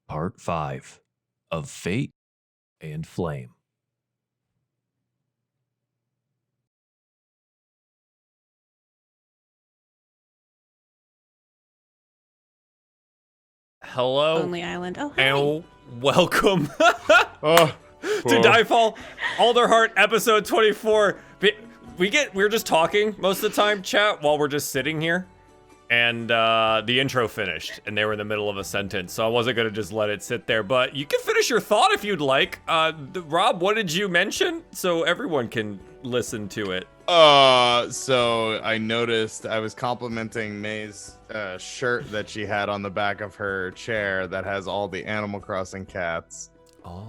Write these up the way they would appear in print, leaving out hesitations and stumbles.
Part 5 of Fate and Flame. Hello. Lonely Island. Oh, hi. And welcome Oh, to DieFall Alderheart episode 24. We're just talking most of the time, chat, while we're just sitting here. And the intro finished, and they were in the middle of a sentence, so I wasn't gonna just let it sit there. But you can finish your thought if you'd like. Rob, what did you mention? So everyone can listen to it. So I noticed I was complimenting May's shirt that she had on the back of her chair that has all the Animal Crossing cats. Oh.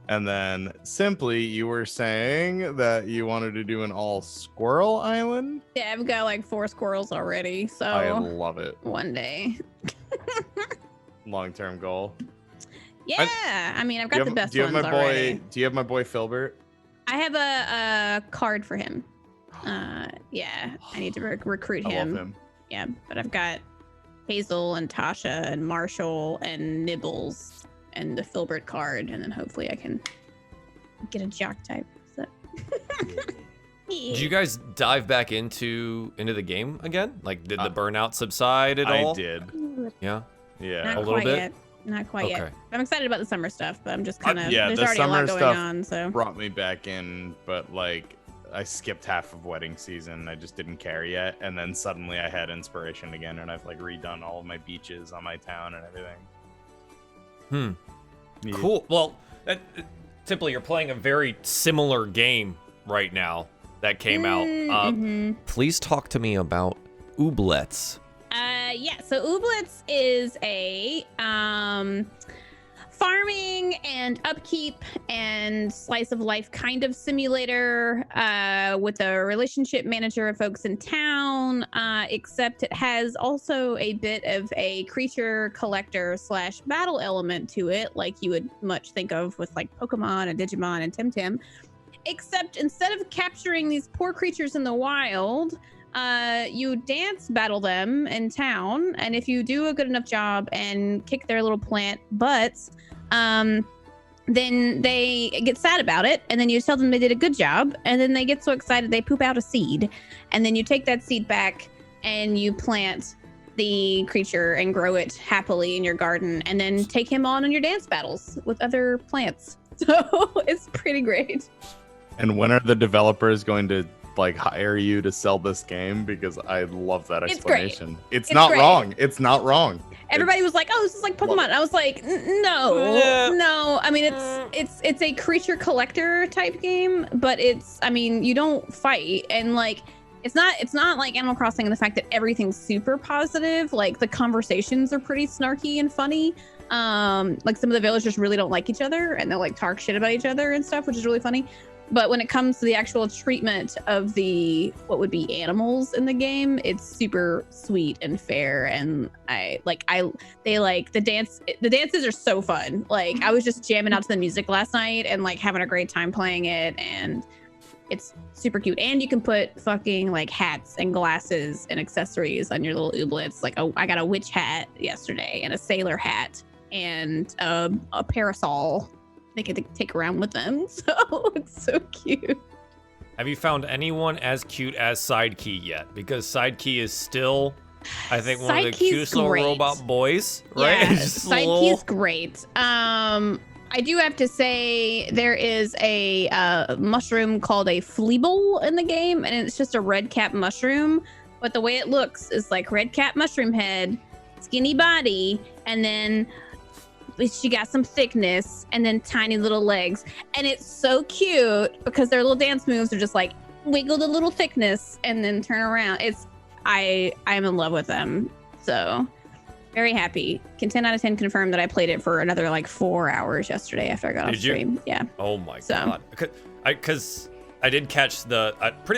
And then simply you were saying that you wanted to do an all squirrel island. Yeah, I've got like 4 squirrels already, so I love it. one day. Long-term goal. Yeah, I mean, I've got the best ones already. Do you have my boy Filbert? I have a card for him. Yeah, I need to recruit him. I love him. Yeah, but I've got Hazel and Tasha and Marshall and Nibbles and the Filbert card, and then hopefully I can get a jock type. So. Did you guys dive back into the game again? Like, did the burnout subside at all? I did. Yeah. Not a little quite bit. Yet. Not quite Okay. yet. I'm excited about the summer stuff, but I'm just kind of there's the already a summer lot going stuff on. So brought me back in, but like I skipped half of wedding season. I just didn't care yet, and then suddenly I had inspiration again, and I've like redone all of my beaches on my town and everything. Yeah. Cool. Well, simply you're playing a very similar game right now that came out. Please talk to me about Ooblets. Yeah, so Ooblets is a farming and upkeep and slice of life kind of simulator with a relationship manager of folks in town, except it has also a bit of a creature collector / battle element to it, like you would much think of with like Pokemon and Digimon and Temtem, except instead of capturing these poor creatures in the wild, you dance battle them in town, and if you do a good enough job and kick their little plant butts, then they get sad about it, and then you tell them they did a good job, and then they get so excited they poop out a seed, and then you take that seed back and you plant the creature and grow it happily in your garden, and then take him on your dance battles with other plants. So it's pretty great. And when are the developers going to like hire you to sell this game? Because I love that explanation. It's not great. Wrong. It's not wrong. Everybody was like, "Oh, this is like Pokemon." And I was like, "No." I mean, it's a creature collector type game, but you don't fight, and like it's not like Animal Crossing in the fact that everything's super positive. Like the conversations are pretty snarky and funny. Like some of the villagers really don't like each other, and they'll like talk shit about each other and stuff, which is really funny. But when it comes to the actual treatment of what would be animals in the game, it's super sweet and fair. And the dances are so fun. Like I was just jamming out to the music last night and like having a great time playing it. And it's super cute. And you can put fucking like hats and glasses and accessories on your little ooblets. Like, I got a witch hat yesterday and a sailor hat and a parasol they can take around with them. So it's so cute. Have you found anyone as cute as Sidekey yet? Because Sidekey is still, I think, one of the cutest little robot boys, right? Yeah, Sidekey's great. I do have to say there is a mushroom called a fleeble in the game, and it's just a red cap mushroom. But the way it looks is like red cap mushroom head, skinny body, and then she got some thickness and then tiny little legs, and it's so cute because their little dance moves are just like wiggle the little thickness and then turn around. I'm in love with them, so very happy. Can 10 out of 10 confirm that I played it for another like 4 hours yesterday after I got off stream. Yeah. Oh my god. Because I did catch the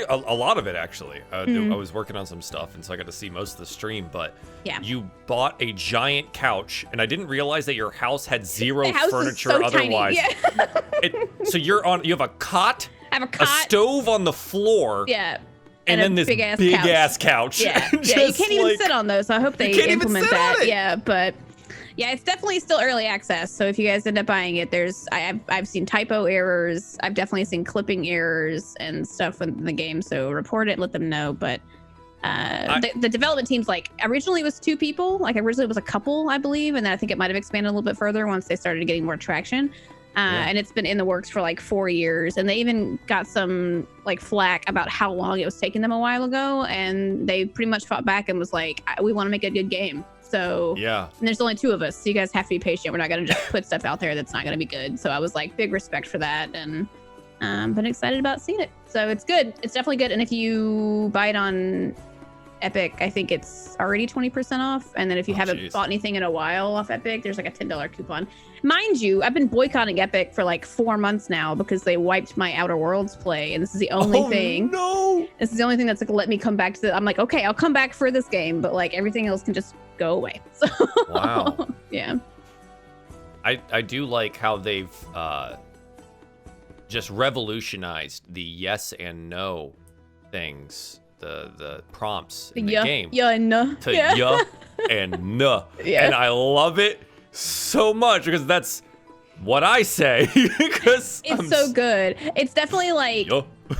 a lot of it actually. I was working on some stuff, and so I got to see most of the stream. But Yeah. you bought a giant couch, and I didn't realize that your house had zero The house furniture is so otherwise. Tiny. Yeah. So you have a cot, I have a a cot. stove on the floor, Yeah. and then this big ass couch. Yeah. Yeah. You can't even sit on those. So I hope they implement that. Yeah, but. Yeah, it's definitely still early access. So if you guys end up buying it, I've seen typo errors. I've definitely seen clipping errors and stuff in the game. So report it, let them know. But the development team's like originally it was 2 people. Like originally it was a couple, I believe, and then I think it might have expanded a little bit further once they started getting more traction. And it's been in the works for like 4 years, and they even got some like flack about how long it was taking them a while ago, and they pretty much fought back and was like, we want to make a good game. So yeah, and there's only 2 of us, so you guys have to be patient. We're not gonna just put stuff out there that's not gonna be good. So I was like, big respect for that, and been excited about seeing it. So it's good. It's definitely good. And if you buy it on Epic, I think it's already 20% off. And then if you haven't bought anything in a while off Epic, there's like a $10 coupon. Mind you, I've been boycotting Epic for like 4 months now because they wiped my Outer Worlds play, and this is the only thing. No. This is the only thing that's like let me come back to I'm like, okay, I'll come back for this game, but like everything else can just go away. So wow. Yeah. I do like how they've just revolutionized the yes and no things, the prompts in the game. Yeah and no. To yeah and no. Yeah. And I love it so much because that's what I say. Because it's so good. It's definitely like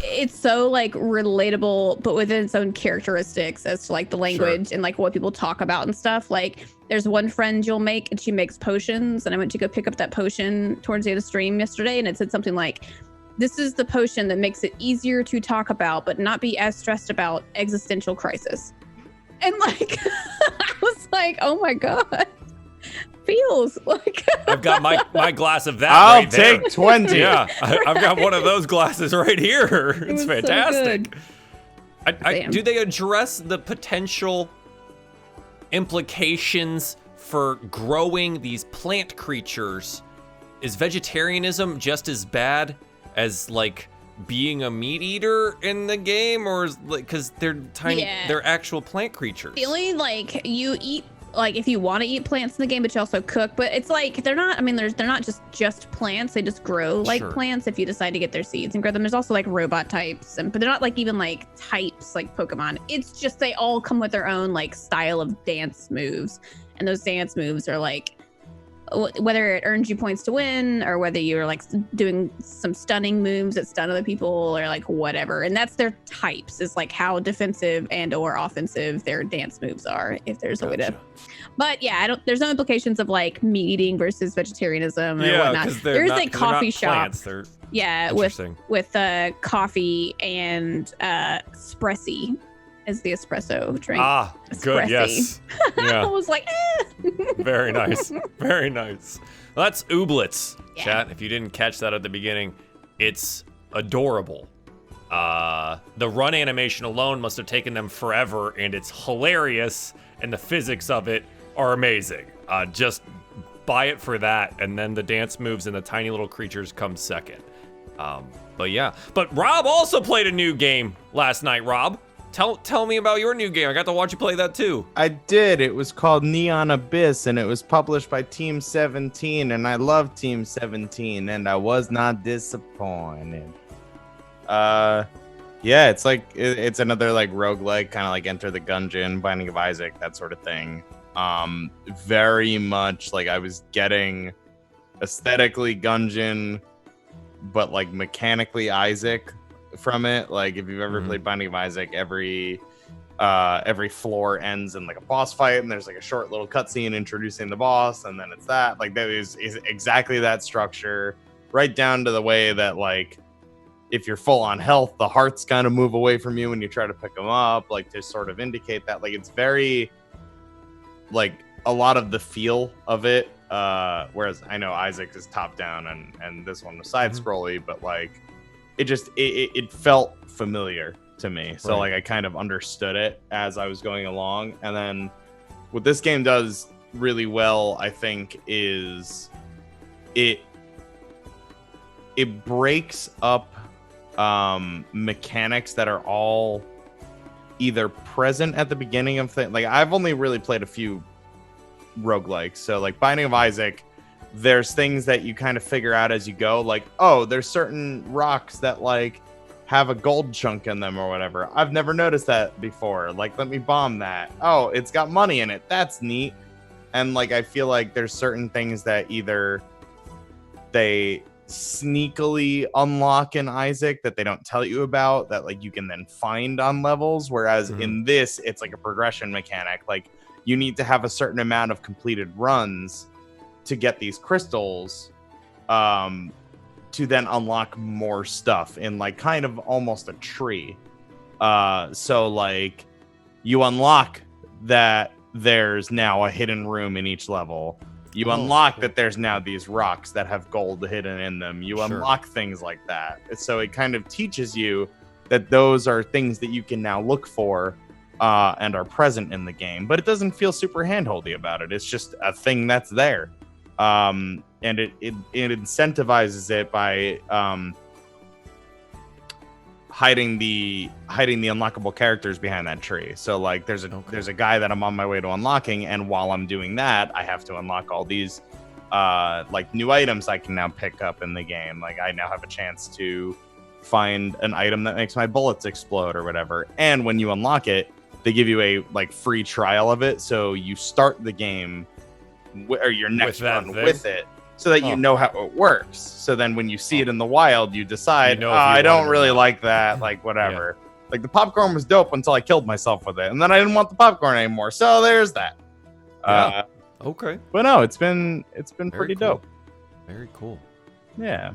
it's so like relatable, but within its own characteristics as to like the language and like what people talk about and stuff. Like there's one friend you'll make, and she makes potions, and I went to go pick up that potion towards the end of the stream yesterday, and it said something like, this is the potion that makes it easier to talk about but not be as stressed about existential crisis. And like I was like, oh my god, feels like I've got my glass of that. I'll right there. take 20. Yeah, I've got one of those glasses right here. It's fantastic. So do they address the potential implications for growing these plant creatures? Is vegetarianism just as bad as like being a meat eater in the game, or is like because they're tiny, they're actual plant creatures? The only like you eat. Like if you want to eat plants in the game, but you also cook, but it's like they're not. I mean, they're not just plants. They just grow like plants if you decide to get their seeds and grow them. There's also like robot types, but they're not like even like types like Pokemon. It's just they all come with their own like style of dance moves, and those dance moves are like whether it earns you points to win or whether you're like doing some stunning moves that stun other people or like whatever. And that's their types, is like how defensive and or offensive their dance moves are, if there's a way to. But yeah, there's no implications of like meat eating versus vegetarianism or whatnot. There's a coffee shop. With coffee and espresso is the espresso drink. Ah, good, yes. Yeah. I was like, Very nice. Very nice. Well, that's Ooblets, Yeah. chat. If you didn't catch that at the beginning, it's adorable. The run animation alone must have taken them forever, and it's hilarious, and the physics of it are amazing. Just buy it for that, and then the dance moves and the tiny little creatures come second. But yeah. But Rob also played a new game last night, Rob. Tell me about your new game. I got to watch you play that too. I did. It was called Neon Abyss, and it was published by Team 17, and I love Team 17, and I was not disappointed. Yeah, it's like it's another like roguelike, kind of like Enter the Gungeon, Binding of Isaac, that sort of thing. Very much like I was getting aesthetically Gungeon, but like mechanically Isaac from it. Like if you've ever played Binding of Isaac, every floor ends in like a boss fight, and there's like a short little cutscene introducing the boss, and then it's that. Like that is exactly that structure, right down to the way that like if you're full on health, the hearts kind of move away from you when you try to pick them up, like to sort of indicate that. Like it's very like a lot of the feel of it. Whereas I know Isaac is top down and this one was side scrolly, but like it felt familiar to me. So like I kind of understood it as I was going along. And then what this game does really well, I think, is it breaks up mechanics that are all either present at the beginning of things. Like, I've only really played a few roguelikes. So, like, Binding of Isaac, there's things that you kind of figure out as you go. Like, oh, there's certain rocks that, like, have a gold chunk in them or whatever. I've never noticed that before. Like, let me bomb that. Oh, it's got money in it. That's neat. And, like, I feel like there's certain things that either they sneakily unlock in Isaac that they don't tell you about that, like, you can then find on levels, whereas in this it's like a progression mechanic. Like, you need to have a certain amount of completed runs to get these crystals to then unlock more stuff in, like, kind of almost a tree. So, like, you unlock that there's now a hidden room in each level. You unlock that there's now these rocks that have gold hidden in them. You unlock things like that. So it kind of teaches you that those are things that you can now look for and are present in the game. But it doesn't feel super handholdy about it. It's just a thing that's there. And it incentivizes it by hiding the unlockable characters behind that tree. So, like, there's a guy that I'm on my way to unlocking, and while I'm doing that, I have to unlock all these like new items I can now pick up in the game. Like, I now have a chance to find an item that makes my bullets explode or whatever. And when you unlock it, they give you a, like, free trial of it. So you start the game or your next run with it, so that you know how it works. So then when you see it in the wild, you decide, I don't really like that, like, whatever. Like, the popcorn was dope until I killed myself with it, and then I didn't want the popcorn anymore. So there's that. Okay. But no, it's been pretty cool. dope. Very cool. Yeah.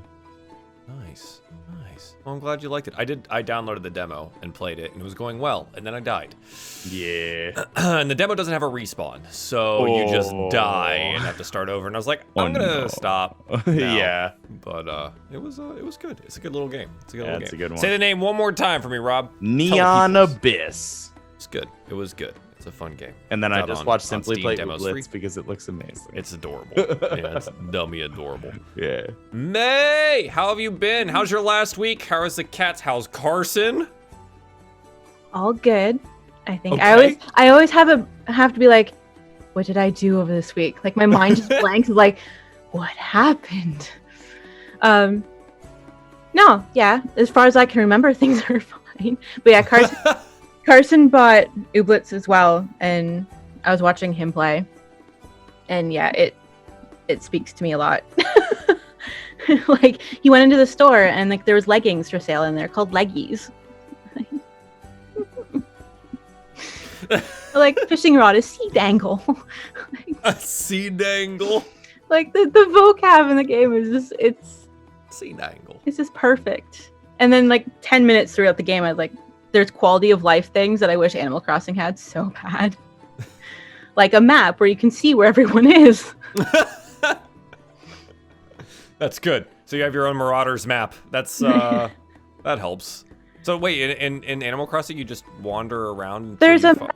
Nice. Well, I'm glad you liked it. I downloaded the demo and played it, and it was going well, and then I died. Yeah. And the demo doesn't have a respawn, so you just die and have to start over. And I was like, I'm gonna stop. Yeah. But it was good. It's a good little game. It's a good one. Say Say the name one more time for me, Rob. Neon Abyss. It's good. It was good. It's a fun game. And then I just watched Simply Steam Play Demos Blitz 3. because it looks amazing. It's adorable. Yeah, it's dummy adorable. Yeah. May, how have you been? How's your last week? How is the cats? How's Carson? All good. I think Okay. I always have to be like, what did I do over this week? Like, my mind just blanks. It's like, what happened? No, yeah. As far as I can remember, things are fine. But yeah, Carson bought Ooblets as well, and I was watching him play. And yeah, it speaks to me a lot. Like, he went into the store and, like, there was leggings for sale in there called Leggies. Like, fishing rod is sea dangle. A sea dangle. Like, the vocab in the game is just Sea dangle. it's just perfect. And then, like, 10 minutes throughout the game, I was like, there's quality of life things that I wish Animal Crossing had so bad. Like a map where you can see where everyone is. That's good. So you have your own Marauders map. That's that helps. So wait, in Animal Crossing, you just wander around. There's a map.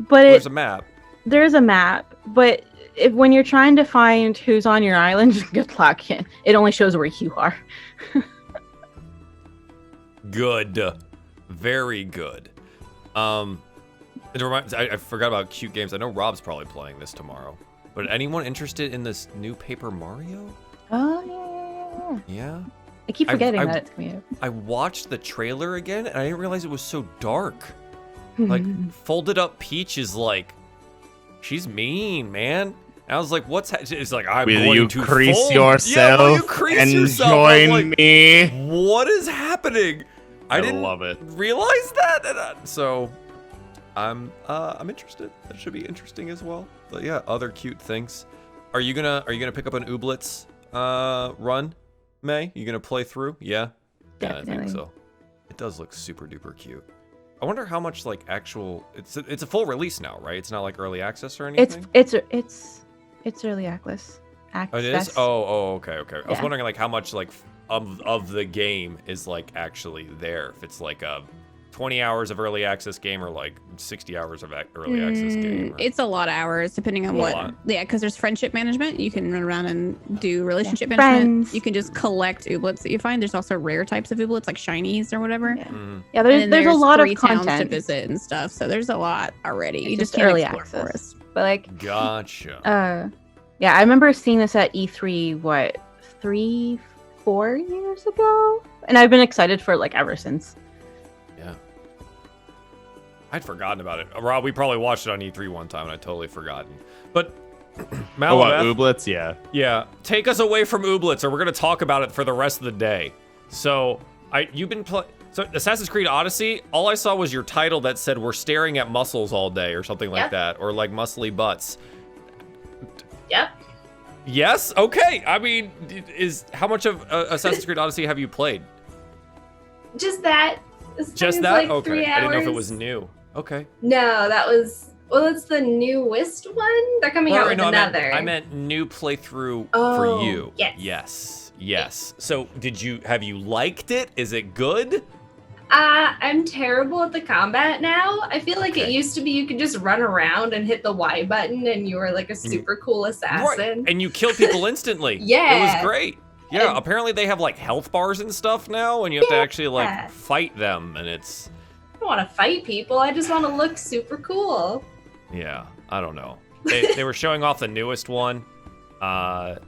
But there's a map. There's a map, but when you're trying to find who's on your island, good luck. It only shows where you are. Good, very good. It reminds. I forgot about cute games. I know Rob's probably playing this tomorrow. But anyone interested in this new Paper Mario? Oh yeah. Yeah. I keep forgetting that it's coming out. I watched the trailer again, and I didn't realize it was so dark. Like, folded up Peach is like, she's mean, man. And I was like, it's like, I'm going to crease fold. yourself will you crease and yourself? join like, me? What is happening? I didn't love it. realize that. So I'm interested. That should be interesting as well. But yeah, other cute things. Are you gonna pick up an Ooblets run, May? You gonna play through? Yeah. Definitely. Yeah, I think so. It does look super duper cute. I wonder how much like actual it's a full release now, right? It's not like early access or anything. It's early access. Oh, it is? Oh, okay. I was Yeah. wondering like how much like of the game is like actually there. If it's like a 20 hours of early access game or like 60 hours of early access game? Or... It's a lot of hours depending on what. Yeah, because there's friendship management. You can run around and do relationship management. Friends. You can just collect ooblets that you find. There's also rare types of ooblets like shinies or whatever. Yeah, there's a lot of 3 towns content to visit and stuff. So there's a lot already. It's You just just can't early explore access. for us. But like, Gotcha. yeah, I remember seeing this at E3. What, 3-4 years ago? And I've been excited for it like ever since. Yeah. I'd forgotten about it. Rob, we probably watched it on E3 one time and I'd totally forgotten. But Malabeth, Ooblets? Yeah. yeah, take us away from ooblets or we're going to talk about it for the rest of the day. So, you've been so Assassin's Creed Odyssey, all I saw was your title that said we're staring at muscles all day or something like that, or like muscly butts. Yep. Yes? Okay. I mean, how much of Assassin's Creed Odyssey have you played? Just that. Just that? Like okay. 3 I didn't know if it hours. was new. Okay. No, that was. Well, it's the newest one. They're coming out with another. I meant new playthrough Oh, for you. yes. Yes. So, have you liked it? Is it good? I'm terrible at the combat now. I feel like it Okay. used to be you could just run around and hit the Y button and you were like a super cool assassin. Right. And you kill people instantly. Yeah. It was great. Yeah, And- apparently they have like health bars and stuff now, and you have to actually like Yeah. fight them, and it's I don't want to fight people. I just want to look super cool. yeah, I don't know. They were showing off the newest one at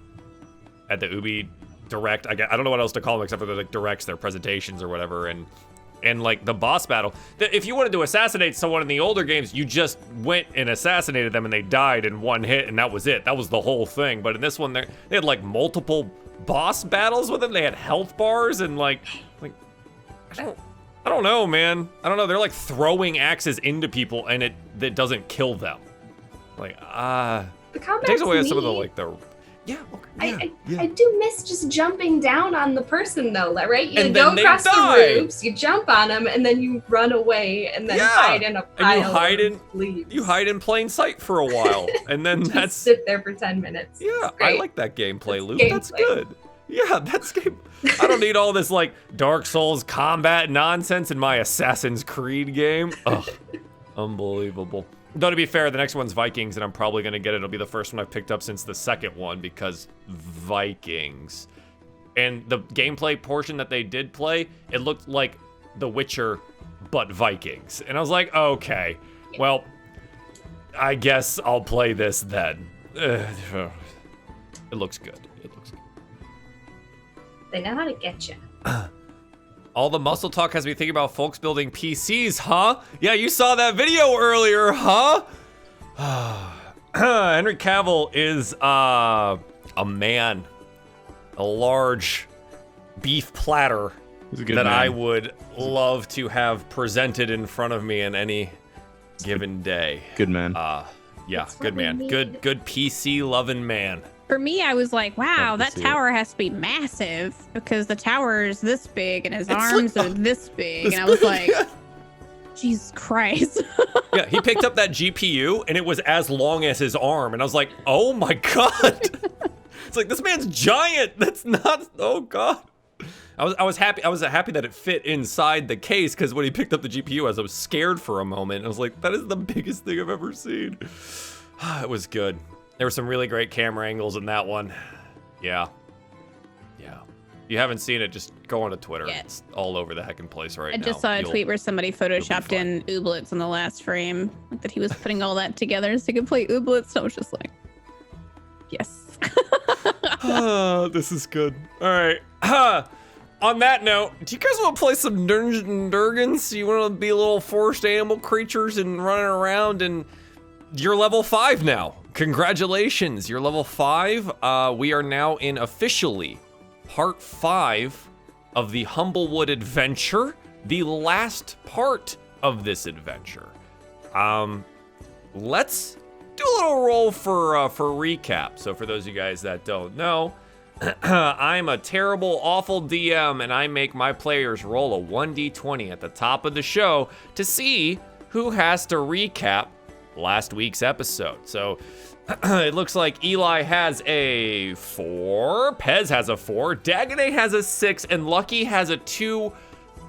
the Ubi Direct. I don't know what else to call them except for the like directs, their presentations or whatever, and like the boss battle. If you wanted to assassinate someone in the older games, you just went and assassinated them and they died in one hit, and that was it. That was the whole thing. But in this one, they had like multiple boss battles with them. They had health bars and like I don't know, man. I don't know. They're like throwing axes into people and it doesn't kill them. Like The it combat's takes away neat. some of the like the yeah. Okay, I do miss just jumping down on the person though, right? You And go then they across die. the roofs, you jump on them, and then you run away, and then Yeah. hide in a pile. And you hide in leaves. plain sight for a while, and then Just that's sit there for 10 minutes. yeah. It's I great. like that gameplay, It's Luke. That's gameplay. good. Yeah, that's game. I don't need all this like Dark Souls combat nonsense in my Assassin's Creed game. Ugh, unbelievable. Though to be fair, the next one's Vikings, and I'm probably gonna get it. It'll be the first one I've picked up since the second one because Vikings. And the gameplay portion that they did play, it looked like The Witcher, but Vikings. And I was like, okay, well, I guess I'll play this then. It looks good. It looks good. They know how to get you. All the muscle talk has me thinking about folks building PCs, huh? Yeah, you saw that video earlier, huh? Henry Cavill is a man, a large beef platter He's a good that man. I would love to have presented in front of me in any given day. Good man. Yeah, That's good what we man. need. Good PC loving man. For me, I was like, wow, Love to that see tower has to be massive because the tower is this big and his It's arms like- are this big. And I was like, Jesus Christ. Yeah, he picked up that GPU and it was as long as his arm, and I was like, oh my god. It's like, this man's giant. That's not. Oh god. I was happy. I was happy that it fit inside the case because when he picked up the GPU, I was scared for a moment. I was like, that is the biggest thing I've ever seen. It was good. There were some really great camera angles in that one. Yeah. Yeah. If you haven't seen it, just go onto Twitter. Yeah. It's all over the heckin' place right I now. just saw a You'll- tweet where somebody photoshopped fine. in ooblets in the last frame, like that he was putting all that together so he could play ooblets. So I was just like, yes. This is good. All right. On that note, do you guys want to play some Dungeons and Dragons? You want to be little forest animal creatures and running around, and you're level 5 now. Congratulations, you're level 5. We are now in officially part 5 of the Humblewood adventure, the last part of this adventure. Let's do a little roll for recap. So for those of you guys that don't know, I'm a terrible, awful DM, and I make my players roll a 1d20 at the top of the show to see who has to recap last week's episode. So it looks like Eli has a 4, Pez has a 4, Dagonet has a 6, and Lucky has a 2.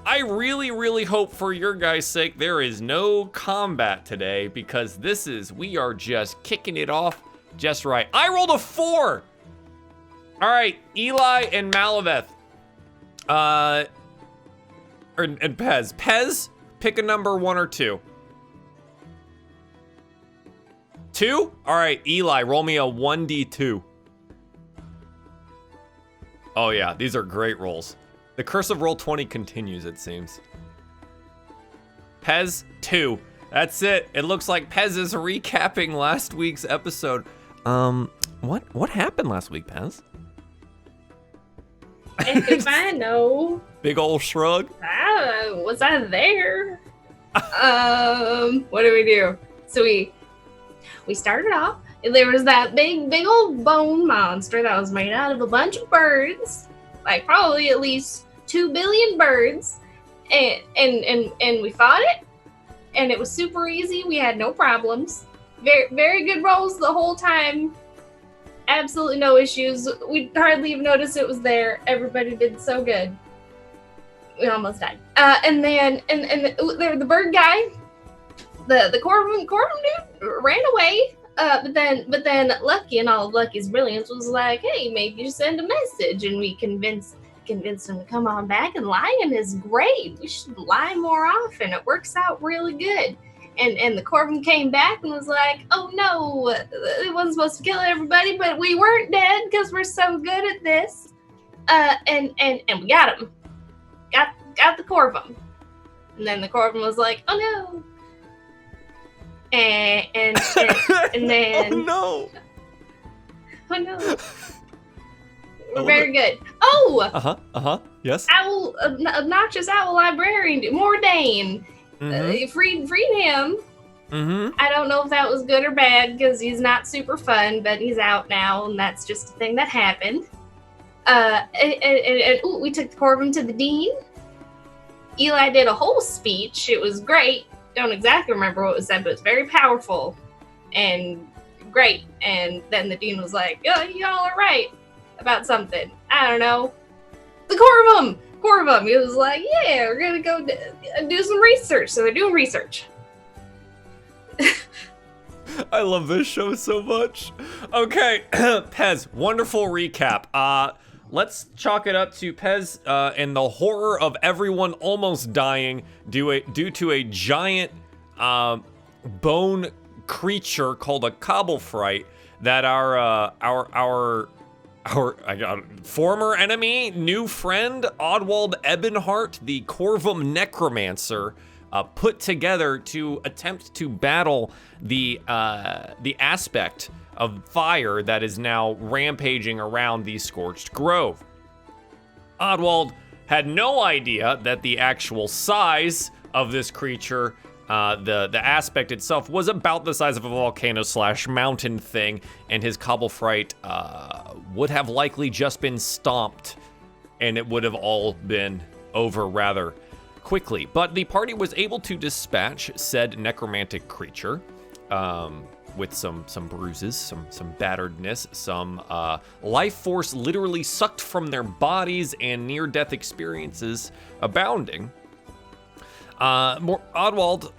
I really, really hope for your guys' sake there is no combat today, because we are just kicking it off just right. I rolled a 4. All right, Eli and Malaveth. And Pez. Pez, pick a number 1 or 2. 2? All right, Eli, roll me a 1d2. Oh yeah, these are great rolls. The curse of Roll20 continues, it seems. Pez, 2. That's it. It looks like Pez is recapping last week's episode. What happened last week, Pez? If I know. Big ol' shrug. Was I there? What do we do? So we started off, and there was that big old bone monster that was made out of a bunch of birds, like probably at least 2 billion birds, and we fought it, and it was super easy. We had no problems. Very, very good rolls the whole time. Absolutely no issues. We hardly even noticed it was there. Everybody did so good. We almost died. And then the bird guy, the Corvum dude ran away. But then Lucky, and all of Lucky's brilliance, was like, hey, maybe you send a message, and we convinced him to come on back, and lying is great. We should lie more often. It works out really good. And the Corvum came back and was like, oh no, it wasn't supposed to kill everybody, but we weren't dead because we're so good at this. And we got him. Got the Corvum. And then the Corvum was like, oh no. And then Oh no. Oh no. We're very good. Oh! Yes. Obnoxious owl librarian, Mordain. Freed him. I don't know if that was good or bad, because he's not super fun, but he's out now, and that's just a thing that happened. We took the Corvum to the dean. Eli did a whole speech. It was great. Don't exactly remember what was said, but it's very powerful and great. And then the dean was like, "Oh, y'all are right about something. I don't know. The Corvum." He was like, "Yeah, we're gonna go do some research." So they're doing research. I love this show so much. Okay, Pez, wonderful recap. Let's chalk it up to Pez and the horror of everyone almost dying due to a giant bone creature called a cobblefright that our former enemy, new friend, Oddwald Ebonheart, the Corvum Necromancer, put together to attempt to battle the aspect of fire that is now rampaging around the Scorched Grove. Oddwald had no idea that the actual size of this creature, the aspect itself, was about the size of a volcano / mountain thing, and his cobblefright would have likely just been stomped, and it would have all been over rather quickly. But the party was able to dispatch said necromantic creature with some bruises, some batteredness, some life force literally sucked from their bodies, and near-death experiences abounding. Oddwald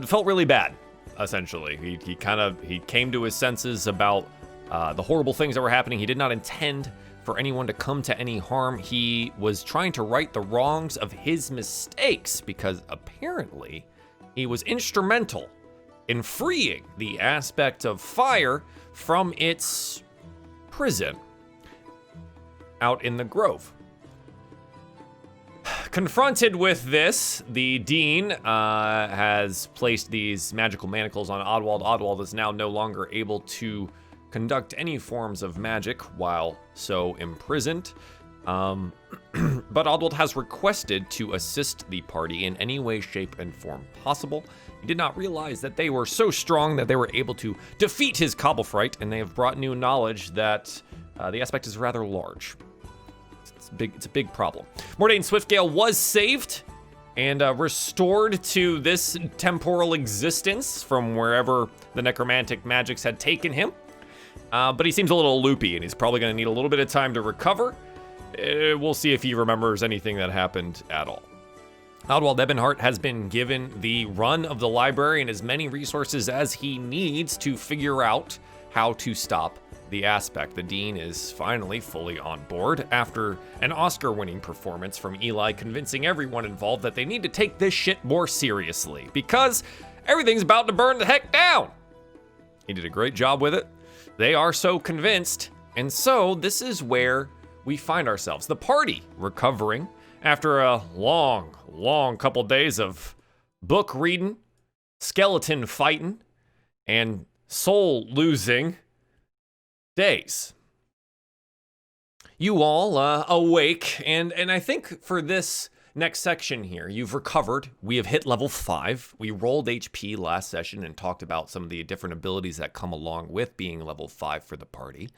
felt really bad, essentially. He came to his senses about the horrible things that were happening. He did not intend for anyone to come to any harm. He was trying to right the wrongs of his mistakes, because apparently he was instrumental in freeing the aspect of fire from its prison out in the grove. Confronted with this, the dean has placed these magical manacles on Oddwald. Oddwald is now no longer able to conduct any forms of magic while so imprisoned. But Oddwald has requested to assist the party in any way, shape, and form possible. He did not realize that they were so strong that they were able to defeat his cobblefright, and they have brought new knowledge that the aspect is rather large. It's a big problem. Mordain Swiftgale was saved and restored to this temporal existence from wherever the necromantic magics had taken him. But he seems a little loopy, and he's probably going to need a little bit of time to recover. We'll see if he remembers anything that happened at all. Oddwald Ebonheart has been given the run of the library and as many resources as he needs to figure out how to stop the aspect. The dean is finally fully on board after an Oscar-winning performance from Eli convincing everyone involved that they need to take this shit more seriously because everything's about to burn the heck down. He did a great job with it. They are so convinced, and so this is where we find ourselves. The party recovering after a long couple days of book reading, skeleton fighting, and soul losing days. You all awake, and I think for this next section here, you've recovered. We have hit level 5. We rolled HP last session and talked about some of the different abilities that come along with being level 5 for the party.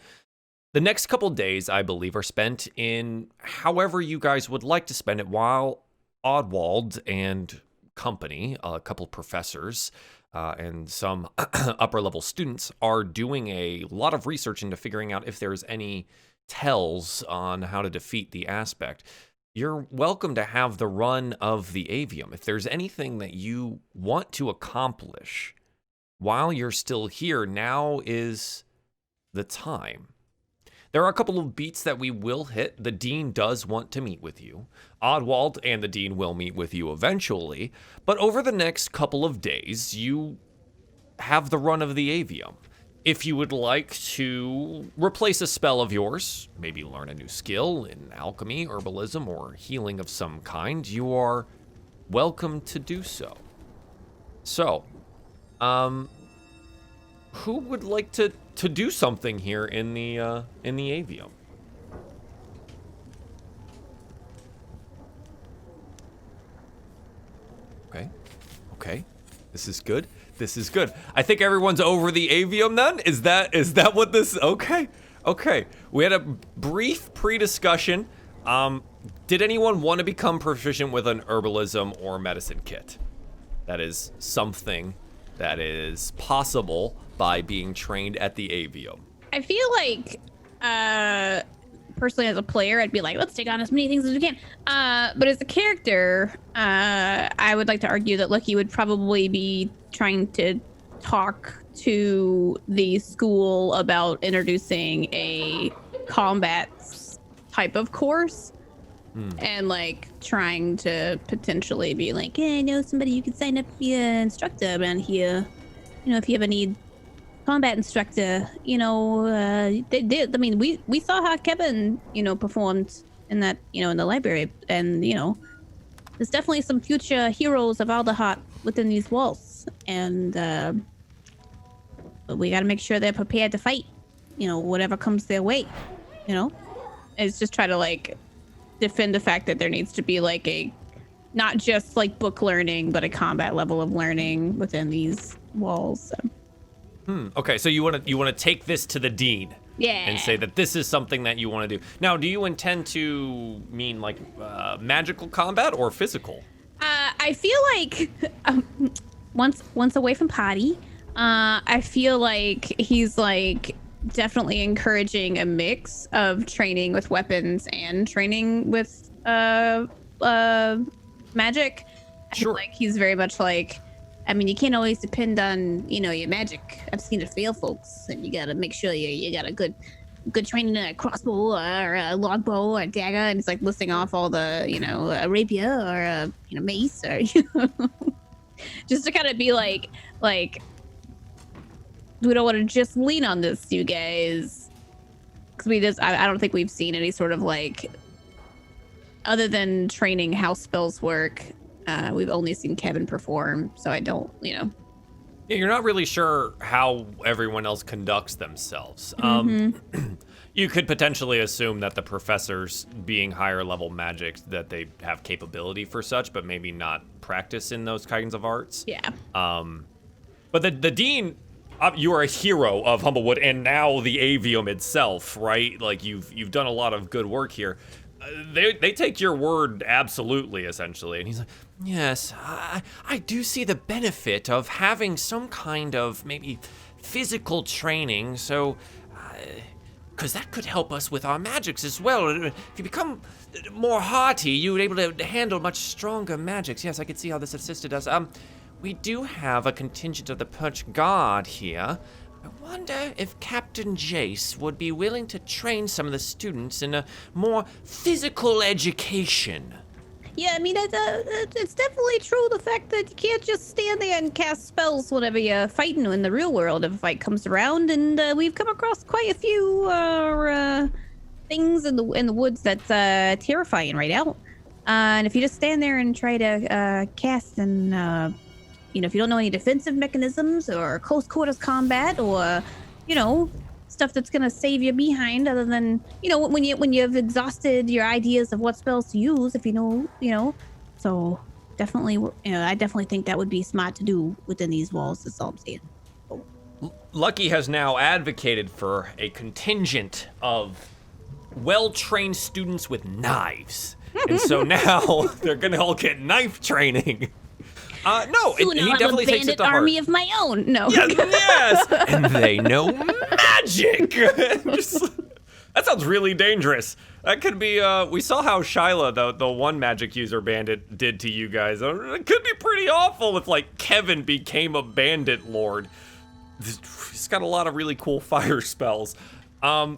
The next couple days, I believe, are spent in however you guys would like to spend it while Oddwald and company, a couple professors, and some upper-level students are doing a lot of research into figuring out if there's any tells on how to defeat the aspect. You're welcome to have the run of the avium. If there's anything that you want to accomplish while you're still here, now is the time. There are a couple of beats that we will hit. The dean does want to meet with you. Oddwald and the dean will meet with you eventually, but over the next couple of days, you have the run of the avium. If you would like to replace a spell of yours, maybe learn a new skill in alchemy, herbalism, or healing of some kind, you are welcome to do so. So, who would like to do something here in the avium? Okay. This is good. I think everyone's over the avium then? Is that what this? Okay. We had a brief pre-discussion. Did anyone want to become proficient with an herbalism or medicine kit? That is something that is possible by being trained at the avium. I feel like, personally as a player, I'd be like, let's take on as many things as we can. But as a character, I would like to argue that Lucky would probably be trying to talk to the school about introducing a combat type of course. And like trying to potentially be like, hey, I know somebody you could sign up to be an instructor around here. You know, if you ever need combat instructor, you know, they did. I mean, we saw how Kevin, you know, performed in that, you know, in the library, and you know, there's definitely some future heroes of Alderheart within these walls, and but we got to make sure they're prepared to fight, you know, whatever comes their way, you know. It's just try to like defend the fact that there needs to be like a, not just like book learning, but a combat level of learning within these walls. So. Okay, so you want to take this to the dean, and say that this is something that you want to do. Now, do you intend to mean like magical combat or physical? I feel like once away from potty, I feel like he's like definitely encouraging a mix of training with weapons and training with magic. I feel like he's very much like, I mean, you can't always depend on, you know, your magic. I've seen it fail, folks, and you gotta make sure you got a good training in a crossbow or a longbow or a dagger, and it's like listing off all the, you know, a rapier or a, you know, mace, or you know, just to kind of be like we don't want to just lean on this, you guys, because I don't think we've seen any sort of like, other than training how spells work. We've only seen Kevin perform, so I don't, you know. Yeah, you're not really sure how everyone else conducts themselves. You could potentially assume that the professors, being higher level magic, that they have capability for such, but maybe not practice in those kinds of arts. Yeah. But the dean, you are a hero of Humblewood, and now the avium itself, right? Like you've done a lot of good work here. They take your word absolutely, essentially. And he's like, yes, I do see the benefit of having some kind of maybe physical training. So because that could help us with our magics as well. If you become more hearty, you're able to handle much stronger magics. Yes, I can see how this assisted us. We do have a contingent of the Perch Guard here. I wonder if Captain Jace would be willing to train some of the students in a more physical education. Yeah, I mean, it's definitely true, the fact that you can't just stand there and cast spells whenever you're fighting in the real world if a fight comes around, and we've come across quite a few things in the woods that's terrifying right now. And if you just stand there and try to cast and, if you don't know any defensive mechanisms or close quarters combat or, stuff that's gonna save you behind, other than when you've exhausted your ideas of what spells to use, if you know. So definitely, I definitely think that would be smart to do within these walls. That's all I'm saying. Lucky has now advocated for a contingent of well-trained students with knives, and so now they're gonna all get knife training. No, Soon he I'll definitely have a takes it bandit to heart. army of my own. No. Yes, and they know magic. That sounds really dangerous. That could be. We saw how Shyla, the one magic user bandit, did to you guys. It could be pretty awful if Kevin became a bandit lord. He's got a lot of really cool fire spells. I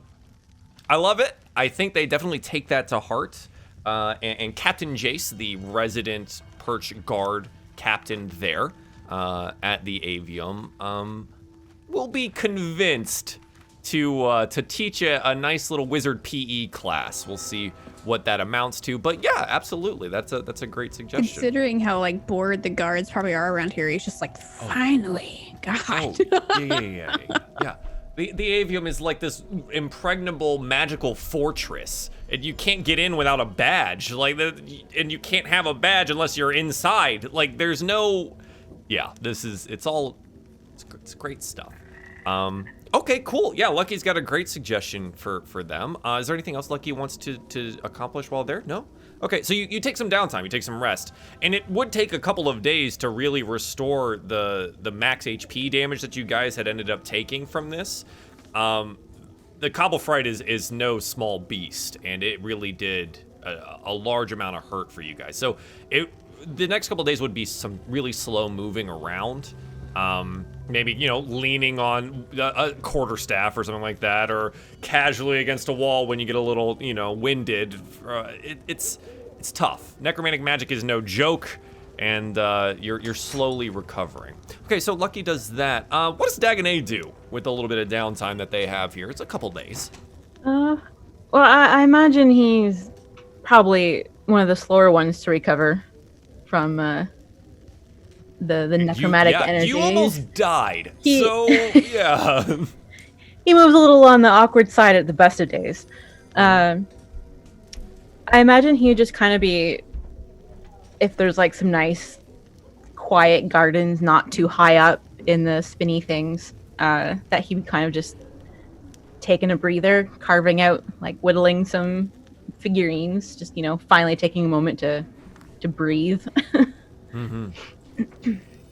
love it. I think they definitely take that to heart. And Captain Jace, the resident Perch Guard captain there at the Avium, will be convinced to teach a nice little wizard PE class. We'll see what that amounts to, but yeah, absolutely, that's a great suggestion. Considering how bored the guards probably are around here, he's just finally, God. Oh, yeah. The Avium is like this impregnable magical fortress, and you can't get in without a badge. And you can't have a badge unless you're inside. There's no, it's great stuff. Okay, cool. Yeah, Lucky's got a great suggestion for them. Is there anything else Lucky wants to accomplish while there? No? Okay, so you take some downtime, you take some rest, and it would take a couple of days to really restore the max HP damage that you guys had ended up taking from this. The Cobble Fright is no small beast, and it really did a large amount of hurt for you guys. So the next couple of days would be some really slow moving around. Maybe, leaning on a quarterstaff or something like that, or casually against a wall when you get a little, winded. It's tough. Necromantic magic is no joke, and you're slowly recovering. Okay, so Lucky does that. What does Dagonet do with the little bit of downtime that they have here? It's a couple days. Well, I imagine he's probably one of the slower ones to recover from the necromantic energy. You almost died. So yeah. He moves a little on the awkward side at the best of days. I imagine he would just kind of be, if there's some nice quiet gardens not too high up in the spinny things, that he would kind of just taking a breather, carving out, whittling some figurines, just finally taking a moment to breathe. Mm-hmm.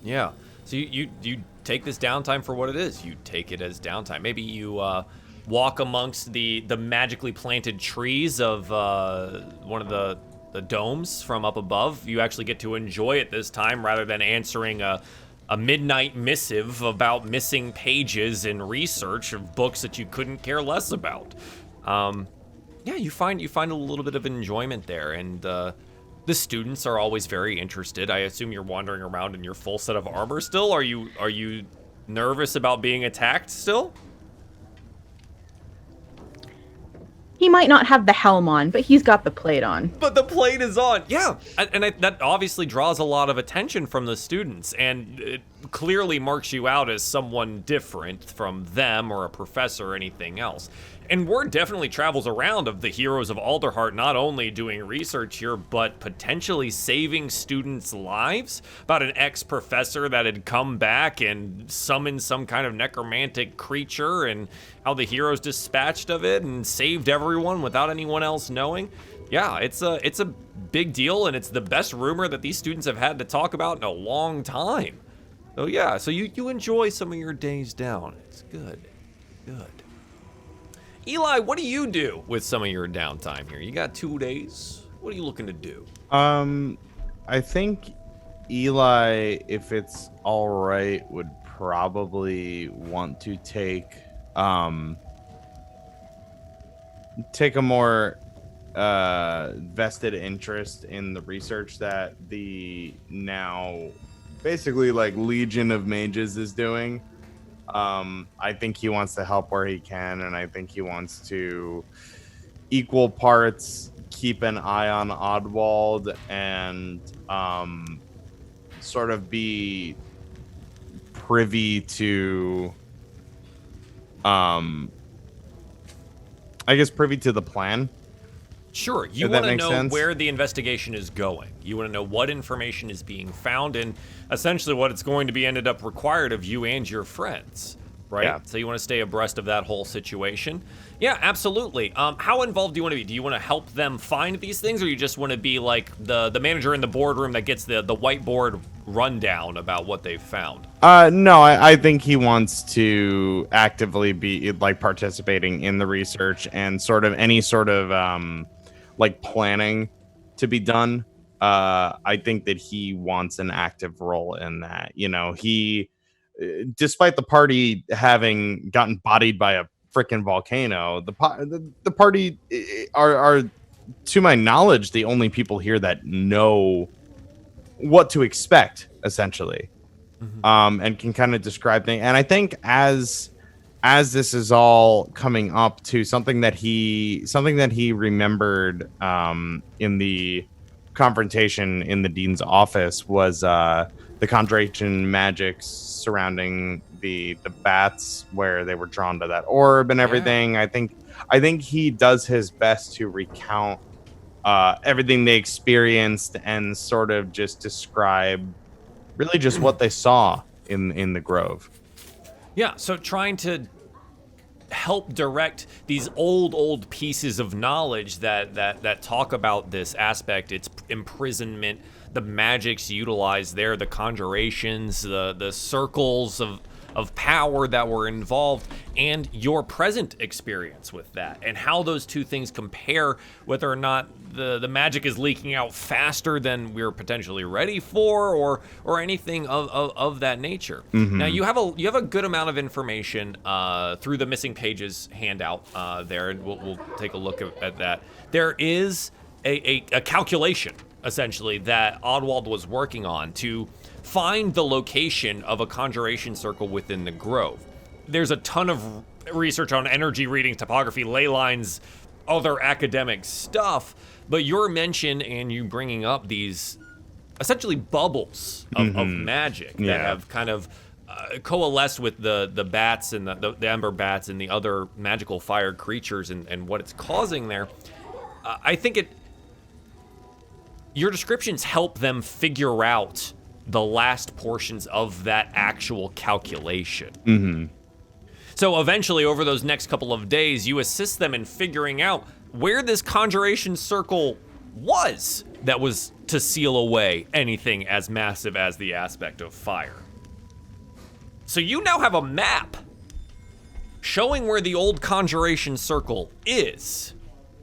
Yeah. So you take this downtime for what it is. You take it as downtime. Maybe you walk amongst the magically planted trees of one of the domes from up above. You actually get to enjoy it this time rather than answering a midnight missive about missing pages in research of books that you couldn't care less about. Yeah, you find a little bit of enjoyment there, and the students are always very interested. I assume you're wandering around in your full set of armor still. Are you nervous about being attacked still? He might not have the helm on, but he's got the plate on. But the plate is on, yeah. And that obviously draws a lot of attention from the students, and it clearly marks you out as someone different from them or a professor or anything else. And word definitely travels around of the heroes of Alderheart not only doing research here, but potentially saving students' lives. About an ex-professor that had come back and summoned some kind of necromantic creature, and how the heroes dispatched of it and saved everyone without anyone else knowing. Yeah, it's a big deal, and it's the best rumor that these students have had to talk about in a long time. So yeah, so you enjoy some of your days down. It's good. Eli, what do you do with some of your downtime here? You got 2 days. What are you looking to do? I think Eli, if it's all right, would probably want to take a more vested interest in the research that the now basically like Legion of Mages is doing. I think he wants to help where he can, and I think he wants to equal parts keep an eye on Oddwald and sort of be privy to I guess privy to the plan. Sure, you want to know where the investigation is going. You want to know what information is being found and essentially what it's going to be ended up required of you and your friends, right? Yeah. So you want to stay abreast of that whole situation. Yeah, absolutely. How involved do you want to be? Do you want to help them find these things, or you just want to be like the manager in the boardroom that gets the whiteboard rundown about what they've found? No, I think he wants to actively be like participating in the research and sort of any sort of like planning to be done. I think that he wants an active role in that. You know, he, despite the party having gotten bodied by a freaking volcano, the party are, to my knowledge, the only people here that know what to expect, essentially, and can kind of describe things. And I think as this is all coming up to something that he remembered in the confrontation in the dean's office was the conjuration magics surrounding the bats, where they were drawn to that orb and everything. Yeah. I think he does his best to recount everything they experienced and sort of just describe really just what they saw in the grove. Yeah, so trying to help direct these old pieces of knowledge that talk about this aspect, its imprisonment, the magics utilized there, the conjurations, the circles of power that were involved, and your present experience with that, and how those two things compare, whether or not the magic is leaking out faster than we're potentially ready for, or anything of that nature. Mm-hmm. Now you have a good amount of information through the missing pages handout there, and we'll take a look at that. There is a calculation essentially that Oddwald was working on to find the location of a conjuration circle within the grove. There's a ton of research on energy reading, topography, ley lines, other academic stuff, but your mention and you bringing up these essentially bubbles of magic that have kind of coalesced with the bats and the ember bats and the other magical fire creatures and what it's causing there. I think your descriptions help them figure out the last portions of that actual calculation. Mm-hmm. So eventually, over those next couple of days, you assist them in figuring out where this conjuration circle was that was to seal away anything as massive as the aspect of fire. So you now have a map showing where the old conjuration circle is.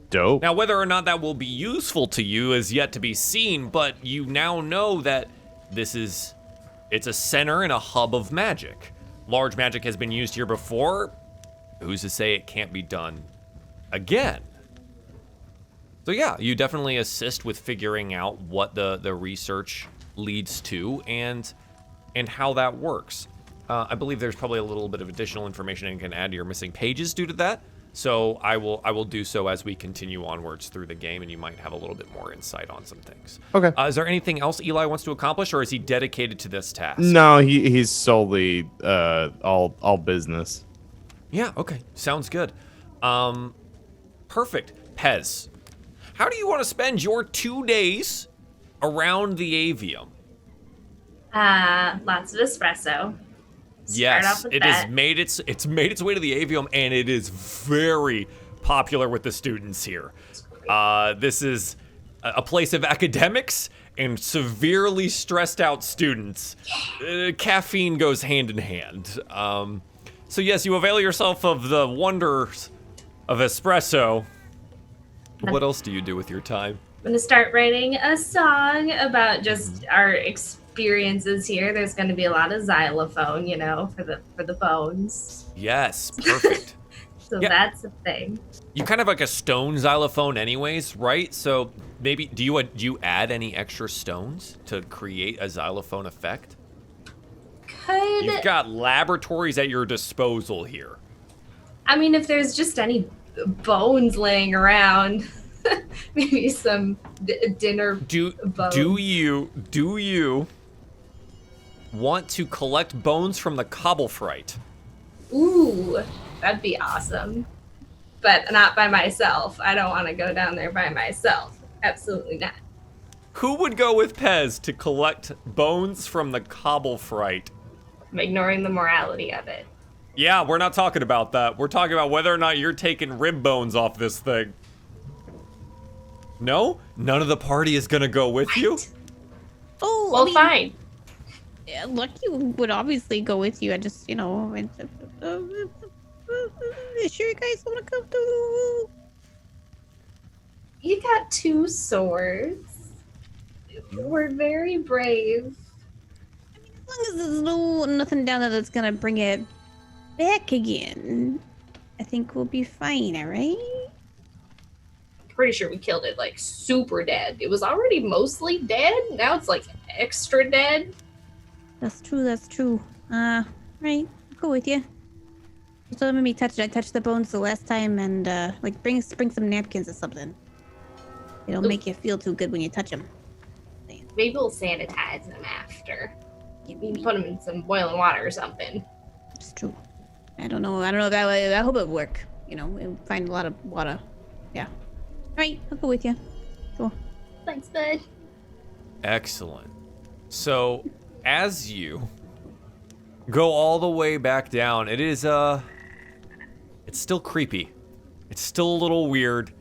Dope. Now, whether or not that will be useful to you is yet to be seen, but you now know that it's a center and a hub of magic. Large magic has been used here before. Who's to say it can't be done again? So yeah, you definitely assist with figuring out what the research leads to and how that works. I believe there's probably a little bit of additional information I can add to your missing pages due to that. So I will do so as we continue onwards through the game, and you might have a little bit more insight on some things. Okay. Is there anything else Eli wants to accomplish, or is he dedicated to this task? No, he's solely all business. Yeah. Okay. Sounds good. Perfect. Pez, how do you want to spend your 2 days around the avium? Lots of espresso. Yes, it has made its way to the avium, and it is very popular with the students here. This is a place of academics and severely stressed out students. Caffeine goes hand in hand. So yes, you avail yourself of the wonders of espresso, what else do you do with your time? I'm gonna start writing a song about just our experiences here. There's gonna be a lot of xylophone, you know, for the bones. Yes, perfect. So Yeah. that's a thing. You kind of like a stone xylophone anyways, right? So maybe, do you add any extra stones to create a xylophone effect? You've got laboratories at your disposal here. I mean, if there's just any bones laying around, maybe some dinner bones. Do you want to collect bones from the cobblefright? Ooh, that'd be awesome. But not by myself. I don't want to go down there by myself. Absolutely not. Who would go with Pez to collect bones from the cobblefright? I'm ignoring the morality of it. Yeah, we're not talking about that. We're talking about whether or not you're taking rib bones off this thing. No? None of the party is gonna go with you? Oh, Well, fine. Yeah, Lucky would obviously go with you. I just, you know, sure you guys want to come too? You got 2 swords. We're very brave. As long as there's nothing down there that's gonna bring it back again, I think we'll be fine, alright? Pretty sure we killed it like super dead. It was already mostly dead. Now it's like extra dead. That's true. Right, I'll go with you. Just let me touch it. I touched the bones the last time, and like bring some napkins or something. It'll make you feel too good when you touch them. Maybe we'll sanitize them after. Yeah, We can maybe. put them in some boiling water or something. It's true. I don't know if that way. I hope it would work. You know, we'll find a lot of water. Yeah. Alright, I'll go with you. Cool. Thanks, bud. Excellent. So, as you go all the way back down, it is, it's still creepy. It's still a little weird.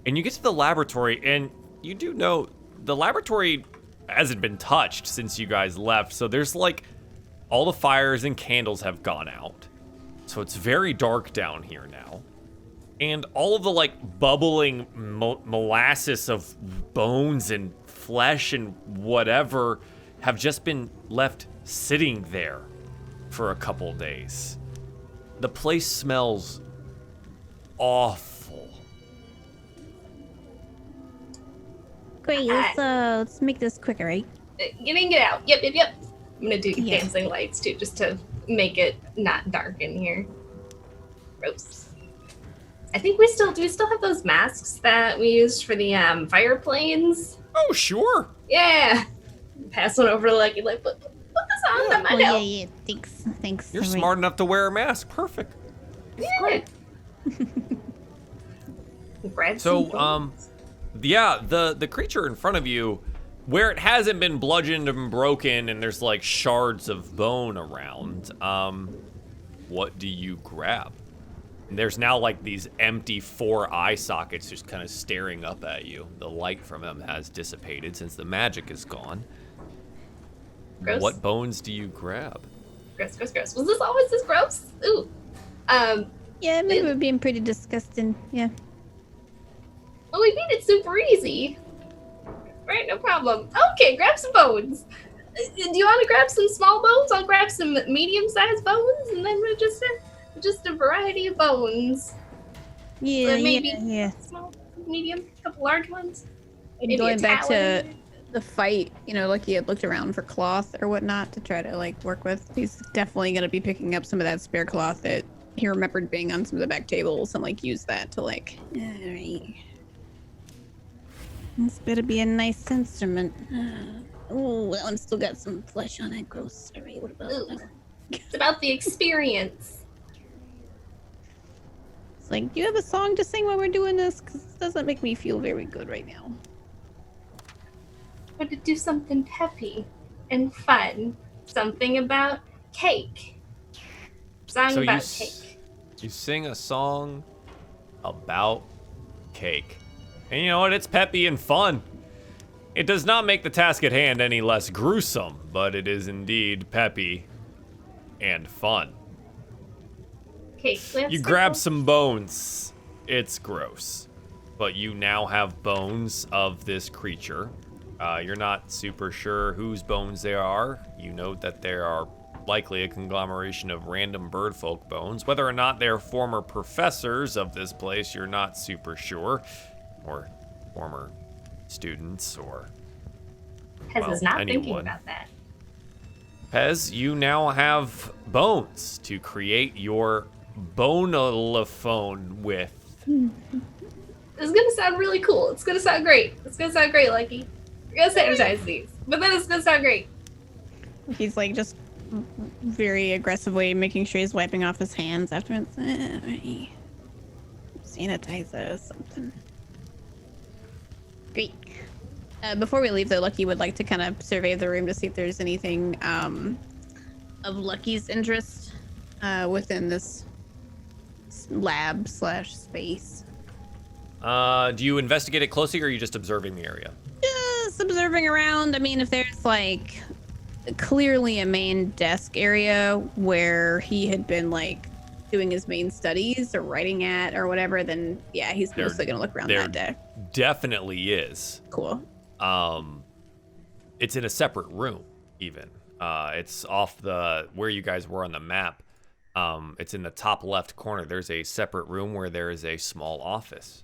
And you get to the laboratory, and you do know the laboratory hasn't been touched since you guys left. So there's like, all the fires and candles have gone out. So it's very dark down here now. And all of the like bubbling molasses of bones and flesh and whatever have just been left sitting there for a couple days. The place smells awful. Great. Let's make this quicker, right? Get in, get out. Yep. I'm gonna do Yeah. dancing lights too, just to make it not dark in here. Gross. I think we still have those masks that we used for the fire planes. Oh, sure. Yeah. Pass one over to Lucky. Like, put this on. That might help. Yeah. Thanks. You're Alright. smart enough to wear a mask. Perfect. Yeah. Grab some So, bones. yeah, the creature in front of you, where it hasn't been bludgeoned and broken and there's like shards of bone around, what do you grab? And there's now like these empty 4 eye sockets just kind of staring up at you. The light from them has dissipated since the magic is gone. Gross. What bones do you grab? Gross. Was this always this gross? Ooh. Yeah, maybe we're being pretty disgusting. Yeah. Well, we made it super easy. Right, no problem. Okay, grab some bones. Do you want to grab some small bones? I'll grab some medium-sized bones, and then we're just a variety of bones. Yeah, maybe yeah. small, medium, couple large ones. And Maybe going a back to talon. the fight, you know, like he had looked around for cloth or whatnot to try to like work with. He's definitely gonna be picking up some of that spare cloth that he remembered being on some of the back tables and like use that to like. Alright. This better be a nice instrument. Oh, that one's still got some flesh on it. Gross. Alright, what about Ooh. that one? It's about the experience. It's like, do you have a song to sing while we're doing this? Because this doesn't make me feel very good right now. But to do something peppy and fun. Something about cake. Song So about cake. you sing a song about cake. And you know what? It's peppy and fun. It does not make the task at hand any less gruesome, but it is indeed peppy and fun. Cake. Let's You go. grab some bones It's gross. But you now have bones of this creature. You're not super sure whose bones they are. You note that there are likely a conglomeration of random birdfolk bones. Whether or not they're former professors of this place, you're not super sure. Or former students, or Pez is not thinking anyone. about that. Pez, you now have bones to create your bonalophone with. This is gonna sound really cool. It's gonna sound great. It's gonna sound great, Lucky. We're gonna sanitize these, but then it's gonna sound great. He's like just very aggressively making sure he's wiping off his hands afterwards. Sanitizer or something. Great. Before we leave, though, Lucky would like to kind of survey the room to see if there's anything of Lucky's interest within this lab / space. Do you investigate it closely, or are you just observing the area? Just observing around. I mean, if there's like clearly a main desk area where he had been like doing his main studies or writing at or whatever, then yeah, he's mostly gonna look around that deck. Definitely is. Cool. It's in a separate room, even. It's off the where you guys were on the map. It's in the top left corner. There's a separate room where there is a small office.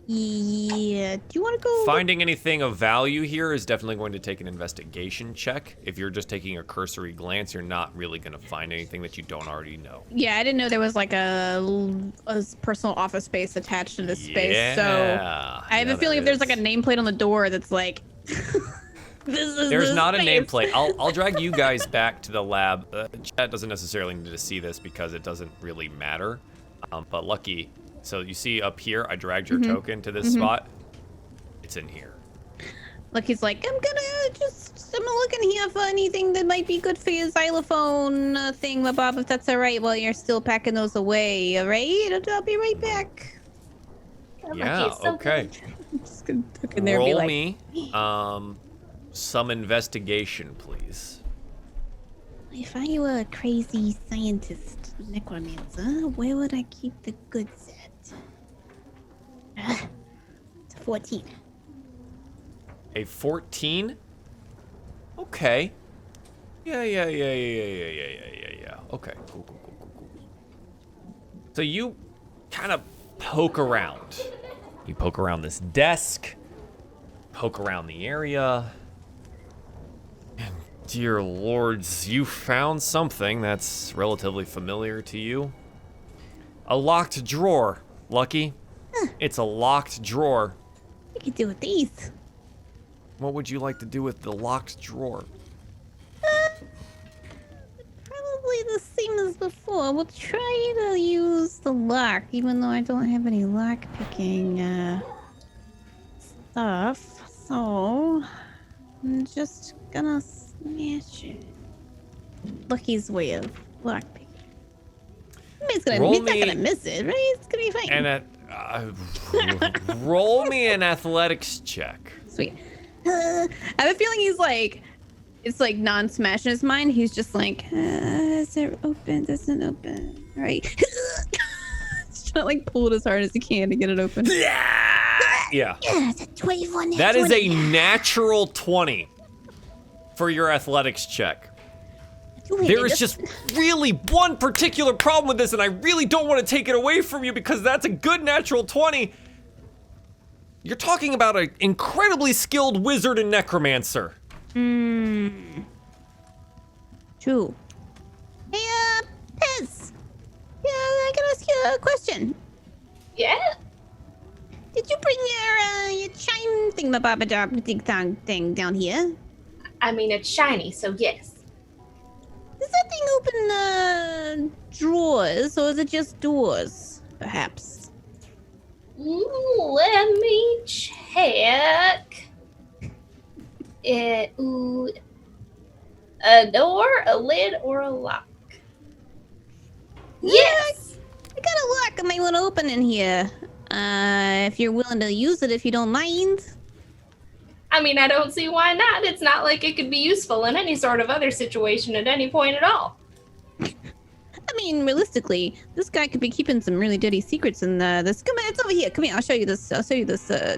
Yeah. Do you want to go? Finding anything of value here is definitely going to take an investigation check. If you're just taking a cursory glance, you're not really going to find anything that you don't already know. Yeah, I didn't know there was like a personal office space attached to this space. So I have a feeling if there's like a nameplate on the door that's like, there's not a nameplate. I'll drag you guys back to the lab. Chat doesn't necessarily need to see this because it doesn't really matter. But Lucky, so you see up here, I dragged your token to this spot. It's in here. Lucky's like, I'm looking here for anything that might be good for your xylophone thing, Bob, if that's all right, while you're still packing those away, all right? I'll be right back. Yeah, okay. I'm just gonna tuck in there and be Roll like, me some investigation, please. if I were a crazy scientist necromancer, where would I keep the goods at? It's a 14. A 14? Okay. Yeah. Okay, cool. So you kind of poke around. You poke around this desk, poke around the area. And dear lords, you found something that's relatively familiar to you. A locked drawer, Lucky. It's a locked drawer. What could do with these? What would you like to do with the locked drawer? Probably the same as before. We'll try to use the lock, even though I don't have any lock picking stuff. So I'm just gonna smash it. Lucky's way of lock picking. He's not gonna miss it, right? It's gonna be fine. And roll me an athletics check. Sweet. I have a feeling he's like, it's like non-smash in his mind. He's just like, is it open? Doesn't open. Right. He's trying to like pull it as hard as he can to get it open. Yeah. It's a 21. That is a natural 20 for your athletics check. There is just really one particular problem with this, and I really don't want to take it away from you because that's a good natural 20. You're talking about an incredibly skilled wizard and necromancer. True. Hey, Pez. Yeah, I gotta ask you a question. Yeah? Did you bring your chime thingamabob ding-dong thing down here? I mean, it's shiny, so yes. Does that thing open drawers, or is it just doors, perhaps? Let me check. A door, a lid, or a lock? Yes! I got a lock I might want to open in here. If you're willing to use it, if you don't mind. I mean, I don't see why not. It's not like it could be useful in any sort of other situation at any point at all. I mean, realistically, this guy could be keeping some really dirty secrets in this. Come on, it's over here. Come here. I'll show you this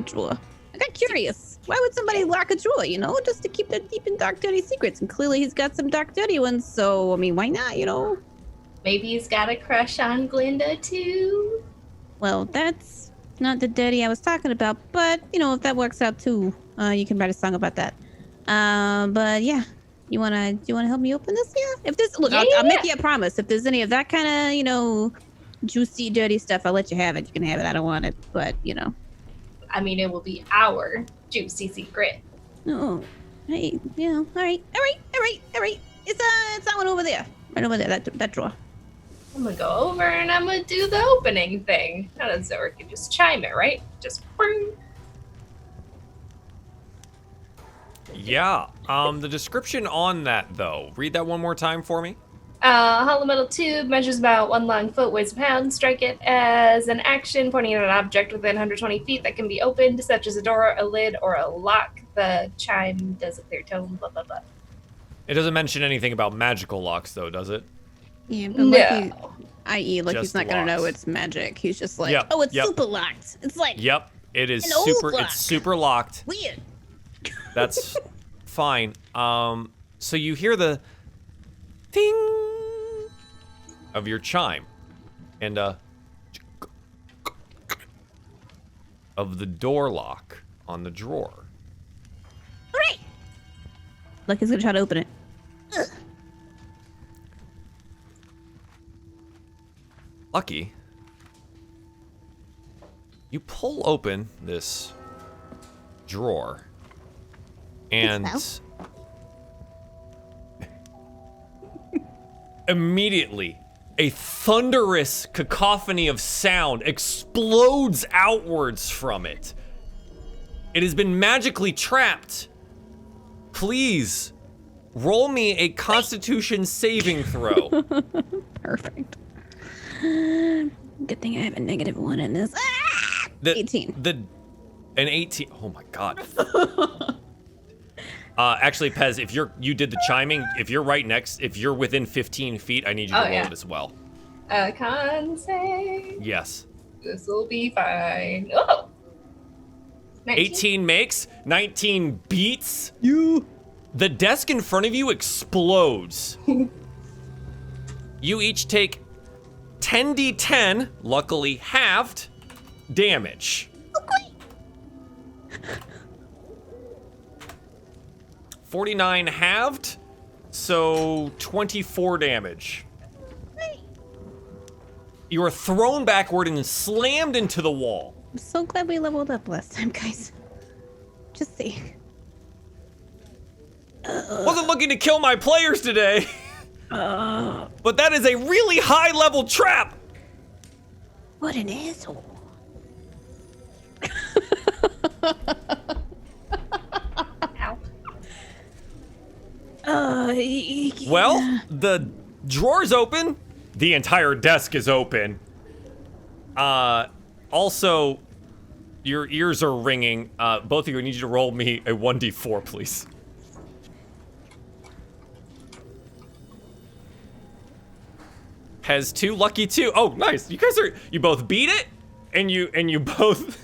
drawer. I got curious. Why would somebody lock a drawer? You know, just to keep the deep and dark, dirty secrets. And clearly, he's got some dark, dirty ones. So, I mean, why not? You know. Maybe he's got a crush on Glinda too. Well, that's not the dirty I was talking about. But you know, if that works out too, you can write a song about that. But yeah. Do you wanna help me open this? Yeah. If this look, Yeah, I'll make you a promise. If there's any of that kind of, you know, juicy, dirty stuff, I'll let you have it. You can have it. I don't want it, but you know. I mean, it will be our juicy secret. Oh, hey, yeah. All right. It's that one over there, right over there. That drawer. I'm gonna go over and I'm gonna do the opening thing. How does it work? You just chime it, right? Just bring. Yeah. The description on that, though. Read that one more time for me. Hollow metal tube measures about 1 long foot, weighs a pound. Strike it as an action, pointing at an object within 120 feet that can be opened, such as a door, a lid, or a lock. The chime does a clear tone, blah, blah, blah. It doesn't mention anything about magical locks, though, does it? Yeah, but No. i.e., like Just he's not gonna know locks. it's magic. He's just like, Yep, oh, it's yep. super locked. It's like Yep. It is An old super. lock. It's super locked. weird. That's fine. So you hear the ding of your chime, and of the door lock on the drawer. All right. Lucky's gonna try to open it. Ugh. Lucky, you pull open this drawer, and immediately a thunderous cacophony of sound explodes outwards from it. It has been magically trapped. Please roll me a Constitution saving throw. Perfect. Good thing I have a -1 in this. Ah! 18. An 18. Oh my god. Actually, Pez, if you did the chiming, if you're within 15 feet, I need you to roll yeah. it as well. A con save. Yes. This will be fine. Oh! 18 makes, 19 beats. You. The desk in front of you explodes. You each take 10d10, luckily halved, damage. Okay. 49 halved, so 24 damage. You are thrown backward and slammed into the wall. I'm so glad we leveled up last time, guys. Just saying. Wasn't looking to kill my players today. But that is a really high level trap. What an asshole. Ow. Well, the drawer's open. The entire desk is open. Also, your ears are ringing. Both of you, I need you to roll me a 1d4, please. Has 2, lucky 2. Oh, nice. You both beat it, and you both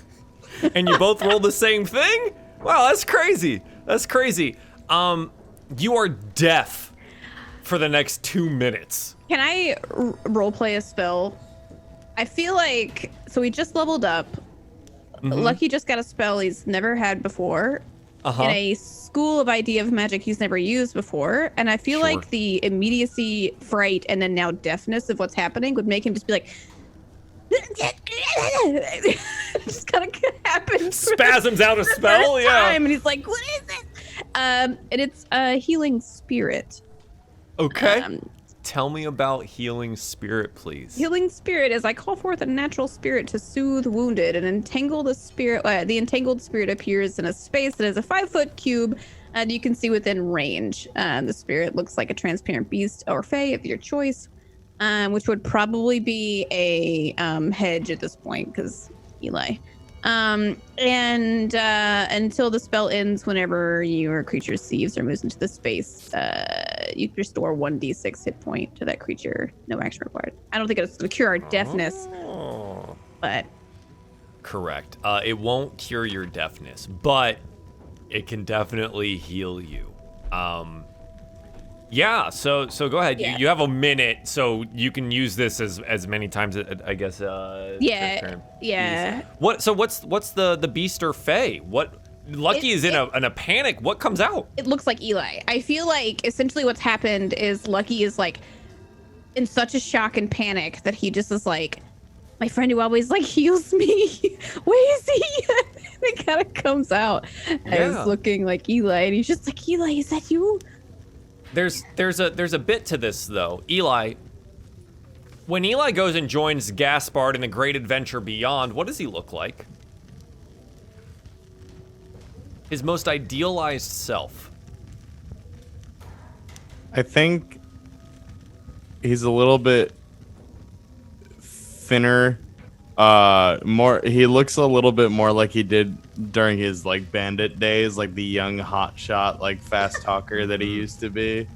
roll the same thing? Wow, that's crazy. That's crazy. You are deaf for the next 2 minutes. Can I roleplay a spell? I feel like, so we just leveled up. Lucky just got a spell he's never had before. In a school of idea of magic he's never used before. And I feel like the immediacy, fright, and then now deafness of what's happening would make him just be like, just kind of happens. Spasms out a spell, First yeah. time, and he's like, what is it? And it's a healing spirit. Okay. Tell me about healing spirit, please. Healing spirit is I call forth a natural spirit to soothe wounded and entangle the spirit. The entangled spirit appears in a space that is a 5-foot cube, and you can see within range. The spirit looks like a transparent beast or fae of your choice, which would probably be a hedge at this point because Eli. And until the spell ends, whenever your creature sees or moves into the space, you restore 1d6 hit point to that creature. No action required. I don't think it's going to cure our deafness, but Correct. It won't cure your deafness, but it can definitely heal you. Yeah. So go ahead. Yeah. You have a minute, so you can use this as many times. I guess. Yeah. What? So what's the beast or fey? What? Lucky is in a panic. What comes out? It looks like Eli. I feel like essentially what's happened is Lucky is like in such a shock and panic that he just is like, my friend who always like heals me. Where is he? It kind of comes out as looking like Eli, and he's just like, Eli, is that you? There's a bit to this though. Eli, when Eli goes and joins Gaspard in the Great Adventure Beyond, what does he look like? His most idealized self. I think he's a little bit thinner. He looks a little bit more like he did during his like bandit days, like the young hotshot, like fast talker that he used to be.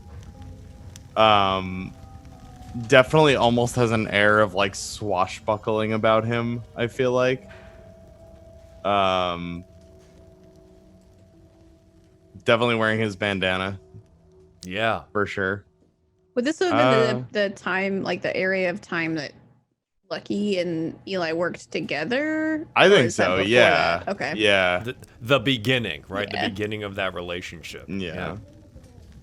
Definitely almost has an air of like swashbuckling about him, I feel like. Definitely wearing his bandana. Yeah. For sure. Would this have been the time, like the area of time that Lucky and Eli worked together? I Or think is that so, before yeah. that? Okay. Yeah. The beginning, right? Yeah. The beginning of that relationship. Yeah.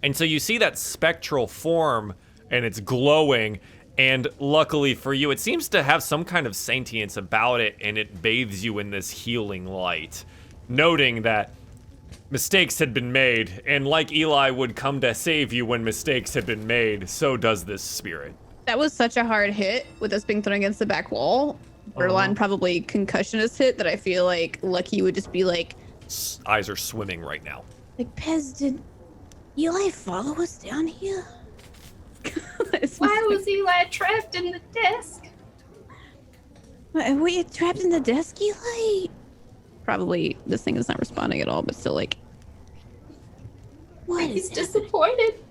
And so you see that spectral form, and it's glowing, and luckily for you, it seems to have some kind of sentience about it, and it bathes you in this healing light, noting that mistakes had been made, and like Eli would come to save you when mistakes had been made, so does this spirit. That was such a hard hit with us being thrown against the back wall. Borderline probably concussionist hit that I feel like Lucky would just be like, Eyes are swimming right now. like, Pez, did Eli follow us down here? Why was Eli trapped in the desk? Were you trapped in the desk, Eli? Probably this thing is not responding at all, but still like, what He's is disappointed.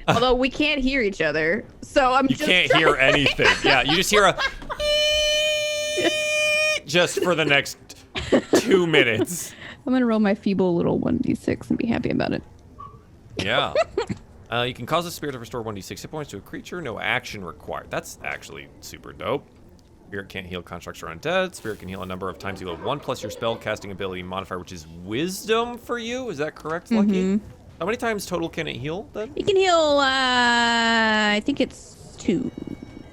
Although we can't hear each other, so I'm You just can't trying- hear anything. Yeah, you just hear a just for the next 2 minutes. I'm gonna roll my feeble little 1d6 and be happy about it. Yeah. You can cause a spirit to restore 1d6 hit points to a creature. No action required. That's actually super dope. Spirit can't heal constructs or undead. Spirit can heal a number of times you have 1 plus your spell casting ability modifier, which is wisdom for you. Is that correct, Lucky? How many times total can it heal then? You can heal, I think it's 2.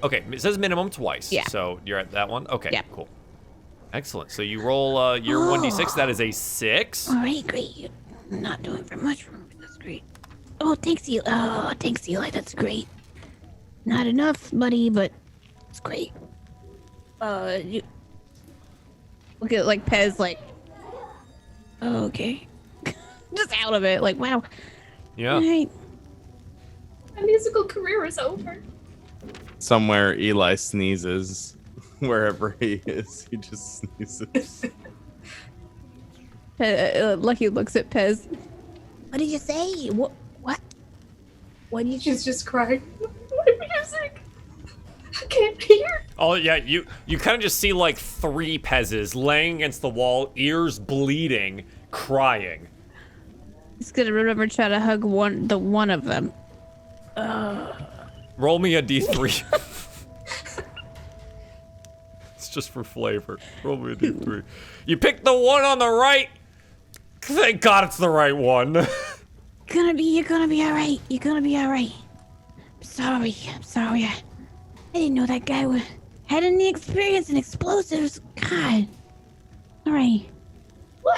Okay, it says minimum twice. Yeah. So you're at that one? Okay, Yeah. cool. Excellent. So you roll your 1d6. That is a 6. All right, great. You're not doing very much for me. That's great. Oh, thanks, Eli. Oh, thanks, Eli. That's great. Not enough, buddy, but it's great. You look at like Pez, like, oh, okay, just out of it. Like, wow. Yeah. All right. My musical career is over. Somewhere Eli sneezes. Wherever he is, he just sneezes. Lucky looks at Pez. What did you say? What? What did you? She's just crying. My music. I can't hear. Oh yeah, you kind of just see like 3 Pezes laying against the wall, ears bleeding, crying. He's gonna remember to try to hug the one of them. Roll me a d3. It's just for flavor. Roll me a d3. You picked the one on the right. Thank God it's the right one. You're gonna be all right. You're gonna be all right. I'm sorry. I didn't know that guy had any experience in explosives. God. All right.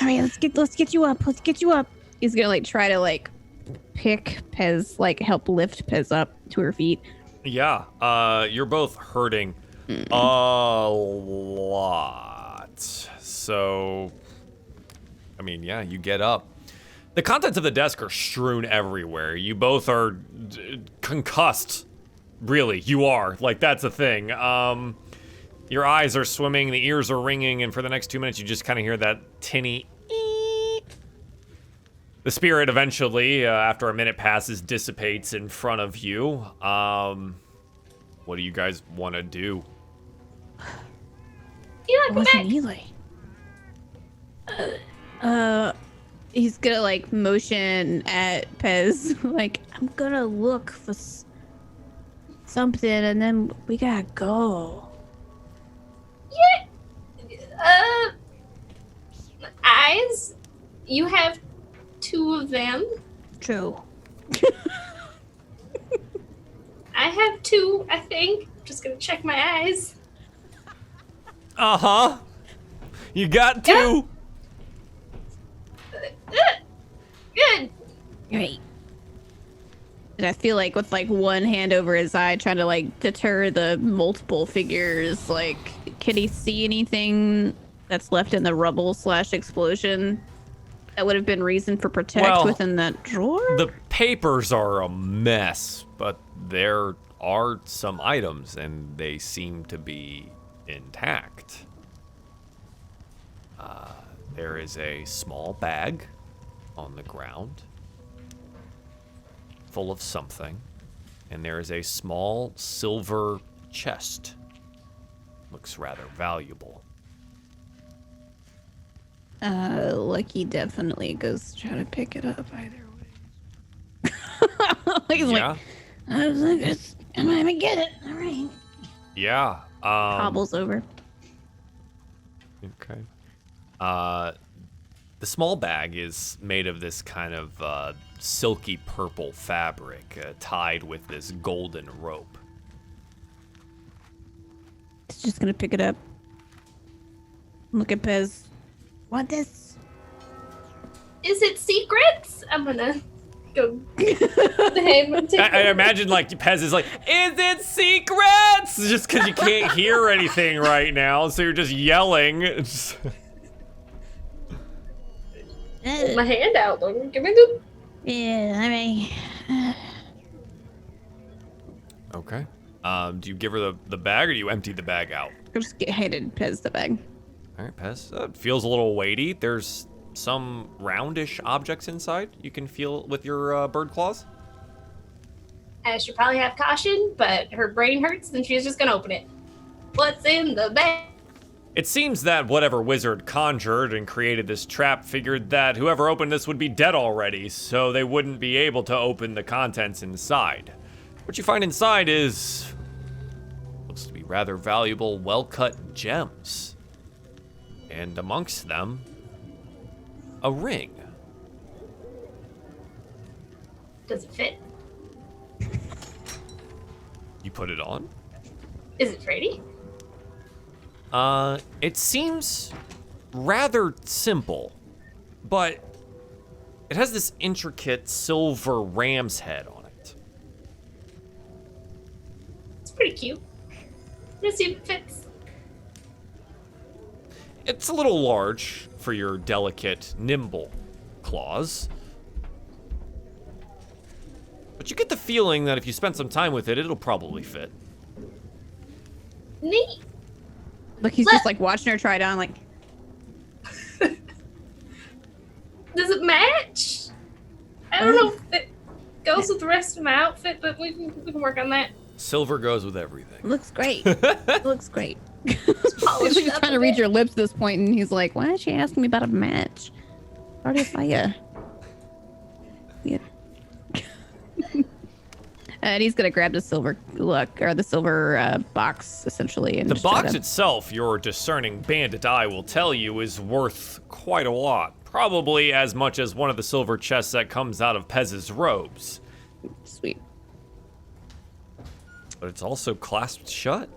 Let's get you up. He's gonna like try to like pick Pez, like help lift Pez up to her feet. Yeah. You're both hurting a lot. So, I mean, yeah, you get up. The contents of the desk are strewn everywhere. You both are concussed. Really, you are. Like, that's a thing. Your eyes are swimming, the ears are ringing, and for the next 2 minutes, you just kind of hear that tinny The spirit eventually, after a minute passes, dissipates in front of you. What do you guys want to do? Eli, come back. Eli. He's gonna like motion at Pez, like I'm gonna look for something, and then we gotta go. Yeah. Eyes. You have 2 of them. True. I have 2, I think. Just gonna check my eyes. Uh-huh. You got 2. Good. Great. And I feel like with like one hand over his eye, trying to like deter the multiple figures, like, can he see anything that's left in the rubble / explosion that would have been reason for protect within that drawer? The papers are a mess, but there are some items, and they seem to be intact. There is a small bag on the ground full of something, and there is a small silver chest. Looks rather valuable. Lucky definitely goes to try to pick it up either way. He's like, I was like, I'm gonna get it. All right. Yeah. Hobbles over. Okay. The small bag is made of this kind of silky purple fabric tied with this golden rope. He's just gonna pick it up. Look at Pez. Want this? Is it secrets? I'm gonna go the hand and take I imagine like Pez is like, is it secrets? Just because you can't hear anything right now, so you're just yelling. my hand out. Give me the. Yeah, I mean. Okay. Do you give her the bag, or do you empty the bag out? I'll just handed Pez the bag. All right, Pez. It feels a little weighty. There's some roundish objects inside you can feel with your bird claws. I should probably have caution, but her brain hurts and she's just gonna open it. What's in the bag? It seems that whatever wizard conjured and created this trap figured that whoever opened this would be dead already, so they wouldn't be able to open the contents inside. What you find inside is... looks to be rather valuable, well-cut gems. And amongst them, a ring. Does it fit? You put it on? Is it pretty? It seems rather simple, but it has this intricate silver ram's head on it. It's pretty cute. Let's see if it fits. It's a little large for your delicate, nimble claws. But you get the feeling that if you spend some time with it, it'll probably fit. Neat. Look, he's just like watching her try it on, like. Does it match? I don't know if it goes with the rest of my outfit, but we can work on that. Silver goes with everything. Looks great. Looks great. Polish He's it up trying a to read bit. your lips at this point, and he's like, "Why is she asking me about a match? Already a fire." Yeah. And he's gonna grab the silver box essentially, and The just try box to- itself, your discerning bandit eye will tell you, is worth quite a lot. Probably as much as one of the silver chests that comes out of Pez's robes. Sweet. But it's also clasped shut.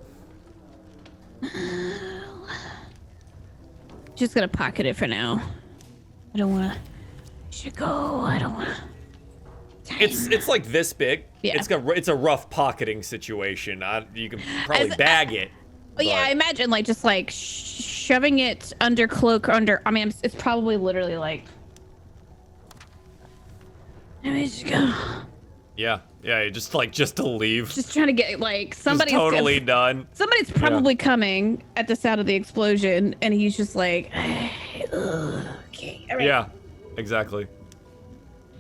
Just gonna pocket it for now. I don't wanna. Should go. I don't wanna. It's like this big. Yeah. It's a rough pocketing situation. You can probably bag it. Oh yeah, but- I imagine like just like shoving it under cloak or under. I mean, it's probably literally like. Let me just go. Yeah, just to leave. Just trying to get like somebody's Just totally done. Somebody's probably coming at the sound of the explosion, and he's just like, okay, all right. Yeah, exactly.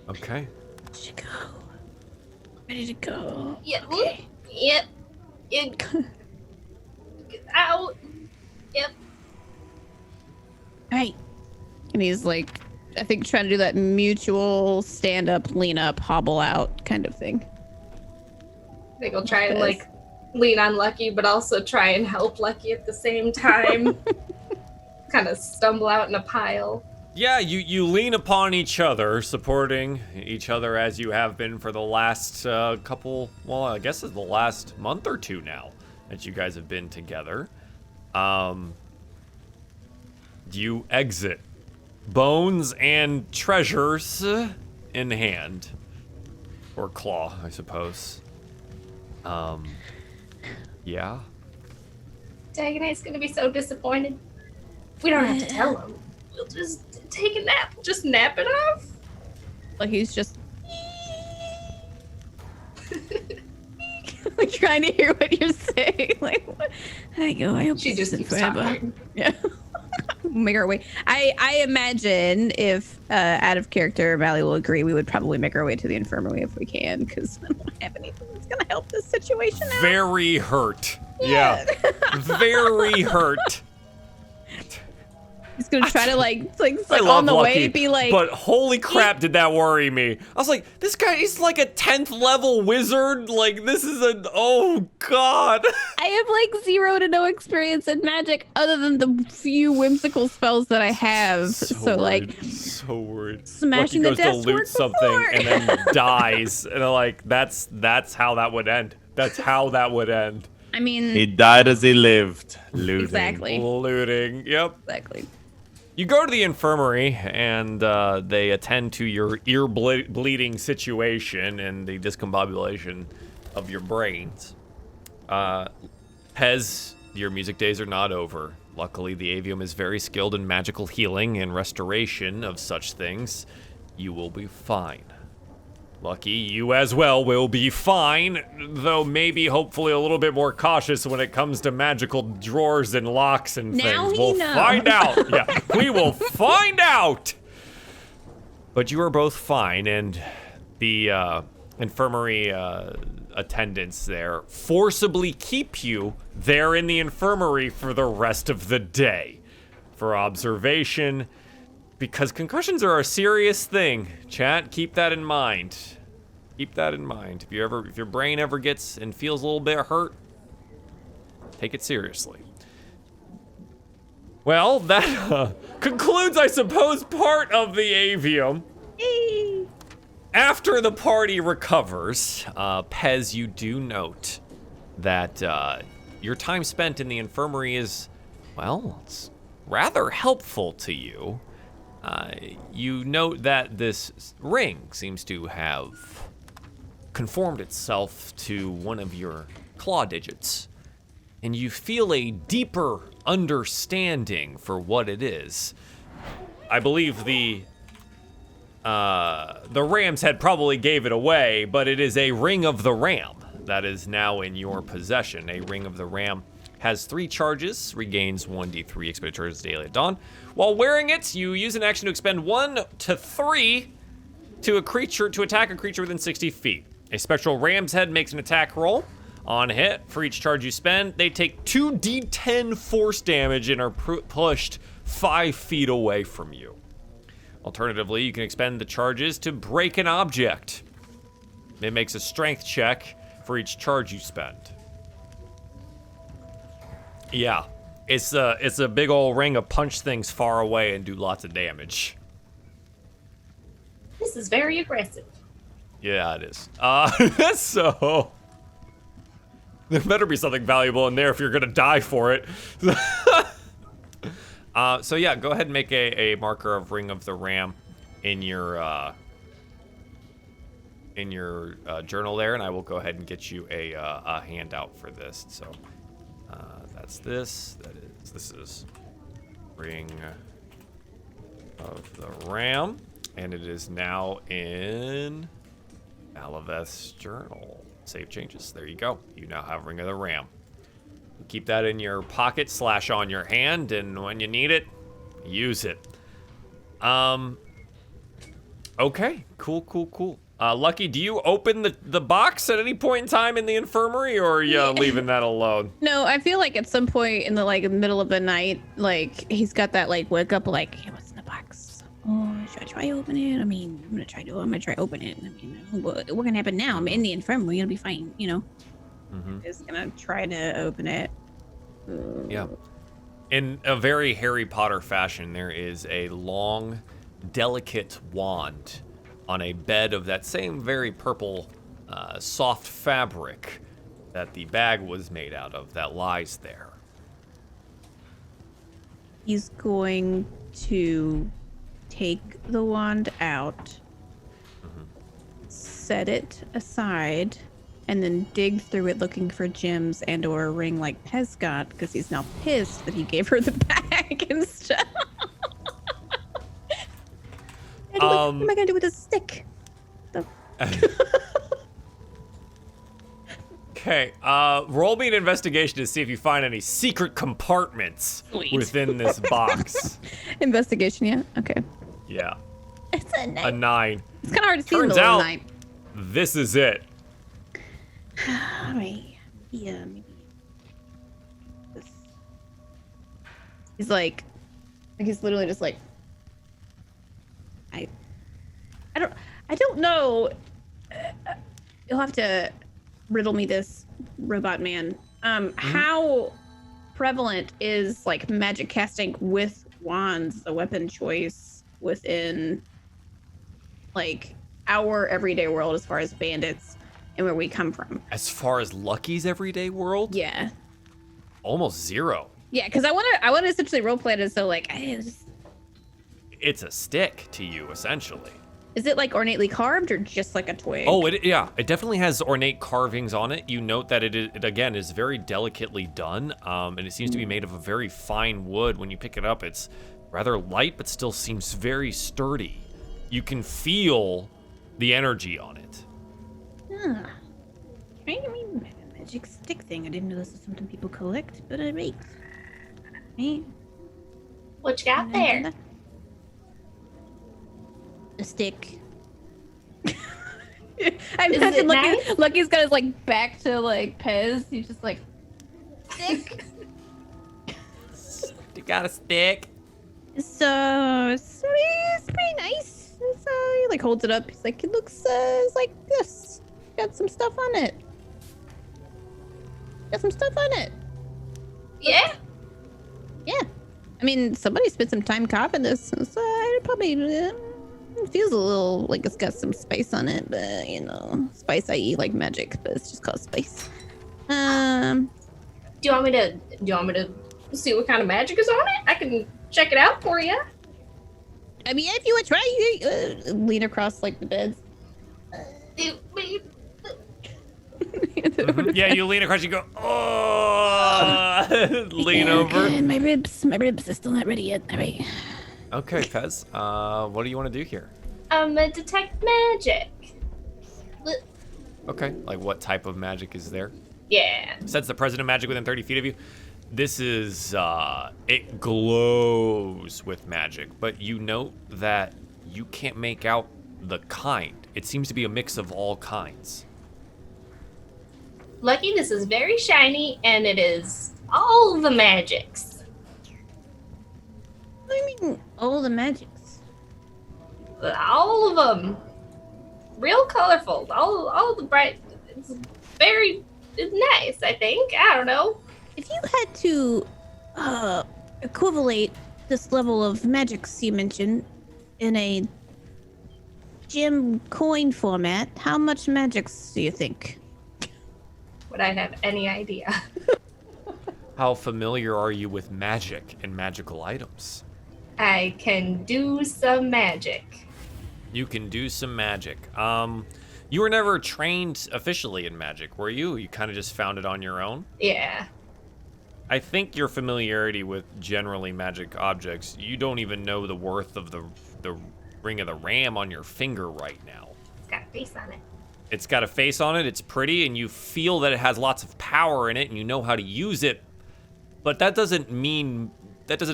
Okay. Ready to go. Ready to go. Yep. Okay. Yep. Get out. Yep. All right. And he's like, I think trying to do that mutual stand up, lean up, hobble out kind of thing. I think I'll try and like lean on Lucky, but also try and help Lucky at the same time. Kind of stumble out in a pile. Yeah, you lean upon each other, supporting each other as you have been for the last couple, well, I guess it's the last month or two now that you guys have been together. You exit, bones and treasures in hand. Or claw, I suppose. Yeah. Dagonite's gonna be so disappointed. We don't have to tell him. We'll just take a nap. Just nap it off. Like he's just like trying to hear what you're saying. Like, what? I go. I hope She this just isn't keeps forever. talking. Yeah. Make our way. I imagine if out of character, Valley will agree, we would probably make our way to the infirmary if we can, because I don't have anything that's gonna help this situation out. Very hurt. Yeah. Very hurt. He's gonna try to like I love on the Lucky, way be like, but holy crap, did that worry me. I was like, this guy, he's like a 10th level wizard. Like, this is oh god. I have like 0 to no experience in magic other than the few whimsical spells that I have. So like, so worried. smashing Lucky the goes desk to loot worked something before. and then dies. And I'm like, that's how that would end. That's how that would end. I mean, He died as he lived, looting. exactly. Looting. Yep. Exactly. You go to the infirmary, and they attend to your ear bleeding situation and the discombobulation of your brains. Pez, your music days are not over. Luckily, the avium is very skilled in magical healing and restoration of such things. You will be fine. Lucky, you as well will be fine, though maybe hopefully a little bit more cautious when it comes to magical drawers and locks and Now things. he We'll knows. find out. Yeah, we will find out. But you are both fine, and the infirmary attendants there forcibly keep you there in the infirmary for the rest of the day for observation. Because concussions are a serious thing, chat. Keep that in mind. Keep that in mind. If your brain ever gets and feels a little bit hurt, take it seriously. Well, that concludes, I suppose, part of the avium. After the party recovers, Pez, you do note that your time spent in the infirmary is, well, it's rather helpful to you. You note that this ring seems to have conformed itself to one of your claw digits, and you feel a deeper understanding for what it is. I believe the Ram's Head probably gave it away, but it is a Ring of the Ram that is now in your possession. A Ring of the Ram has 3 charges, regains 1d3 expenditures daily at dawn. While wearing it, you use an action to expend 1 to 3 to attack a creature within 60 feet. A spectral ram's head makes an attack roll. On hit, for each charge you spend, they take 2d10 force damage and are pushed 5 feet away from you. Alternatively, you can expend the charges to break an object. It makes a strength check for each charge you spend. Yeah, it's a big old ring of punch things far away and do lots of damage. This is very aggressive. Yeah, it is. So there better be something valuable in there if you're gonna die for it. So yeah, go ahead and make a marker of Ring of the Ram in your journal there, and I will go ahead and get you a handout for this. So that's this. This is Ring of the Ram, and it is now in Alaveth's journal. Save changes. There you go. You now have Ring of the Ram. Keep that in your pocket / on your hand, and when you need it, use it. Okay, cool. Lucky, do you open the box at any point in time in the infirmary, or are you leaving that alone? No, I feel like at some point in the middle of the night, like he's got that wake up hey, what's in the box? Oh, should I try open it? I mean, I'm gonna try open it. I mean, what gonna happen now? I'm in the infirmary. It'll be fine, Just gonna try to open it. Yeah. In a very Harry Potter fashion, there is a long, delicate wand on a bed of that same very purple, soft fabric that the bag was made out of that lies there. He's going to take the wand out, set it aside, and then dig through it looking for gems and or a ring like Pez got, because he's now pissed that he gave her the bag and stuff. What am I gonna do with a stick? Okay, roll me an investigation to see if you find any secret compartments within this box. Investigation, yeah? Okay. Yeah. It's a 9. A 9. It's kind of hard to see in the Turns middle of the out, night. this is it. All right. Yeah, maybe. This. He's he's literally just I don't know. You'll have to riddle me this, robot man. How prevalent is magic casting with wands a weapon choice within our everyday world as far as bandits and where we come from? As far as Lucky's everyday world? Yeah. Almost 0. Yeah, because I want to essentially roleplay it as though It's a stick to you, essentially. is it ornately carved or just a twig? Oh, it definitely has ornate carvings on it. You note that it again is very delicately done, and it seems to be made of a very fine wood. When you pick it up, it's rather light, but still seems very sturdy. You can feel the energy on it. Huh. I mean, magic stick thing. I didn't know this is something people collect, but I rate. Right? What you got there? A stick. I imagine Lucky's got his back to Pez. He's just stick. You got a stick? So it's pretty nice. So he holds it up. He's it looks it's like this. Got some stuff on it. Yeah. Yeah. I mean, somebody spent some time carving this, so it probably feels a little like it's got some spice on it, but spice, i.e., magic, but it's just called spice. Do you want me to see what kind of magic is on it? I can check it out for you. I mean, if you would try, you lean across the beds. Yeah, you lean across, you go, oh, lean over. My ribs are still not ready yet. All right. Okay, Pez, what do you want to do here? Detect magic. Okay, what type of magic is there? Yeah. Sense the presence of magic within 30 feet of you. This is, it glows with magic, but you note that you can't make out the kind. It seems to be a mix of all kinds. Lucky, this is very shiny, and it is all the magics. What do you mean, all the magics? All of them. Real colorful. All the bright. It's nice, I think. I don't know. If you had to equivalate this level of magics you mentioned in a gem coin format, how much magics do you think? Would I have any idea? How familiar are you with magic and magical items? I can do some magic. You can do some magic. You were never trained officially in magic, were you? You kind of just found it on your own? Yeah. I think your familiarity with generally magic objects, you don't even know the worth of the ring of the ram on your finger right now. It's got a face on it. It's got a face on it, it's pretty, and you feel that it has lots of power in it, and you know how to use it, but that doesn't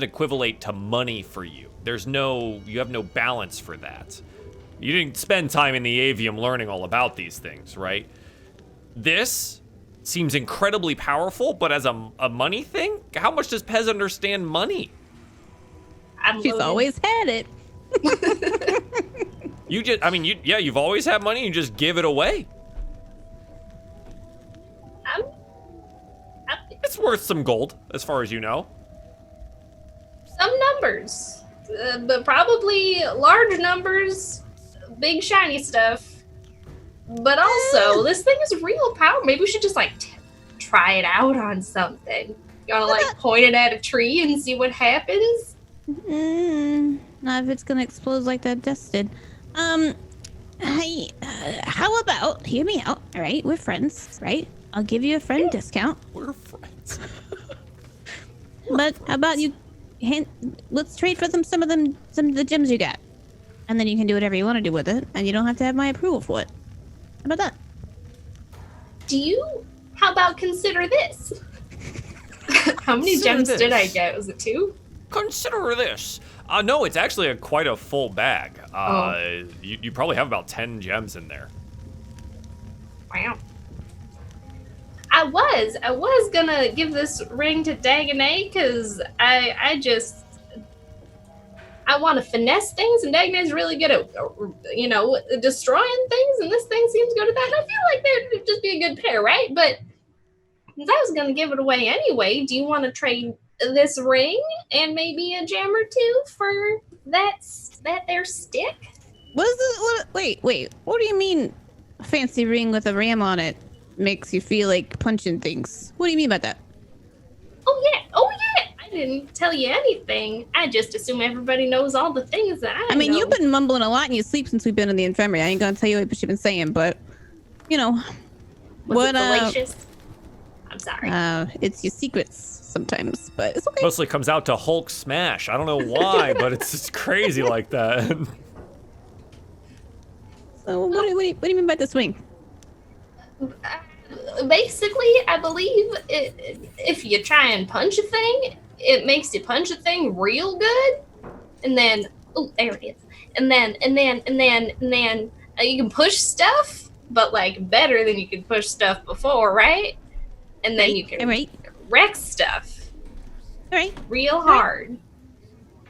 equivocate to money for you. You have no balance for that. You didn't spend time in the avium learning all about these things, right? This seems incredibly powerful, but as a money thing, how much does Pez understand money? She's always had it. You've always had money. You just give it away. It's worth some gold, as far as you know. Some numbers, but probably large numbers, big shiny stuff. But also, this thing is real power. Maybe we should just like try it out on something. You wanna like point it at a tree and see what happens? Not if it's gonna explode like that dust did. Hey, how about, hear me out, all right? We're friends, right? I'll give you a friend discount. We're friends. But how about let's trade for some of the gems you got. And then you can do whatever you want to do with it, and you don't have to have my approval for it. How about that? How about consider this? How many gems did I get? Was it 2? Consider this. No, it's actually quite a full bag. You probably have about 10 gems in there. Wow. I was gonna give this ring to Dagonet because I want to finesse things, and Dagonet's really good at, destroying things, and this thing seems good at that. And I feel like they'd just be a good pair, right? But since I was gonna give it away anyway, do you want to trade this ring and maybe a gem or 2 for that there stick? Wait, what do you mean a fancy ring with a ram on it makes you feel like punching things? What do you mean by that? Oh yeah, I didn't tell you anything. I just assume everybody knows all the things that I know. You've been mumbling a lot in your sleep since we've been in the infirmary. I ain't gonna tell you what you've been saying, but Was it fallacious? I'm sorry. It's your secrets sometimes, but it's okay. Mostly comes out to Hulk smash. I don't know why, but it's just crazy like that. So what do you mean by the swing? Basically, I believe if you try and punch a thing, it makes you punch a thing real good, and then there it is, and then you can push stuff, but like better than you could push stuff before, right? And then you can wreck stuff. All right. Real hard.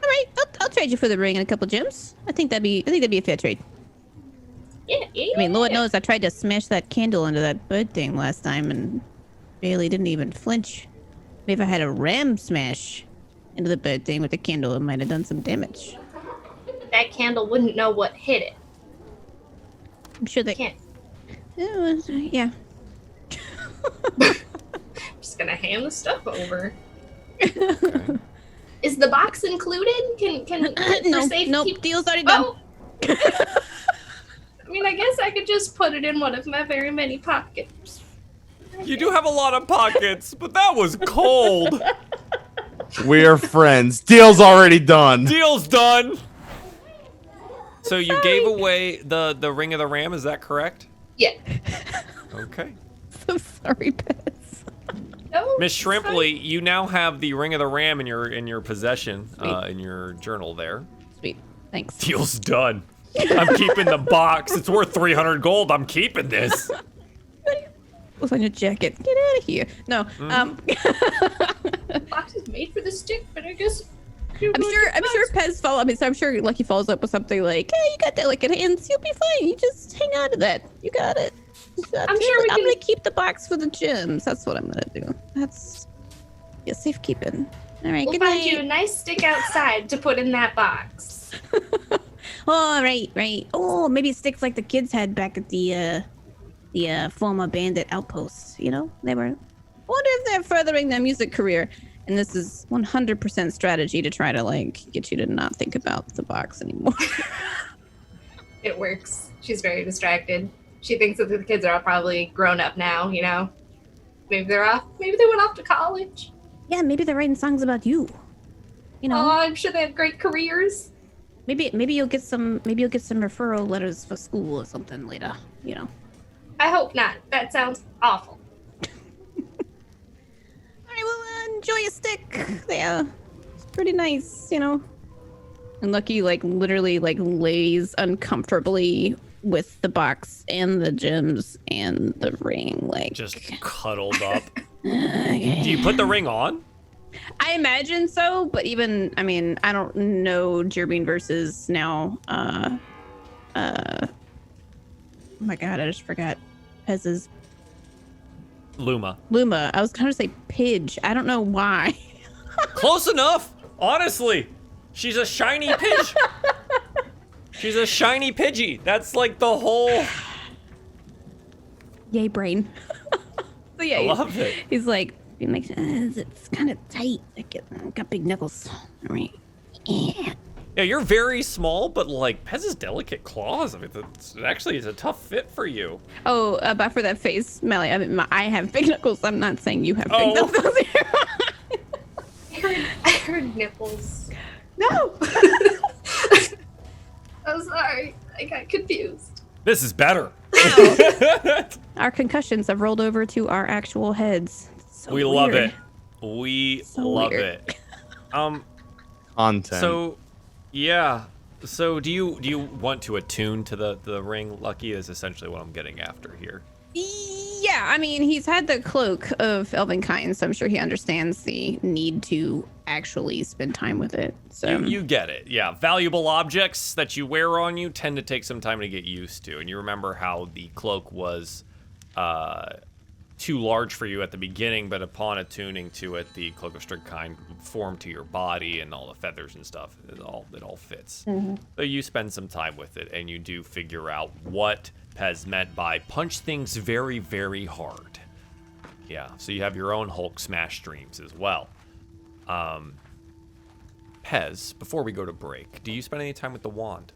All right. I'll trade you for the ring and a couple gems. I think that'd be a fair trade. Yeah. I mean, Lord knows I tried to smash that candle into that bird thing last time and Bailey didn't even flinch. Maybe if I had a ram smash into the bird thing with the candle, it might have done some damage. That candle wouldn't know what hit it. I'm sure they can't. Yeah. I'm just gonna hand the stuff over. Okay. Is the box included? Can Nope. Deal's already done. Oh. I mean, I guess I could just put it in one of my very many pockets. You do have a lot of pockets, but that was cold. We're friends. Deal's already done. Deal's done. So you gave away the ring of the ram, is that correct? Yeah. Okay. So sorry, Pez. No, Miss Shrimpley, you now have the ring of the ram in your possession, in your journal there. Sweet. Thanks. Deal's done. I'm keeping the box. It's worth 300 gold. I'm keeping this. What's on your jacket? Get out of here. No. The box is made for the stick, but I guess. I'm sure Pez follow. I'm sure Lucky follows up with something like, "Hey, you got delicate hands. You'll be fine. You just hang on to that. You got it." I'm gonna keep the box for the gems. That's what I'm gonna do. That's safekeeping. All right. We'll find you a nice stick outside to put in that box. Oh, right. Oh, maybe it sticks like the kids had back at the former bandit outposts. You know, I wonder if they're furthering their music career. And this is 100% strategy to try to like get you to not think about the box anymore. It works. She's very distracted. She thinks that the kids are all probably grown up now. You know, maybe they're off. Maybe they went off to college. Yeah, maybe they're writing songs about you. You know. Oh, I'm sure they have great careers. Maybe you'll get some referral letters for school or something later, you know. I hope not. That sounds awful. Alright, well, enjoy your stick there. It's pretty nice, you know. And Lucky like literally like lays uncomfortably with the box and the gems and the ring, like Just cuddled up. okay. Do you put the ring on? I imagine so, but even I mean I don't know Jerbean versus now. Oh my god, I just forgot Pez's Luma. I was gonna say Pidge. I don't know why. Close enough. Honestly, she's a shiny Pidge. She's a shiny Pidgey. That's like the whole. Yay, brain. So yeah, I love it. he's like, it's kind of tight. I got big knuckles. All right. Yeah. Yeah, you're very small, but like Pez's delicate claws. I mean, it's actually a tough fit for you. Oh, but for that face, Melly, I mean, I have big knuckles. I'm not saying you have big Oh. knuckles. I heard nipples. No! I'm sorry. I got confused. This is better. Our concussions have rolled over to our actual heads. It's so We love weird. it. We So love weird. it. Content. So, yeah. So, do you want to attune to the ring? Lucky is essentially what I'm getting after here. Yeah, I mean, he's had the cloak of Elvenkind, so I'm sure he understands the need to actually spend time with it. So You get it. Yeah. Valuable objects that you wear on you tend to take some time to get used to. And you remember how the cloak was too large for you at the beginning, but upon attuning to it, the Cloak of Strict-Kind formed to your body and all the feathers and stuff. It all fits. So you spend some time with it, and you do figure out what Pez meant by punch things very, very hard. Yeah, so you have your own Hulk smash streams as well. Pez, before we go to break, do you spend any time with the wand?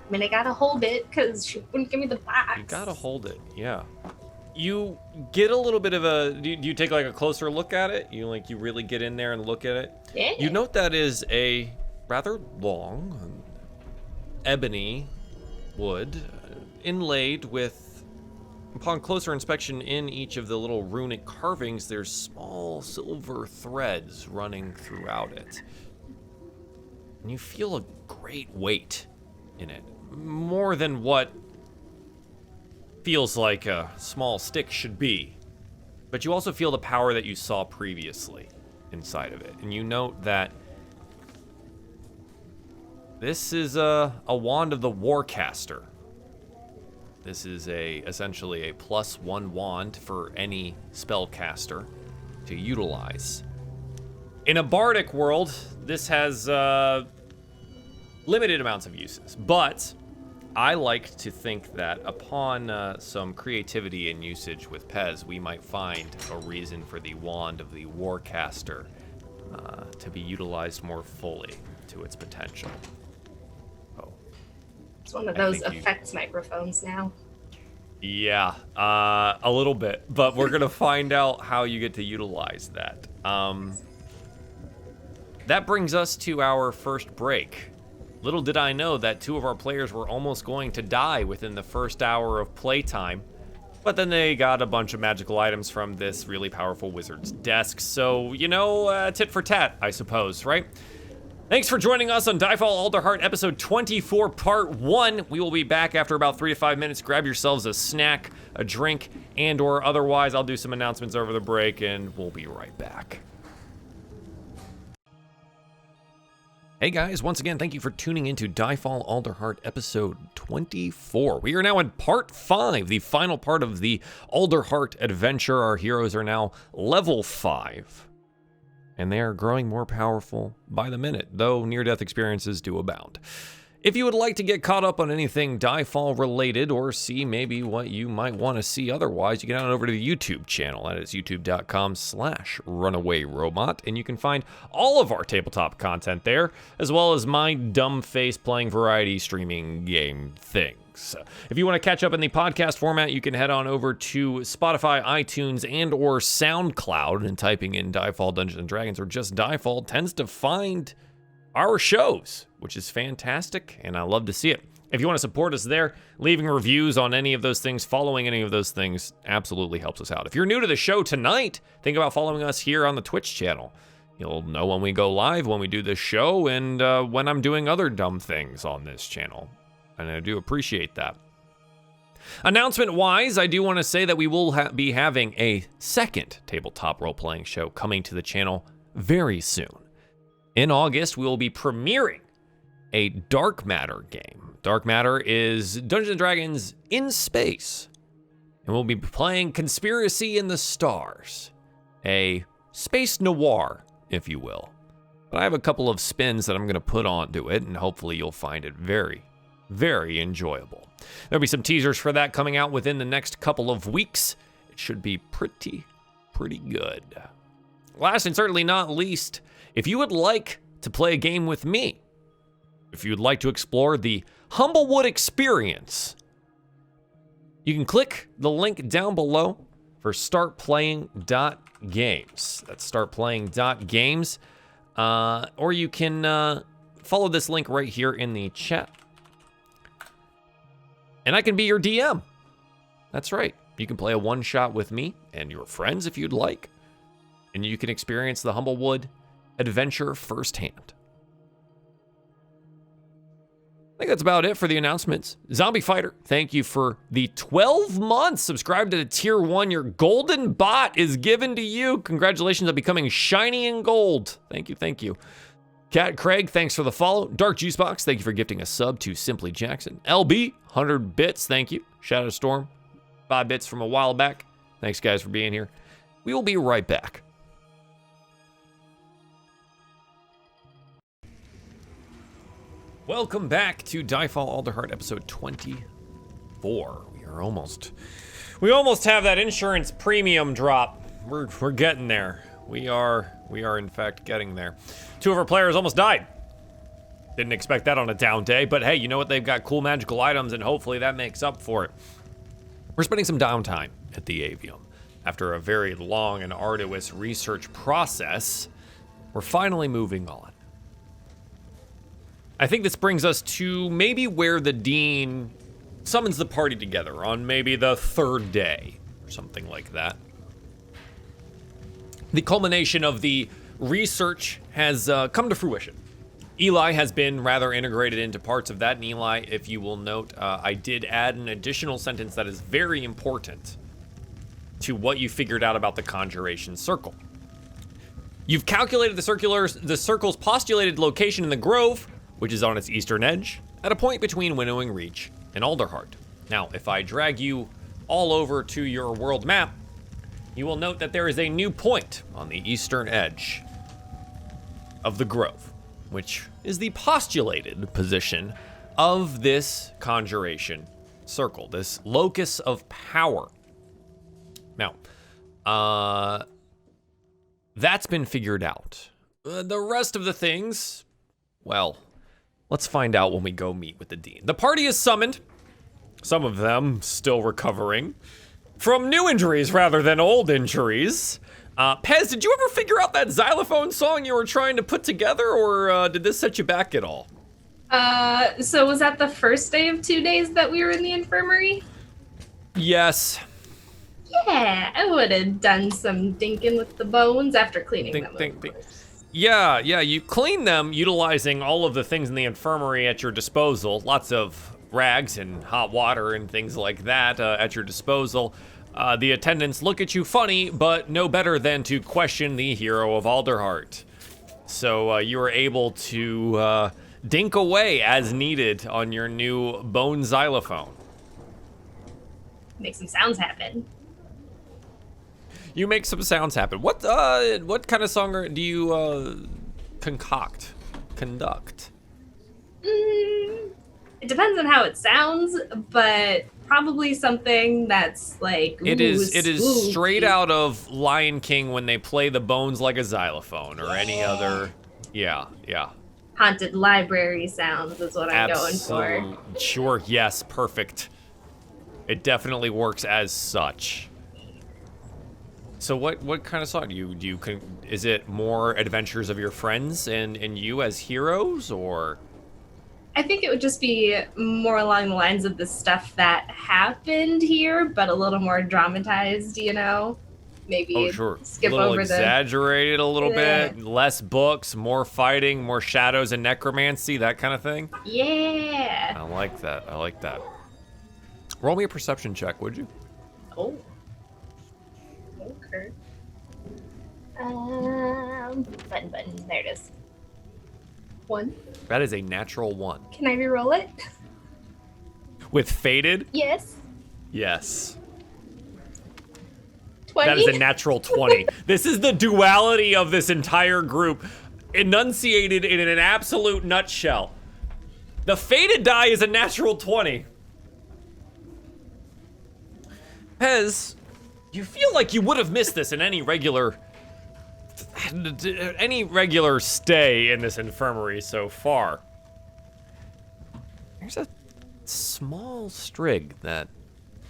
I mean, I gotta hold it because she wouldn't give me the box. You gotta hold it, yeah. You get a little bit of a. Do you take like a closer look at it? You really get in there and look at it. Yeah. You note that is a rather long ebony wood inlaid with. Upon closer inspection, in each of the little runic carvings, there's small silver threads running throughout it, and you feel a great weight in it, more than what feels like a small stick should be. But you also feel the power that you saw previously inside of it. And you note that this is a wand of the Warcaster. This is essentially a +1 wand for any spellcaster to utilize. In a bardic world, this has limited amounts of uses, but I like to think that upon some creativity and usage with Pez, we might find a reason for the wand of the Warcaster to be utilized more fully to its potential. Oh, It's one of I those think effects microphones now. yeah, a little bit, but we're gonna find out how you get to utilize that. That brings us to our first break. Little did I know that 2 of our players were almost going to die within the first hour of playtime, but then they got a bunch of magical items from this really powerful wizard's desk, so, tit for tat, I suppose, right? Thanks for joining us on DieFall Alderheart episode 24, part 1. We will be back after about 3 to 5 minutes. Grab yourselves a snack, a drink, and or otherwise. I'll do some announcements over the break, and we'll be right back. Hey guys, once again, thank you for tuning into DieFall Alderheart episode 24. We are now in part 5, the final part of the Alderheart adventure. Our heroes are now level 5, and they are growing more powerful by the minute, though near-death experiences do abound. If you would like to get caught up on anything DieFall related or see maybe what you might want to see otherwise, you can head on over to the YouTube channel. That is youtube.com/runawayrobot, and you can find all of our tabletop content there, as well as my dumb face playing variety streaming game things. If you want to catch up in the podcast format, you can head on over to Spotify, iTunes, and or SoundCloud, and typing in DieFall Dungeons & Dragons or just DieFall tends to find our shows, which is fantastic, and I love to see it. If you want to support us there, leaving reviews on any of those things, following any of those things, absolutely helps us out. If you're new to the show tonight, think about following us here on the Twitch channel. You'll know when we go live, when we do this show, and when I'm doing other dumb things on this channel. And I do appreciate that. Announcement-wise, I do want to say that we will be having a second tabletop role-playing show coming to the channel very soon. In August, we will be premiering a Dark Matter game. Dark Matter is Dungeons & Dragons in space. And we'll be playing Conspiracy in the Stars, a space noir, if you will. But I have a couple of spins that I'm going to put onto it, and hopefully you'll find it very, very enjoyable. There'll be some teasers for that coming out within the next couple of weeks. It should be pretty good. Last and certainly not least, if you would like to play a game with me, if you would like to explore the Humblewood experience, you can click the link down below for startplaying.games. That's startplaying.games. Or you can follow this link right here in the chat. And I can be your DM. That's right. You can play a one-shot with me and your friends if you'd like. And you can experience the Humblewood adventure firsthand. I think that's about it for the announcements. Zombie Fighter, thank you for the 12 months. Subscribe to the Tier 1. Your golden bot is given to you. Congratulations on becoming shiny and gold. Thank you, thank you. Cat Craig, thanks for the follow. Dark Juicebox, thank you for gifting a sub to Simply Jackson. LB, 100 bits, thank you. Shadow Storm, 5 bits from a while back. Thanks, guys, for being here. We will be right back. Welcome back to DieFall Alderheart episode 24. We almost have that insurance premium drop. We're getting there. We are in fact getting there. 2 of our players almost died. Didn't expect that on a down day, but hey, you know what? They've got cool magical items, and hopefully that makes up for it. We're spending some downtime at the Avium. After a very long and arduous research process, we're finally moving on. I think this brings us to maybe where the Dean summons the party together on maybe the 3rd day, or something like that. The culmination of the research has come to fruition. Eli has been rather integrated into parts of that, and Eli, if you will note, I did add an additional sentence that is very important to what you figured out about the Conjuration Circle. You've calculated the circle's postulated location in the Grove, which is on its eastern edge, at a point between Winnowing Reach and Alderheart. Now, if I drag you all over to your world map, you will note that there is a new point on the eastern edge of the Grove, which is the postulated position of this Conjuration Circle, this locus of power. Now, that's been figured out. The rest of the things, well, let's find out when we go meet with the Dean. The party is summoned, some of them still recovering from new injuries rather than old injuries. Pez, did you ever figure out that xylophone song you were trying to put together, or did this set you back at all? So was that the first day of 2 days that we were in the infirmary? Yes. Yeah, I would have done some dinking with the bones after cleaning them. Yeah, you clean them utilizing all of the things in the infirmary at your disposal. Lots of rags and hot water and things like that at your disposal. The attendants look at you funny, but no better than to question the hero of Alderheart. So you were able to dink away as needed on your new bone xylophone. Make some sounds happen. You make some sounds happen. What kind of song do you conduct? It depends on how it sounds, but probably something that's like it is straight out of Lion King when they play the bones like a xylophone or any other. Yeah. Haunted library sounds is what I'm going for. Sure, yes, perfect. It definitely works as such. So what kind of song do you is it more adventures of your friends and you as heroes, or? I think it would just be more along the lines of the stuff that happened here, but a little more dramatized, you know? maybe Oh, sure. skip a little over exaggerated a little Yeah. bit. Less books, more fighting, more shadows and necromancy, that kind of thing. Yeah. I like that. I like that. Roll me a perception check, would you? Oh. Okay. Button. There it is. 1. That is a natural 1. Can I re-roll it? With faded? Yes. Yes. 20. That is a natural 20. This is the duality of this entire group, enunciated in an absolute nutshell. The faded die is a natural 20. Pez, you feel like you would have missed this in any regular stay in this infirmary so far. There's a small strig that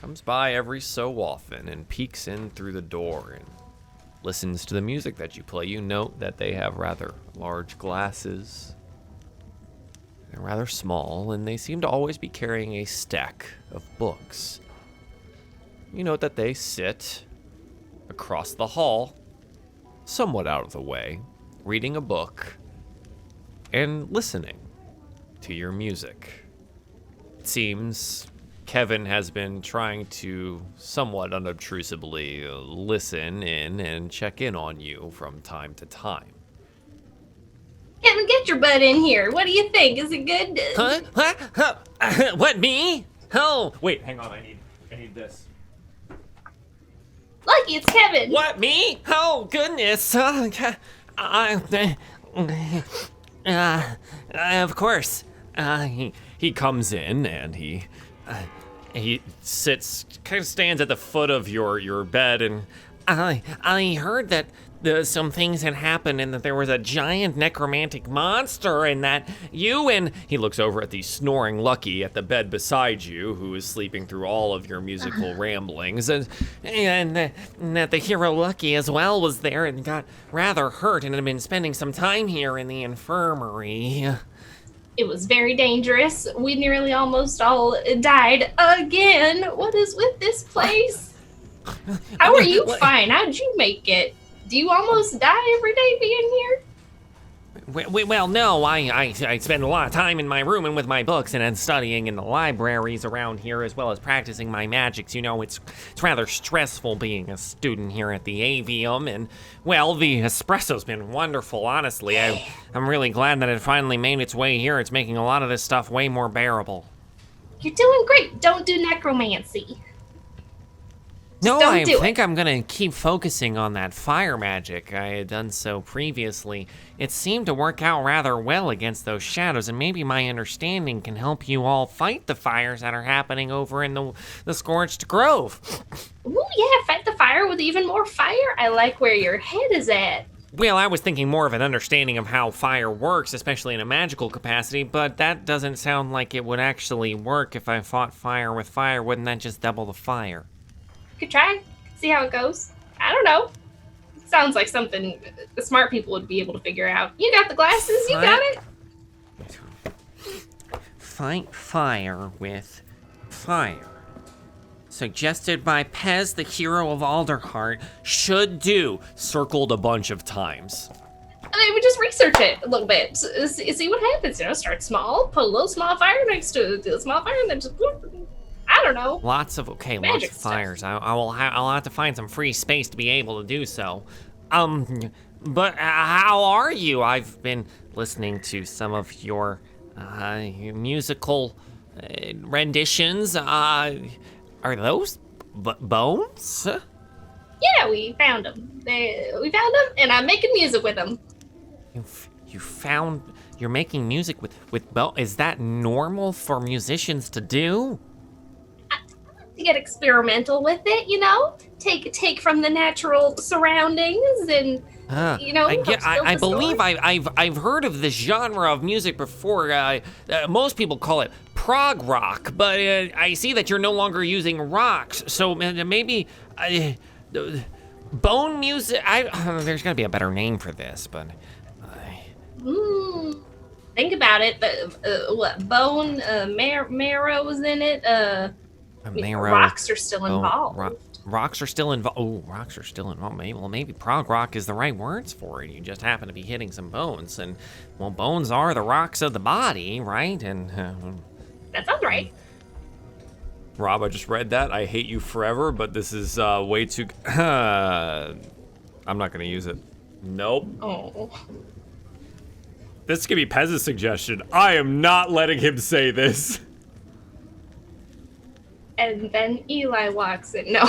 comes by every so often and peeks in through the door and listens to the music that you play. You note that they have rather large glasses. They're rather small, and they seem to always be carrying a stack of books. You note that they sit across the hall, somewhat out of the way, reading a book and listening to your music. It seems Kevin has been trying to somewhat unobtrusively listen in and check in on you from time to time. Kevin, get your butt in here. What do you think? Is it good? Huh? What, me? Oh, wait, hang on, I need this. Lucky, it's Kevin. What, me? Oh, goodness. Of course. He comes in and he sits, kind of stands at the foot of your bed, and I heard that some things had happened and that there was a giant necromantic monster, and that you and he looks over at the snoring Lucky at the bed beside you, who is sleeping through all of your musical ramblings, and that the hero Lucky as well was there and got rather hurt and had been spending some time here in the infirmary. It was very dangerous. We nearly almost all died again. What is with this place? How are you fine? How did you make it? Do you almost die every day being here? Well, no, I spend a lot of time in my room and with my books and then studying in the libraries around here, as well as practicing my magics. You know, it's rather stressful being a student here at the Avium, and, well, the espresso's been wonderful, honestly. I'm really glad that it finally made its way here. It's making a lot of this stuff way more bearable. You're doing great. Don't do necromancy. No, don't I do think I'm gonna keep focusing on that fire magic. I had done so previously. It seemed to work out rather well against those shadows, and maybe my understanding can help you all fight the fires that are happening over in the Scorched Grove. Ooh, yeah, fight the fire with even more fire. I like where your head is at. Well, I was thinking more of an understanding of how fire works, especially in a magical capacity, but that doesn't sound like it would actually work if I fought fire with fire. Wouldn't that just double the fire? Could try, see how it goes. I don't know. Sounds like something the smart people would be able to figure out. You got the glasses, you got it. Fight fire with fire. Suggested by Pez, the hero of Alderheart, should do. Circled a bunch of times. Maybe just research it a little bit. See what happens. You know, start small, put a little small fire next to the small fire, and then just whoop. I don't know. Lots of Magic fires. I'll have to find some free space to be able to do so. But how are you? I've been listening to some of your musical renditions. Are those bones? Yeah, we found them. We found them, and I'm making music with them. You're making music with bones? Is that normal for musicians to do? To get experimental with it, you know, take from the natural surroundings, and you know. I believe I've heard of this genre of music before. Most people call it prog rock, but I see that you're no longer using rocks, so maybe bone music. There's gotta be a better name for this, but. Think about it. What bone marrow was in it? Marrow, rocks are still involved. rocks are still involved. Oh, rocks are still involved. Maybe prog rock is the right words for it. You just happen to be hitting some bones, and well, bones are the rocks of the body, right? And That sounds right. Rob, I just read that. I hate you forever, but this is way too. I'm not gonna use it. Nope. Oh. This could be Pez's suggestion. I am not letting him say this. And then Eli walks in. No.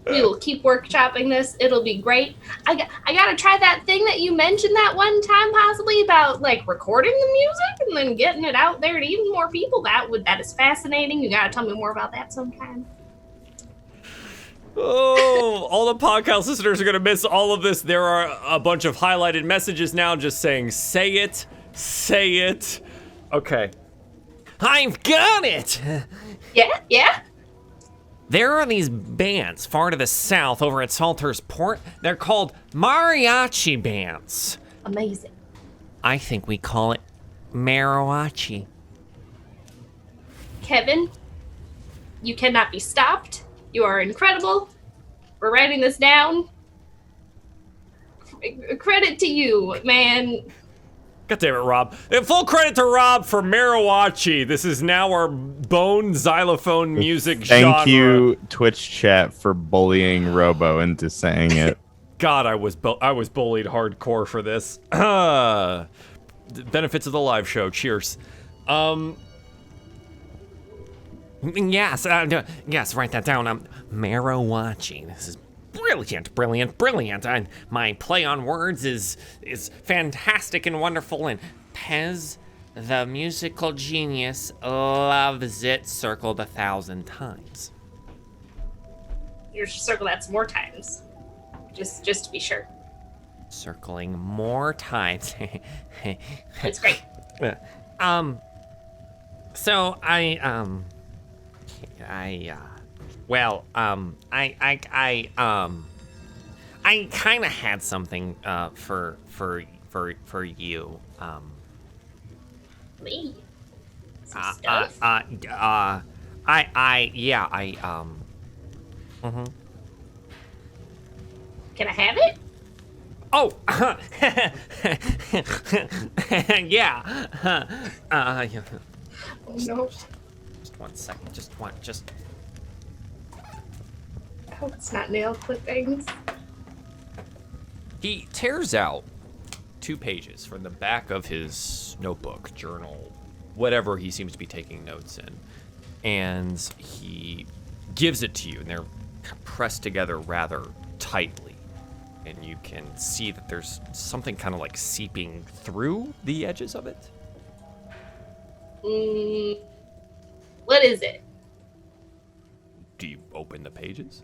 We will keep workshopping this. It'll be great. I gotta try that thing that you mentioned that one time, possibly about like recording the music and then getting it out there to even more people. That is fascinating. You gotta tell me more about that sometime. Oh, all the podcast listeners are gonna miss all of this. There are a bunch of highlighted messages now just saying, say it, say it. Okay. I've got it! Yeah? There are these bands far to the south over at Salter's Port. They're called mariachi bands. Amazing. I think we call it mariachi. Kevin, you cannot be stopped. You are incredible. We're writing this down. Credit to you, man. God damn it, Rob. And full credit to Rob for mariachi. This is now our bone xylophone music genre. Thank you, Twitch chat, for bullying Robo into saying it. God, I was bullied hardcore for this. Benefits of the live show. Cheers. Yes, write that down. Mariachi. This is brilliant. And my play on words is fantastic and wonderful. And Pez, the musical genius, loves it circled 1,000 times. You should circle that some more times. Just to be sure. Circling more times. That's great. So I kind of had something for you. Me? Can I have it? Oh, yeah. Oh, no. Just 1 second. Just. Oh, it's not nail clippings. He tears out 2 pages from the back of his notebook, journal, whatever he seems to be taking notes in, and he gives it to you, and they're pressed together rather tightly, and you can see that there's something kind of like seeping through the edges of it. What is it? Do you open the pages?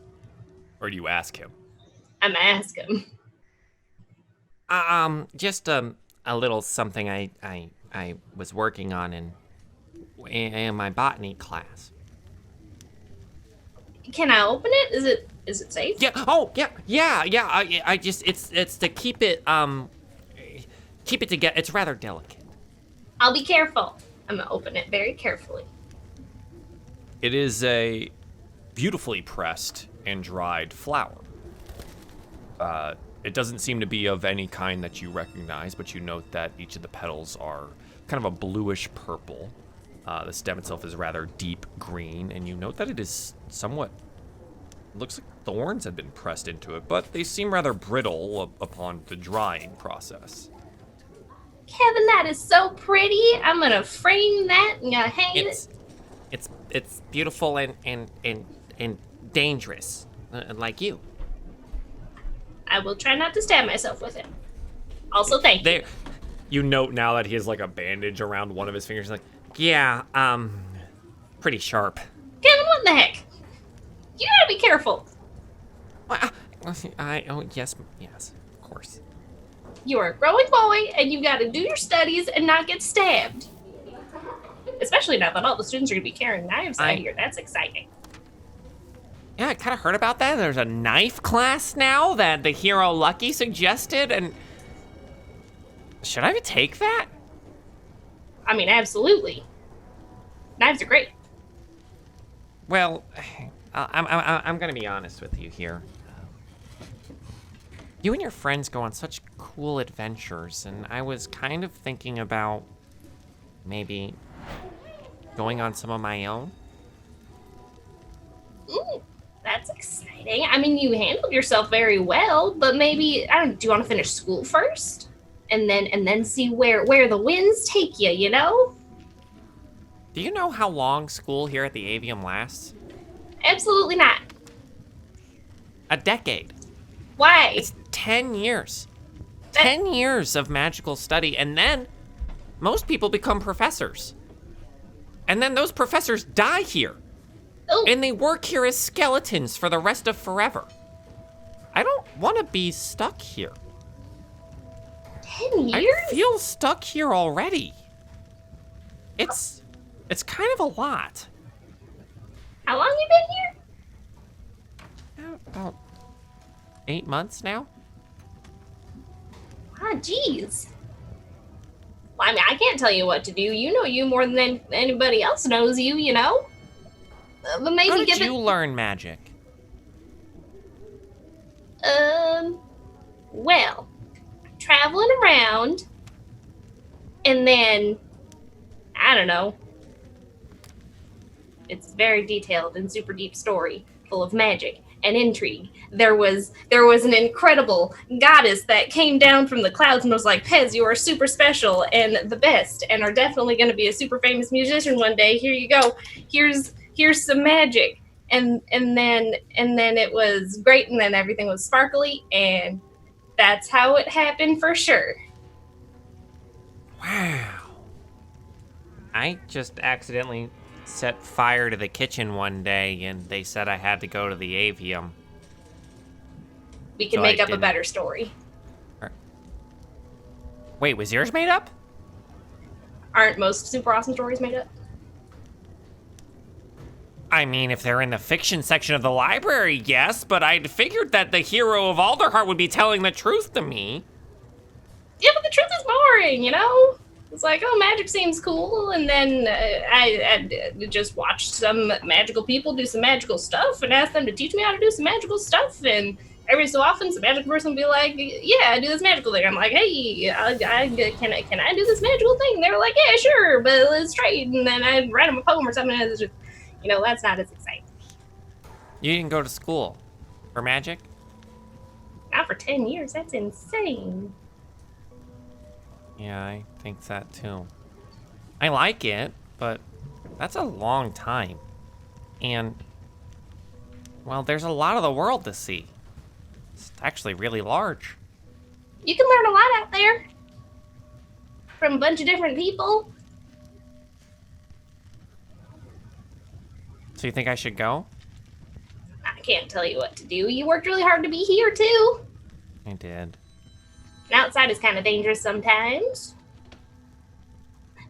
Or do you ask him? I'm gonna ask him. Just a little something I was working on in my botany class. Can I open it? Is it safe? Yeah. Oh, yeah. I just it's to keep it together. It's rather delicate. I'll be careful. I'm gonna open it very carefully. It is a beautifully pressed and dried flower. It doesn't seem to be of any kind that you recognize, but you note that each of the petals are kind of a bluish purple. The stem itself is rather deep green, and you note that it is somewhat, looks like thorns have been pressed into it, but they seem rather brittle upon the drying process. Kevin, that is so pretty. I'm gonna frame that and hang it. It's beautiful and dangerous, like you. I will try not to stab myself with it. Also, thank you. You note now that he has like a bandage around one of his fingers. Like, yeah, pretty sharp. Kevin, what in the heck? You gotta be careful. Yes, of course. You are a growing boy, and you gotta do your studies and not get stabbed. Especially now that all the students are gonna be carrying knives out here. That's exciting. Yeah, I kind of heard about that. There's a knife class now that the hero Lucky suggested, and should I take that? I mean, absolutely. Knives are great. Well, I'm gonna be honest with you here. You and your friends go on such cool adventures, and I was kind of thinking about maybe going on some of my own. Ooh, that's exciting. I mean, you handled yourself very well, but maybe I don't. Do you want to finish school first, and then see where the winds take you? You know? Do you know how long school here at the Avium lasts? Absolutely not. A decade. Why? It's 10 years. 10 years of magical study, and then most people become professors. And then those professors die here. Oh. And they work here as skeletons for the rest of forever. I don't want to be stuck here. 10 years? I feel stuck here already. It's kind of a lot. How long you been here? About 8 months now. Ah, jeez. Well, I mean, I can't tell you what to do. You know you more than anybody else knows you, you know? But maybe How did give you learn magic? Well, traveling around, and then, I don't know. It's very detailed and super deep story, full of magic and intrigue. There was an incredible goddess that came down from the clouds and was like, Pez, you are super special and the best, and are definitely going to be a super famous musician one day. Here you go. Here's some magic. And then it was great, and then everything was sparkly, and that's how it happened for sure. Wow. I just accidentally set fire to the kitchen one day, and they said I had to go to the Avium. We can So make I up a didn't. better story. Wait, was yours made up? Aren't most super awesome stories made up? I mean, if they're in the fiction section of the library, yes, but I'd figured that the hero of Alderheart would be telling the truth to me. Yeah, but the truth is boring, you know? It's like, oh, magic seems cool, and then I just watched some magical people do some magical stuff and asked them to teach me how to do some magical stuff, and every so often some magical person will be like, yeah, I do this magical thing. I'm like, hey, can I do this magical thing? They were like, yeah, sure, but let's trade, and then I'd write them a poem or something, and it's just, you know, that's not as exciting. You didn't go to school for magic? Not for 10 years, that's insane. Yeah, I think that too. I like it, but that's a long time. And, well, there's a lot of the world to see. It's actually really large. You can learn a lot out there from a bunch of different people. So you think I should go? I can't tell you what to do. You worked really hard to be here, too. I did. And outside is kind of dangerous sometimes.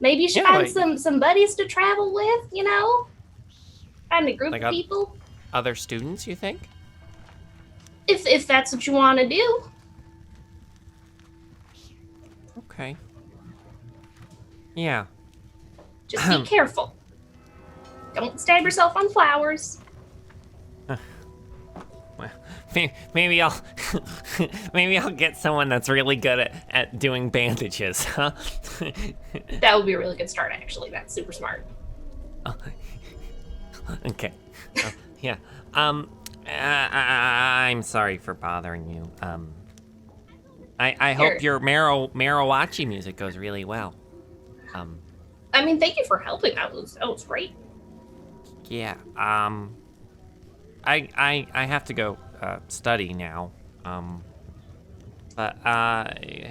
Maybe you should Yeah, find some buddies to travel with, you know? Find a group Like of people. Other students, you think? If that's what you want to do. Okay. Yeah. Just be careful. Don't stab yourself on flowers. Well, maybe I'll maybe I'll get someone that's really good at doing bandages, huh? That would be a really good start, actually. That's super smart. Okay. Yeah. I'm sorry for bothering you. I hope your Marawachi music goes really well. I mean, thank you for helping. That was great. Yeah. I have to go study now. But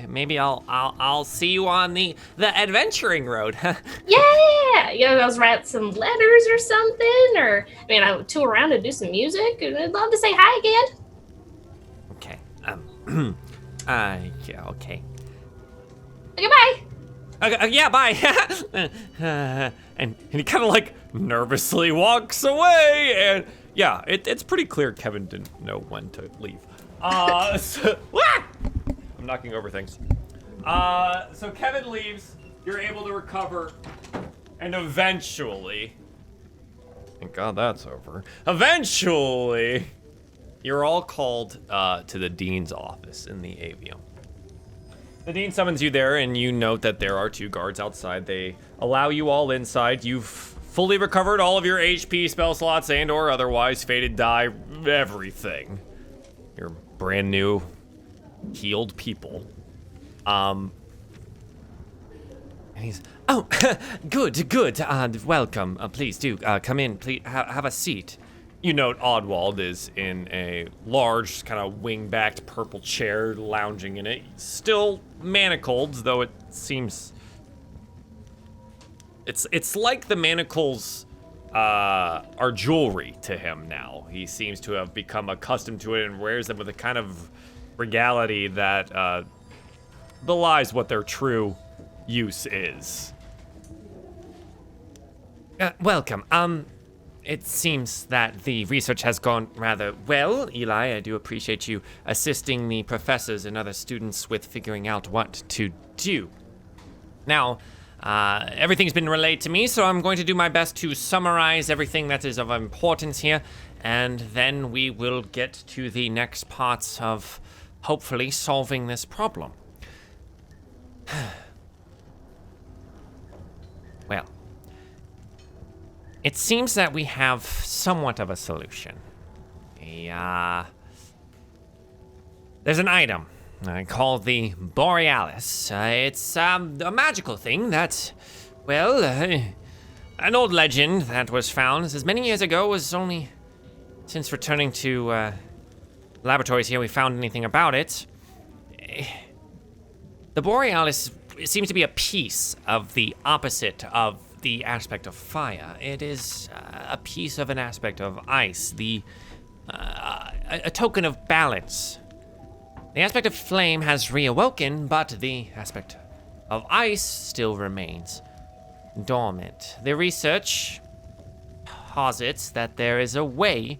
maybe I'll see you on the adventuring road. Yeah, you know, let's write some letters or something, or I mean, I would tour around and do some music, and I'd love to say hi again. Okay. Yeah. Okay. Goodbye. Yeah. Bye. and he kind of like nervously walks away, and yeah, it's pretty clear Kevin didn't know when to leave. I'm knocking over things. So Kevin leaves. You're able to recover, and eventually, Thank God that's over. Eventually, you're all called to the dean's office in the avium. The dean summons you there, and you note that there are 2 guards outside. They allow you all inside. You've fully recovered all of your HP, spell slots, and or otherwise faded die, everything. You're brand new, healed people. And he's, oh, good. Welcome. Please do come in. Please have a seat. You note Oddwald is in a large, kind of wing-backed purple chair, lounging in it. Still manacled, though it seems... It's like the manacles are jewelry to him now. He seems to have become accustomed to it and wears them with a kind of regality that belies what their true use is. Welcome. It seems that the research has gone rather well, Eli. I do appreciate you assisting the professors and other students with figuring out what to do. Now, everything's been relayed to me, so I'm going to do my best to summarize everything that is of importance here, and then we will get to the next parts of hopefully solving this problem. Well, it seems that we have somewhat of a solution. There's an item called the Borealis. It's a magical thing that, well, an old legend that was found as many years ago. Was only since returning to laboratories here we found anything about it. The Borealis seems to be a piece of the opposite of the aspect of fire. It is a piece of an aspect of ice, a token of balance. The aspect of flame has reawoken, but the aspect of ice still remains dormant. The research posits that there is a way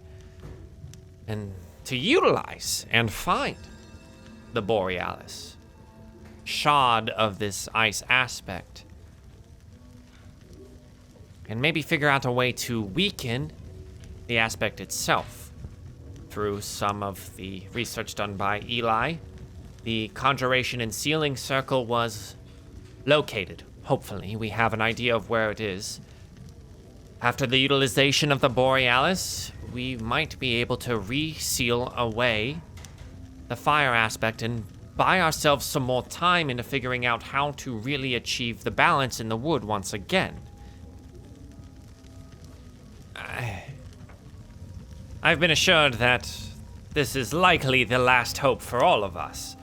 to utilize and find the Borealis, shard of this ice aspect, and maybe figure out a way to weaken the aspect itself through some of the research done by Eli. The conjuration and sealing circle was located. Hopefully, we have an idea of where it is. After the utilization of the Borealis, we might be able to reseal away the fire aspect and buy ourselves some more time into figuring out how to really achieve the balance in the wood once again. I've been assured that this is likely the last hope for all of us.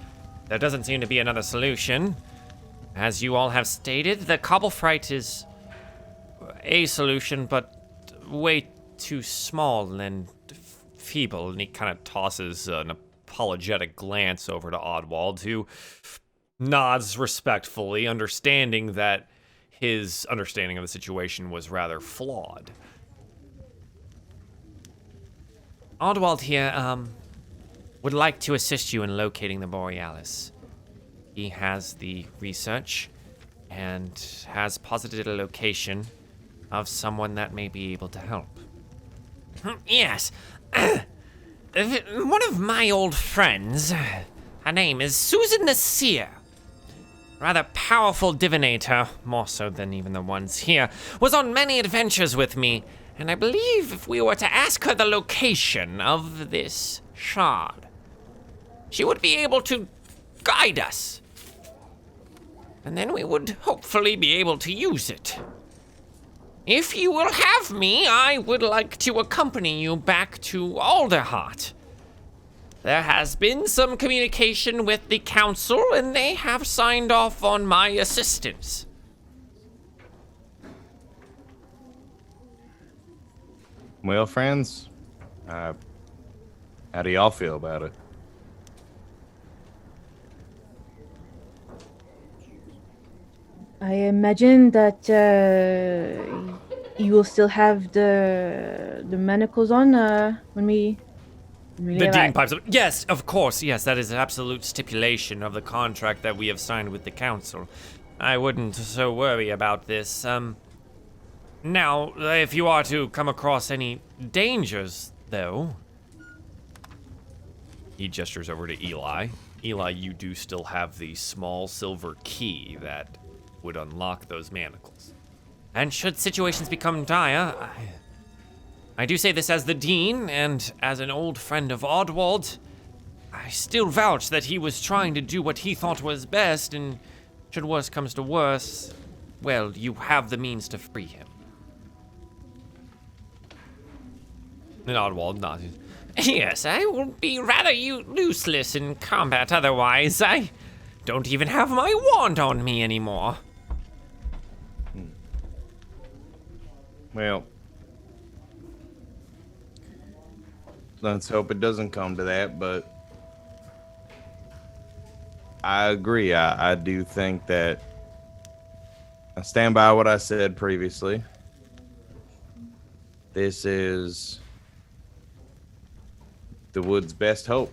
There doesn't seem to be another solution. As you all have stated, the cobblefrite is a solution, but way too small and feeble, and he kind of tosses an apologetic glance over to Oddwald, who nods respectfully, understanding that his understanding of the situation was rather flawed. Oddwald here, would like to assist you in locating the Borealis. He has the research and has posited a location of someone that may be able to help. Yes. One of my old friends, her name is Susan the Seer. Rather powerful divinator, more so than even the ones here, was on many adventures with me, and I believe if we were to ask her the location of this shard, she would be able to guide us. And then we would hopefully be able to use it. If you will have me, I would like to accompany you back to Alderheart. There has been some communication with the council, and they have signed off on my assistance. Well, friends, how do y'all feel about it? I imagine that you will still have the manacles on when we The dean pipes up. Yes, of course. Yes, that is an absolute stipulation of the contract that we have signed with the council. I wouldn't so worry about this. Now, if you are to come across any dangers, though... He gestures over to Eli. Eli, you do still have the small silver key that would unlock those manacles. And should situations become dire, I do say this as the Dean, and as an old friend of Oddwald, I still vouch that he was trying to do what he thought was best, and should worse comes to worse, well, you have the means to free him. And Oddwald nods. Yes, I will be rather useless in combat otherwise. I don't even have my wand on me anymore. Well, let's hope it doesn't come to that, but I agree. I do think that I stand by what I said previously. This is the Wood's best hope.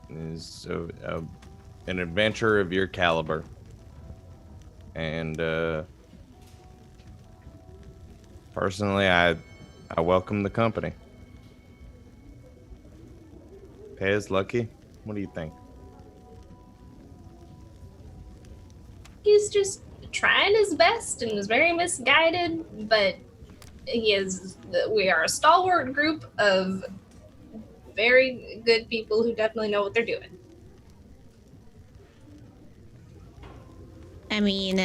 Is an adventure of your caliber. And personally, I welcome the company. Pez, Lucky, what do you think? He's just trying his best and was very misguided, but we are a stalwart group of very good people who definitely know what they're doing. I mean,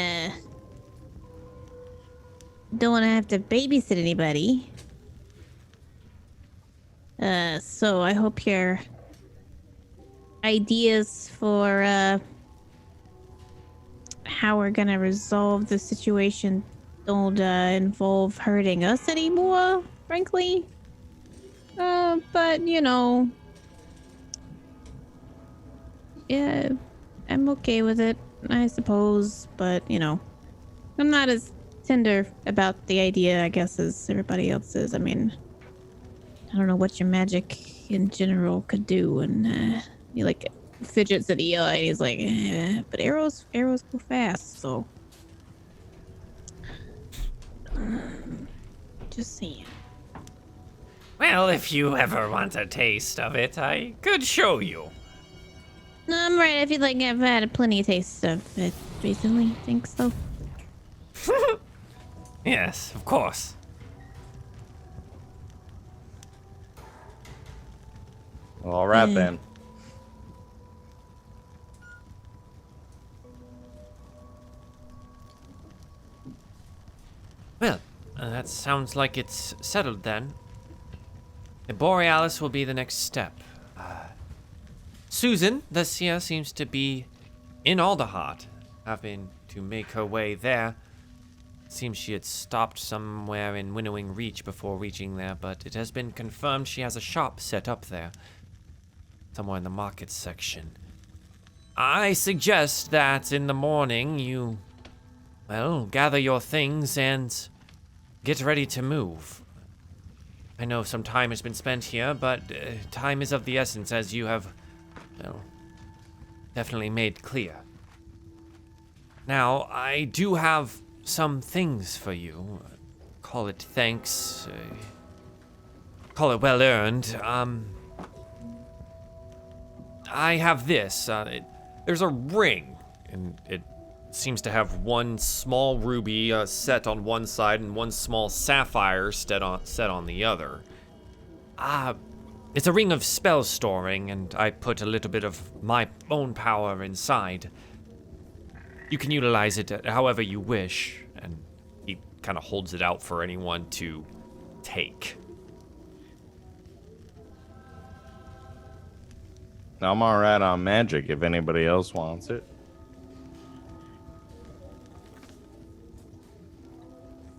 don't want to have to babysit anybody. So I hope your ideas for how we're gonna resolve the situation don't involve hurting us anymore, frankly. But you know, yeah, I'm okay with it, I suppose. But you know, I'm not as tender about the idea, I guess, as everybody else is. I mean, I don't know what your magic in general could do, and he like fidgets at Eli, and he's like, but arrows go fast, so just saying. Well, if you ever want a taste of it, I could show you. No, I'm right. I feel like I've had plenty of tastes of it recently. Think so? Yes, of course. All right then. Well, that sounds like it's settled then. The Borealis will be the next step. Susan, the seer, seems to be in Alderheart, having to make her way there. Seems she had stopped somewhere in Winnowing Reach before reaching there, but it has been confirmed she has a shop set up there, somewhere in the market section. I suggest that in the morning you, well, gather your things and get ready to move. I know some time has been spent here, but time is of the essence, as you have, well, definitely made clear. Now, I do have some things for you. Call it thanks. Call it well earned. I have this. There's a ring, and it seems to have one small ruby set on one side and one small sapphire set on the other. It's a ring of spell storing, and I put a little bit of my own power inside. You can utilize it however you wish, and he kind of holds it out for anyone to take. I'm all right on magic if anybody else wants it.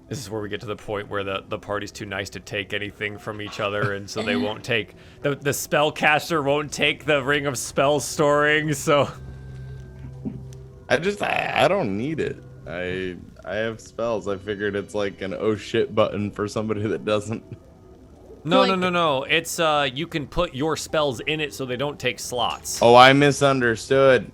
This is where we get to the point where the party's too nice to take anything from each other, and so they won't take the spellcaster won't take the ring of spell storing. So I don't need it. I have spells. I figured it's like an oh shit button for somebody that doesn't. No. It's you can put your spells in it so they don't take slots. Oh, I misunderstood.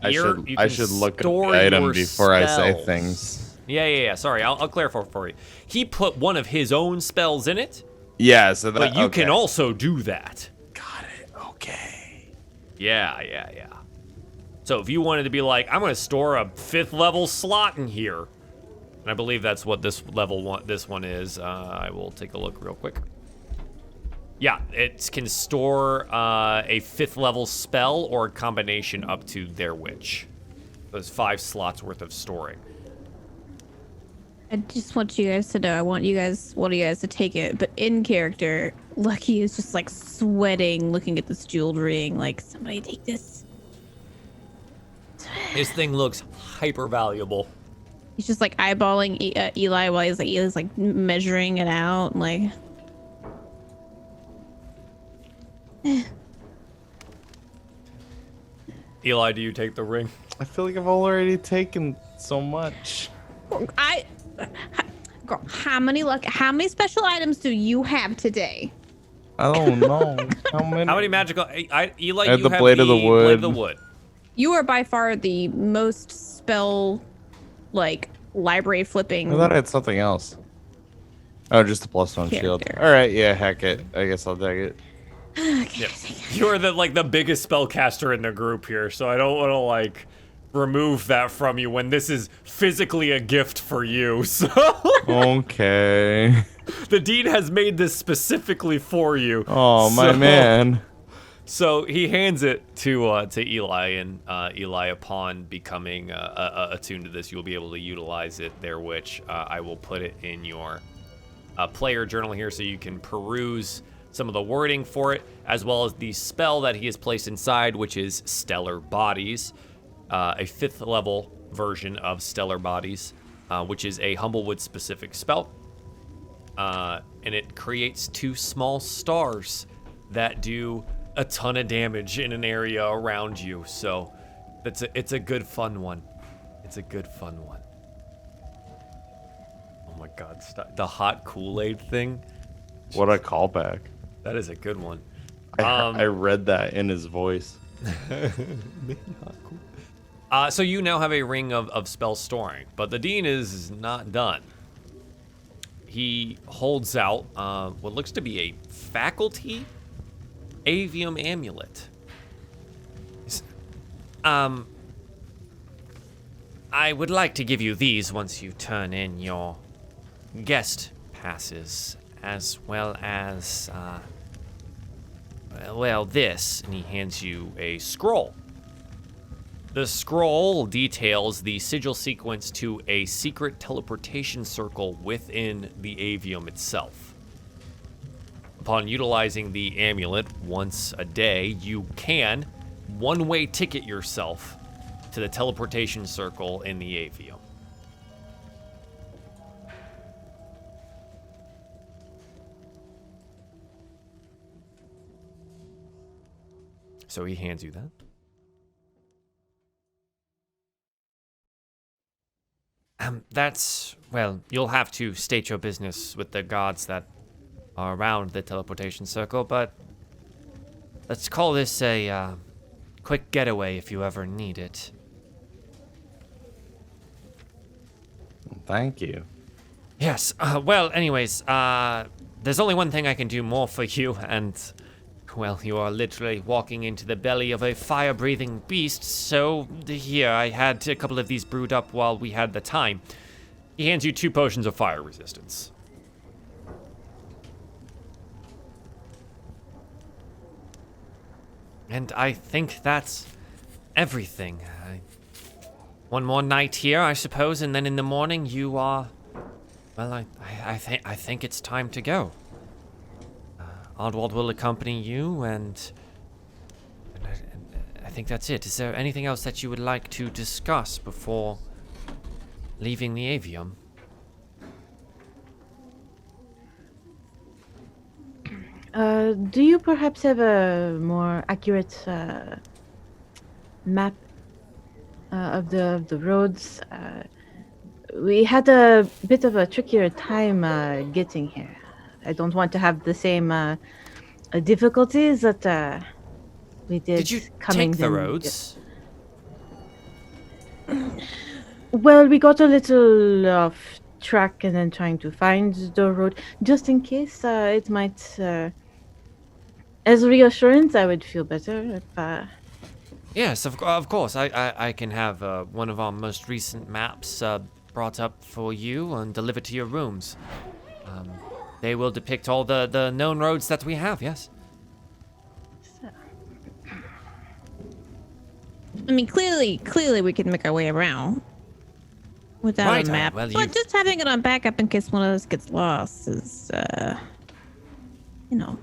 I You should can look at store the item your before I say spells. things. Yeah. Sorry, I'll clarify for you. He put one of his own spells in it, Yeah, so that. but you okay. can also do that. Got it. Okay. Yeah. So if you wanted to be like, I'm gonna store a 5th level slot in here, and I believe that's what this one is. I will take a look real quick. Yeah, it can store a 5th level spell or a combination up to their witch. There's 5 slots worth of storing. I just want you guys to know. I want you guys to take it. But in character, Lucky is just like sweating, looking at this jeweled ring. Like, somebody take this. This thing looks hyper valuable. He's just like eyeballing Eli while Eli's like measuring it out. Like, Eli, do you take the ring? I feel like I've already taken so much. Girl, how many special items do you have today? I don't know. How many? How many magical? Eli, you have the have Blade of the Blade Wood. of the Wood. You are by far the most spell, like, library flipping. I thought I had something else. Oh, just a +1 shield. Character. All right, yeah, heck it. I guess I'll take it. Yeah. You're the biggest spellcaster in the group here, so I don't want to like remove that from you when this is physically a gift for you. So Okay. the dean has made this specifically for you. Oh, my man. So he hands it to Eli, and Eli, upon becoming attuned to this, you'll be able to utilize it there, which I will put it in your player journal here so you can peruse some of the wording for it, as well as the spell that he has placed inside, which is Stellar Bodies, a 5th level version of Stellar Bodies, which is a Humblewood specific spell. And it creates 2 small stars that do a ton of damage in an area around you. So it's a good fun one. It's a good fun one. Oh my god, the hot Kool-Aid thing. What a callback. That is a good one. I read that in his voice. So you now have a ring of spell storing, but the dean is not done. He holds out what looks to be a faculty avium amulet. I would like to give you these once you turn in your guest passes, as well as, this, and he hands you a scroll. The scroll details the sigil sequence to a secret teleportation circle within the avium itself. Upon utilizing the amulet once a day, you can one-way ticket yourself to the teleportation circle in the avium. So he hands you that. You'll have to state your business with the guards that are around the teleportation circle, but let's call this a quick getaway if you ever need it. Thank you. Yes, there's only one thing I can do more for you, and, well, you are literally walking into the belly of a fire-breathing beast, so here, I had a couple of these brewed up while we had the time. He hands you 2 potions of fire resistance. And I think that's everything. One more night here, I suppose, and then in the morning you are... Well, I think it's time to go. Oddwald will accompany you, and I think that's it. Is there anything else that you would like to discuss before leaving the avium? Do you perhaps have a more accurate map of the roads? We had a bit of a trickier time getting here. I don't want to have the same difficulties that we did. Did you coming take the in. roads? Well, we got a little off track and then trying to find the road. Just in case it might... as reassurance, I would feel better if... Yes, of course. I can have one of our most recent maps brought up for you and delivered to your rooms. They will depict all the known roads that we have, yes. I mean, clearly we can make our way around without Right, a map. well, but just having it on backup in case one of us gets lost is, you know,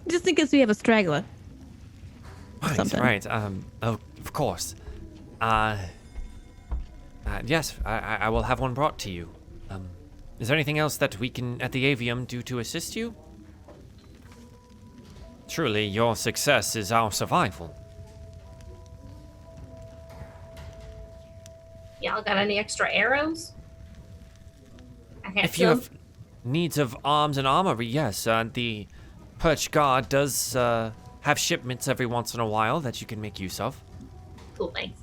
just in case we have a straggler. Something. Right. Oh, of course. Yes, I will have one brought to you. Is there anything else that we can, at the Avium, do to assist you? Truly, your success is our survival. Y'all got any extra arrows? I can't If you have needs of arms and armory, yes, the Perch Guard does have shipments every once in a while that you can make use of. Cool, thanks.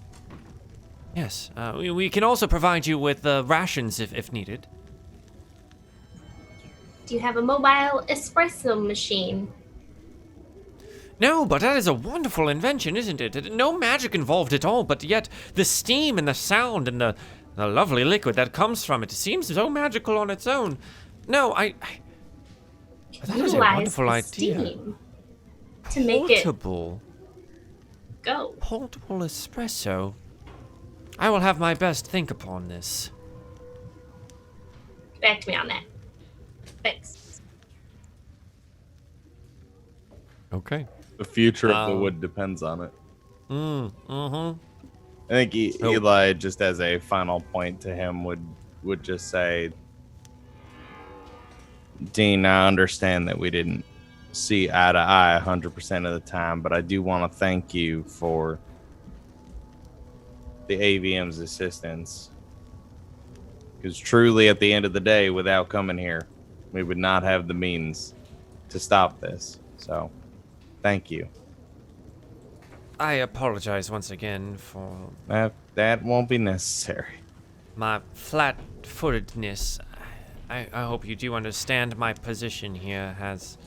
Yes, we can also provide you with rations if needed. Do you have a mobile espresso machine? No, but that is a wonderful invention, isn't it? No magic involved at all, but yet the steam and the sound and the lovely liquid that comes from it seems so magical on its own. No, that is a Utilize wonderful the idea. steam to make it Portable go. espresso. I will have my best think upon this. Get back to me on that. Thanks. Okay. The future of the wood depends on it. Mm-hmm. I think Eli, just as a final point to him, would just say, Dean, I understand that we didn't see eye to eye 100% of the time, but I do want to thank you for the AVM's assistance. Because truly, at the end of the day, without coming here, we would not have the means to stop this. So, thank you. I apologize once again for That won't be necessary. my flat-footedness. I hope you do understand my position here has...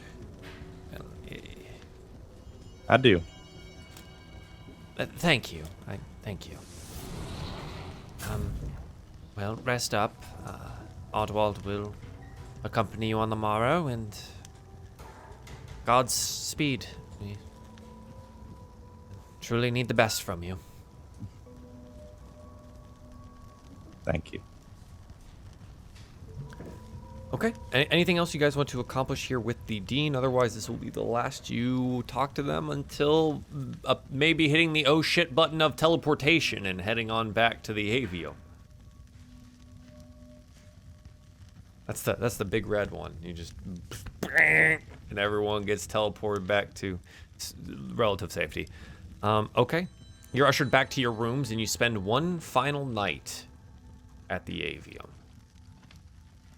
I do. Thank you. Thank you. Well, rest up. Oddwald will accompany you on the morrow, and God's speed. We truly need the best from you. Thank you. Okay. Anything else you guys want to accomplish here with the Dean? Otherwise, this will be the last you talk to them until maybe hitting the oh shit button of teleportation and heading on back to the Avio. That's the big red one. You just and everyone gets teleported back to relative safety. Okay. You're ushered back to your rooms and you spend one final night at the Avium.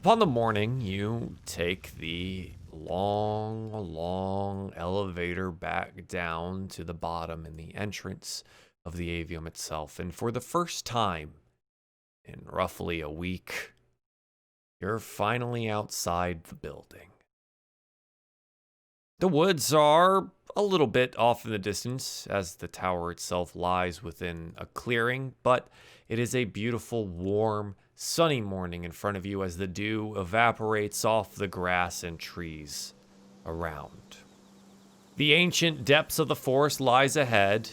Upon the morning, you take the long elevator back down to the bottom in the entrance of the Avium itself. And for the first time in roughly a week, you're finally outside the building. The woods are a little bit off in the distance as the tower itself lies within a clearing, but it is a beautiful, warm, sunny morning in front of you as the dew evaporates off the grass and trees around. The ancient depths of the forest lies ahead.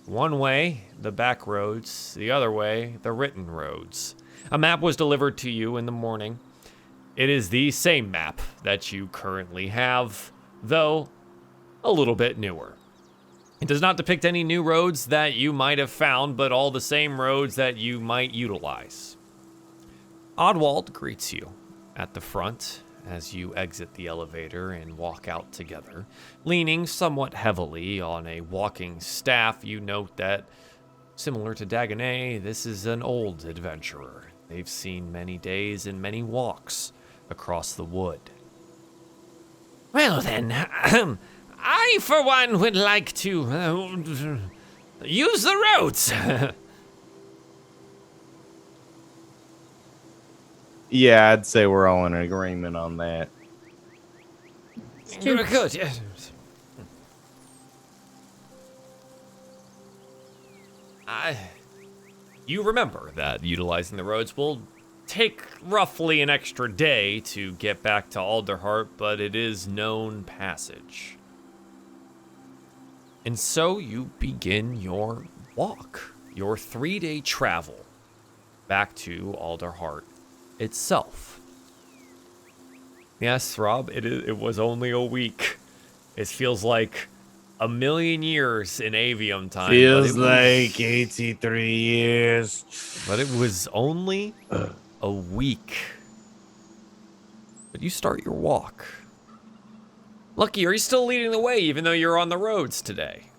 One way, the back roads, the other way, the written roads. A map was delivered to you in the morning. It is the same map that you currently have, though a little bit newer. It does not depict any new roads that you might have found, but all the same roads that you might utilize. Oddwald greets you at the front as you exit the elevator and walk out together. Leaning somewhat heavily on a walking staff, you note that, similar to Dagonet, this is an old adventurer. They've seen many days and many walks across the wood. Well then, I for one would like to use the roads. Yeah, I'd say we're all in agreement on that. Good, yeah. You remember that utilizing the roads will take roughly an extra day to get back to Alderheart, but it is known passage. And so you begin your walk, your 3-day travel back to Alderheart itself. Yes, Rob, it was only a week. It feels like a million years in Avium time. Feels like 83 years. But it was only a week. But you start your walk. Lucky, are you still leading the way even though you're on the roads today?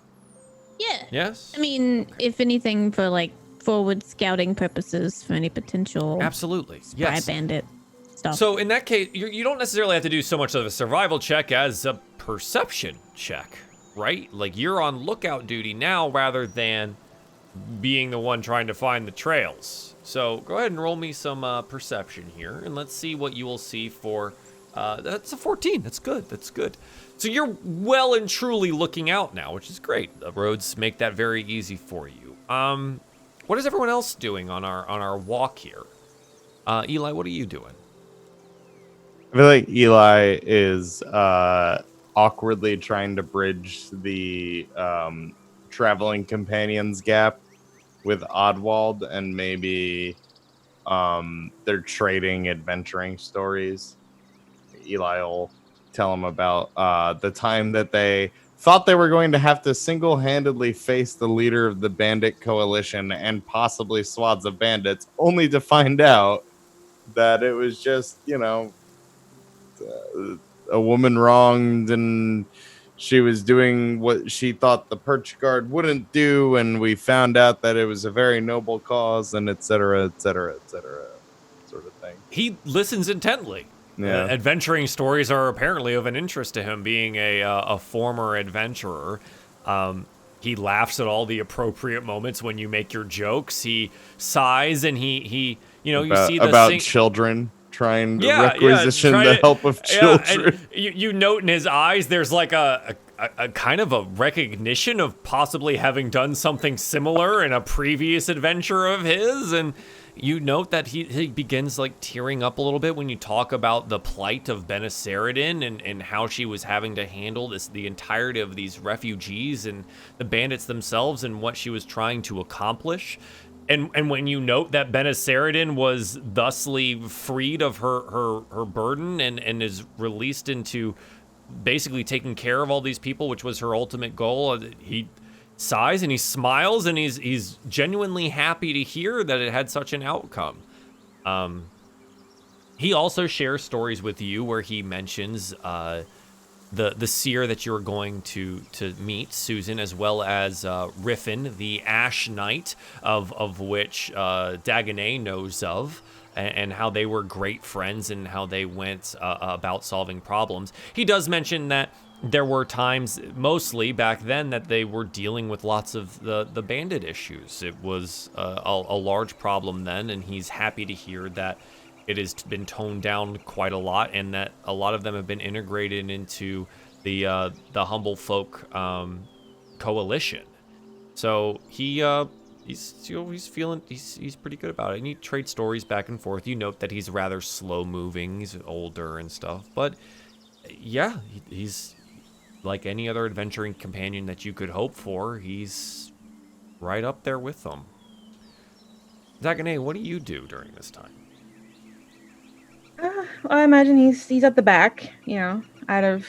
Yeah. Yes? I mean, if anything, for like forward scouting purposes for any potential Absolutely. spy Yes. bandit stuff. So in that case, you don't necessarily have to do so much of a survival check as a perception check, right? Like you're on lookout duty now rather than being the one trying to find the trails. So go ahead and roll me some perception here, and let's see what you will see for. That's a 14. That's good. That's good. So you're well and truly looking out now, which is great. The roads make that very easy for you. What is everyone else doing on our walk here? Eli, what are you doing? I feel like Eli is awkwardly trying to bridge the traveling companions gap with Oddwald, and maybe they're trading adventuring stories. Eli will tell him about the time that they thought they were going to have to single-handedly face the leader of the bandit coalition and possibly swaths of bandits, only to find out that it was just, a woman wronged and she was doing what she thought the perch guard wouldn't do, and we found out that it was a very noble cause, and et cetera, sort of thing. He listens intently. Yeah. Adventuring stories are apparently of an interest to him, being a former adventurer. He laughs at all the appropriate moments when you make your jokes. He sighs and you see the about children trying to requisition try the to- help of children. You note in his eyes there's like a kind of a recognition of possibly having done something similar in a previous adventure of his, and you note that he begins like tearing up a little bit when you talk about the plight of Benaceridin and how she was having to handle the entirety of these refugees and the bandits themselves and what she was trying to accomplish. And when you note that Benaceridin was thusly freed of her burden and is released into basically taking care of all these people, which was her ultimate goal, he sighs and he smiles and he's genuinely happy to hear that it had such an outcome. He also shares stories with you where he mentions the seer that you're going to meet, Susan, as well as Riffin, the Ash Knight, of which Dagonet knows of, and how they were great friends and how they went about solving problems. He does mention that there were times, mostly back then, that they were dealing with lots of the bandit issues. It was a large problem then, and he's happy to hear that it has been toned down quite a lot, and that a lot of them have been integrated into the Humble Folk coalition. So he's pretty good about it. And you trade stories back and forth. You note that he's rather slow moving. He's older and stuff, but yeah, he's like any other adventuring companion that you could hope for. He's right up there with them. Dagonet, what do you do during this time? I imagine he's at the back, out of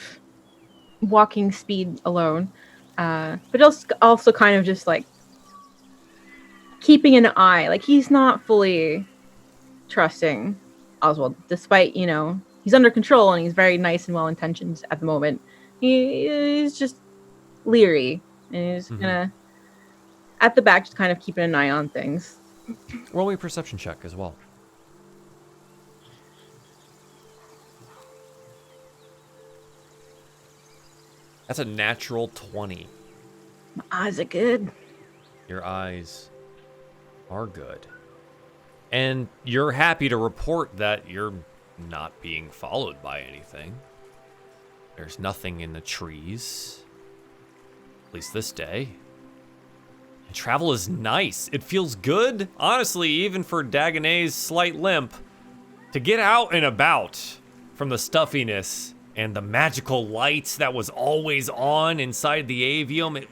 walking speed alone. But also kind of just like keeping an eye. Like he's not fully trusting Oswald, despite, he's under control and he's very nice and well-intentioned at the moment. He's just leery, and he's gonna, at the back, just kind of keeping an eye on things. Roll me a perception check as well. That's a natural 20. My eyes are good. Your eyes are good. And you're happy to report that you're not being followed by anything. There's nothing in the trees, at least this day. And travel is nice. It feels good, honestly, even for Dagonet's slight limp, to get out and about from the stuffiness and the magical lights that was always on inside the avium.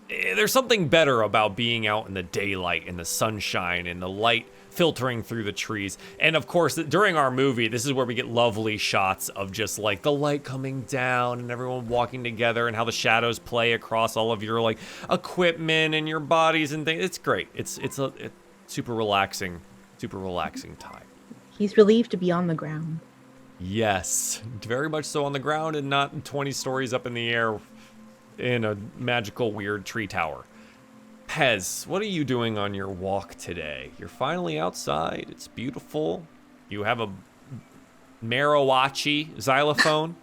There's something better about being out in the daylight and the sunshine and the light filtering through the trees. And of course, during our movie, this is where we get lovely shots of just like the light coming down and everyone walking together and how the shadows play across all of your like equipment and your bodies and things. It's great. It's super relaxing time. He's relieved to be on the ground. Yes, very much so on the ground and not 20 stories up in the air in a magical weird tree tower. Pez, what are you doing on your walk today? You're finally outside. It's beautiful. You have a mariachi xylophone.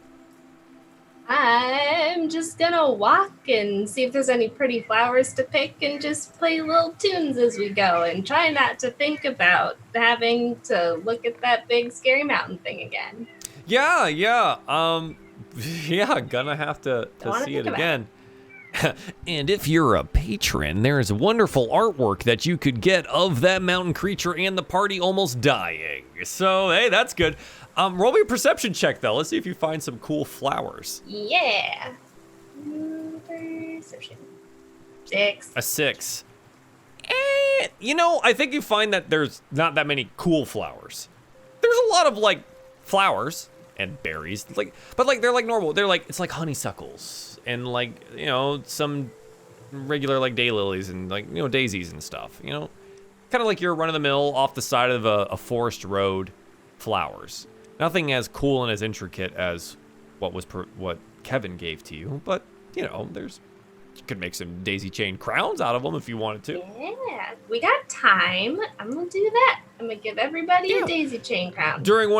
I'm just gonna walk and see if there's any pretty flowers to pick and just play little tunes as we go and try not to think about having to look at that big scary mountain thing again. Yeah, gonna have to see it again. And if you're a patron, there's wonderful artwork that you could get of that mountain creature and the party almost dying. So, hey, that's good. Roll me a perception check, though. Let's see if you find some cool flowers. Yeah. Perception. 6. A 6. I think you find that there's not that many cool flowers. There's a lot of, like, flowers and berries, but they're like normal. It's like honeysuckles and like, some regular like daylilies and like, daisies and stuff, kind of like your run-of-the-mill off the side of a forest road flowers. Nothing as cool and as intricate as what Kevin gave to you, but you could make some daisy chain crowns out of them if you wanted to. Yeah, we got time. I'm gonna do that. I'm gonna give everybody a daisy chain crown. During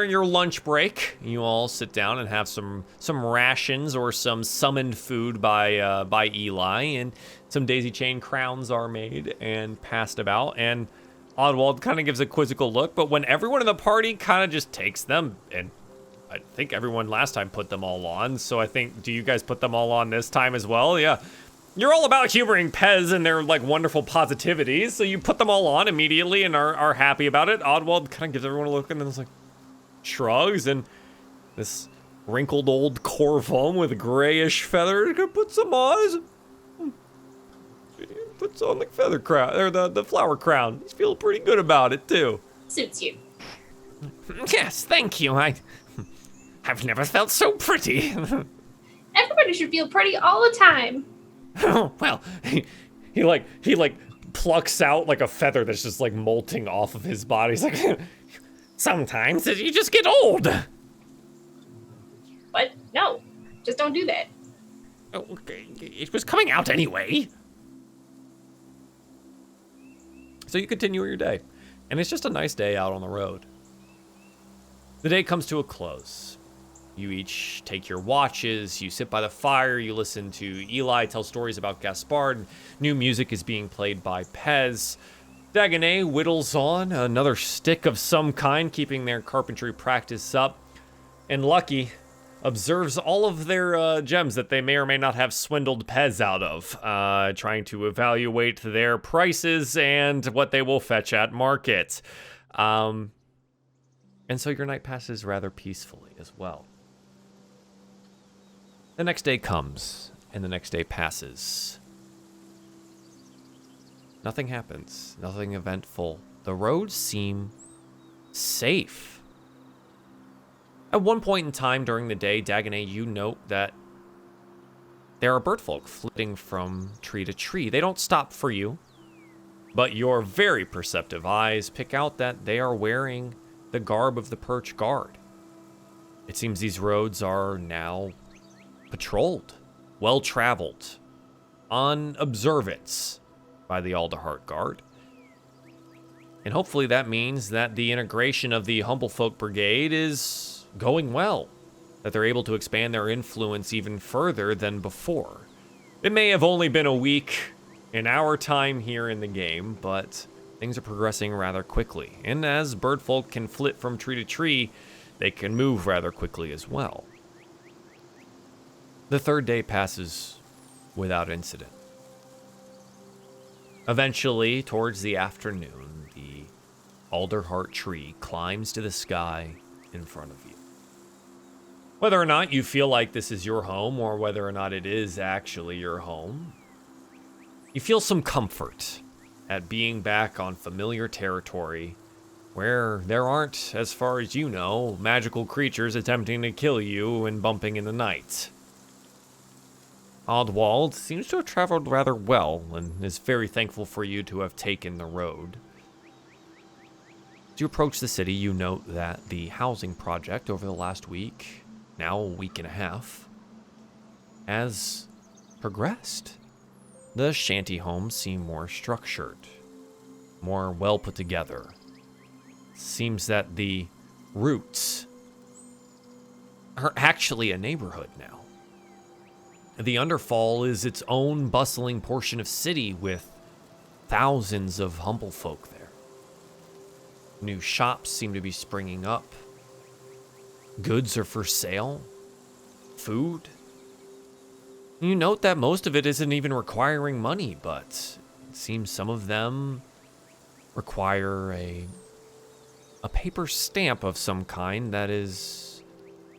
your lunch break, you all sit down and have some rations or some summoned food by Eli, and some daisy chain crowns are made and passed about. And Oddwald kind of gives a quizzical look, but when everyone in the party kind of just takes them, and I think everyone last time put them all on, so do you guys put them all on this time as well? Yeah. You're all about humoring Pez and their, like, wonderful positivities, so you put them all on immediately and are happy about it. Oddwald kind of gives everyone a look and then like, shrugs, and this wrinkled old Corvum with grayish feathers puts some on. Puts on the feather crown, or the flower crown. He's feeling pretty good about it, too. Suits you. Yes, thank you. I've never felt so pretty. Everybody should feel pretty all the time. Well, he plucks out like a feather that's just like molting off of his body. He's like, sometimes you just get old. But no, just don't do that. Okay, it was coming out anyway. So you continue your day, and it's just a nice day out on the road. The day comes to a close. You each take your watches, you sit by the fire, you listen to Eli tell stories about Gaspard. New music is being played by Pez. Dagonet whittles on another stick of some kind, keeping their carpentry practice up. And Lucky observes all of their gems that they may or may not have swindled Pez out of, trying to evaluate their prices and what they will fetch at market. And so your night passes rather peacefully as well. The next day comes, and the next day passes. Nothing happens, nothing eventful. The roads seem safe. At one point in time during the day, Dagonet, you note that there are birdfolk flitting from tree to tree. They don't stop for you, but your very perceptive eyes pick out that they are wearing the garb of the Perch Guard. It seems these roads are now patrolled, well-traveled, on observance by the Alderheart Guard. And hopefully that means that the integration of the Humblefolk Brigade is going well, that they're able to expand their influence even further than before. It may have only been a week in our time here in the game, but things are progressing rather quickly. And as birdfolk can flit from tree to tree, they can move rather quickly as well. The third day passes without incident. Eventually, towards the afternoon, the Alderheart tree climbs to the sky in front of you. Whether or not you feel like this is your home, or whether or not it is actually your home, you feel some comfort at being back on familiar territory where there aren't, as far as you know, magical creatures attempting to kill you and bumping in the night. Oddwald seems to have traveled rather well and is very thankful for you to have taken the road. As you approach the city, you note that the housing project over the last week, now a week and a half, has progressed. The shanty homes seem more structured, more well put together. Seems that the roots are actually a neighborhood now. The Underfall is its own bustling portion of city with thousands of humble folk there. New shops seem to be springing up. Goods are for sale. Food. You note that most of it isn't even requiring money, but it seems some of them require a paper stamp of some kind that is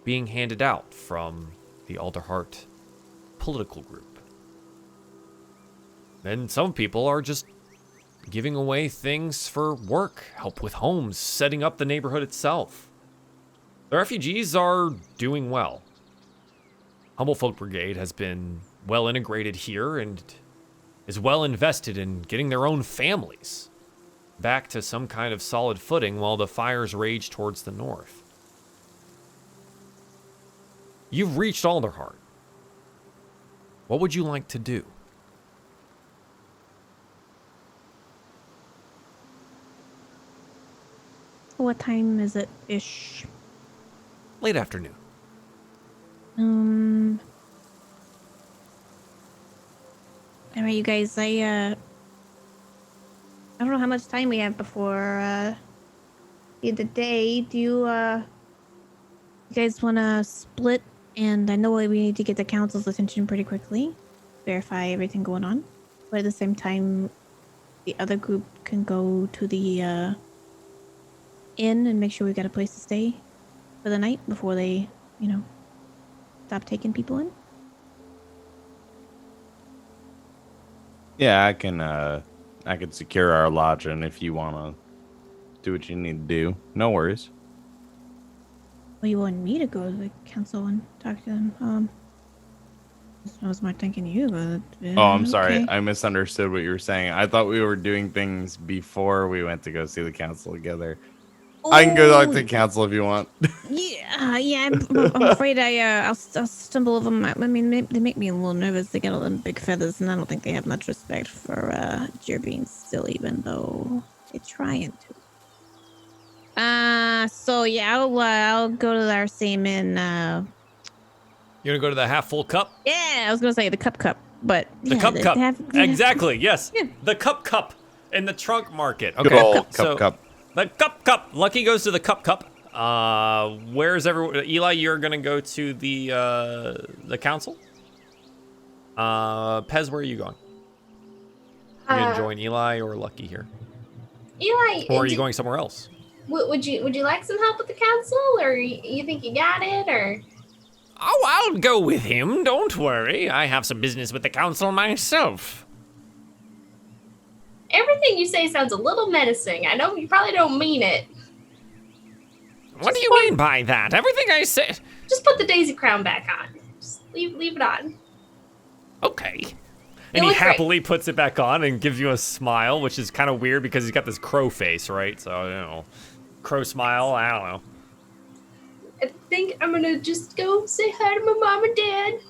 being handed out from the Alderheart political group. And some people are just giving away things for work, help with homes, setting up the neighborhood itself. The refugees are doing well. Humblefolk Brigade has been well integrated here and is well invested in getting their own families back to some kind of solid footing while the fires rage towards the north. You've reached Alderheart. What would you like to do? What time is it ish? Late afternoon. All right, you guys. I don't know how much time we have before the end of the day. Do you guys want to split? And I know we need to get the council's attention pretty quickly, verify everything going on. But at the same time, the other group can go to the inn and make sure we've got a place to stay for the night before they, stop taking people in. Yeah, I can secure our lodging if you want to do what you need to do. No worries. Well, you want me to go to the council and talk to them? I was more thinking you, but... Oh, I'm sorry. okay. I misunderstood what you were saying. I thought we were doing things before we went to go see the council together. I can go talk to the council if you want. Yeah. I'm afraid I'll stumble over them. I mean, they make me a little nervous. They got all them big feathers, and I don't think they have much respect for Jerbean still, even though they're trying to. So yeah, I'll go to our same inn. You're gonna go to the half full cup? Yeah, I was gonna say the cup, but The yeah, cup. Exactly, yes. Yeah. The cup in the trunk market. Good Okay. old So, cup. the cup. Lucky goes to the cup. Where's everyone? Eli, you're gonna go to the council. Pez, where are you going? You gonna join Eli or Lucky here, Eli, or are you going somewhere else? would you like some help with the council, or you think you got it, or? Oh, I'll go with him. Don't worry. I have some business with the council myself. Everything you say sounds a little menacing. I know you probably don't mean it. What do you mean by that? Everything I say... Just put the daisy crown back on. Just leave it on. Okay. And he look great. happily puts it back on and gives you a smile, which is kind of weird because he's got this crow face, right? So, crow smile, I don't know. I think I'm gonna just go say hi to my mom and dad.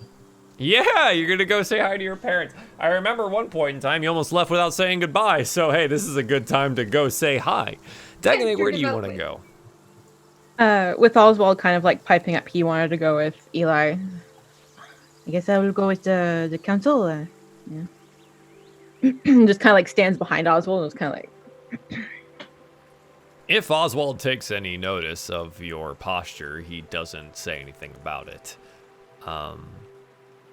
Yeah, you're gonna go say hi to your parents. I remember one point in time you almost left without saying goodbye, so hey, this is a good time to go say hi. Dagnay, where do you want to go? With Oswald kind of like piping up, he wanted to go with Eli. I guess I will go with the council. Yeah. Just kind of like stands behind Oswald and is kind of like If Oswald takes any notice of your posture, he doesn't say anything about it.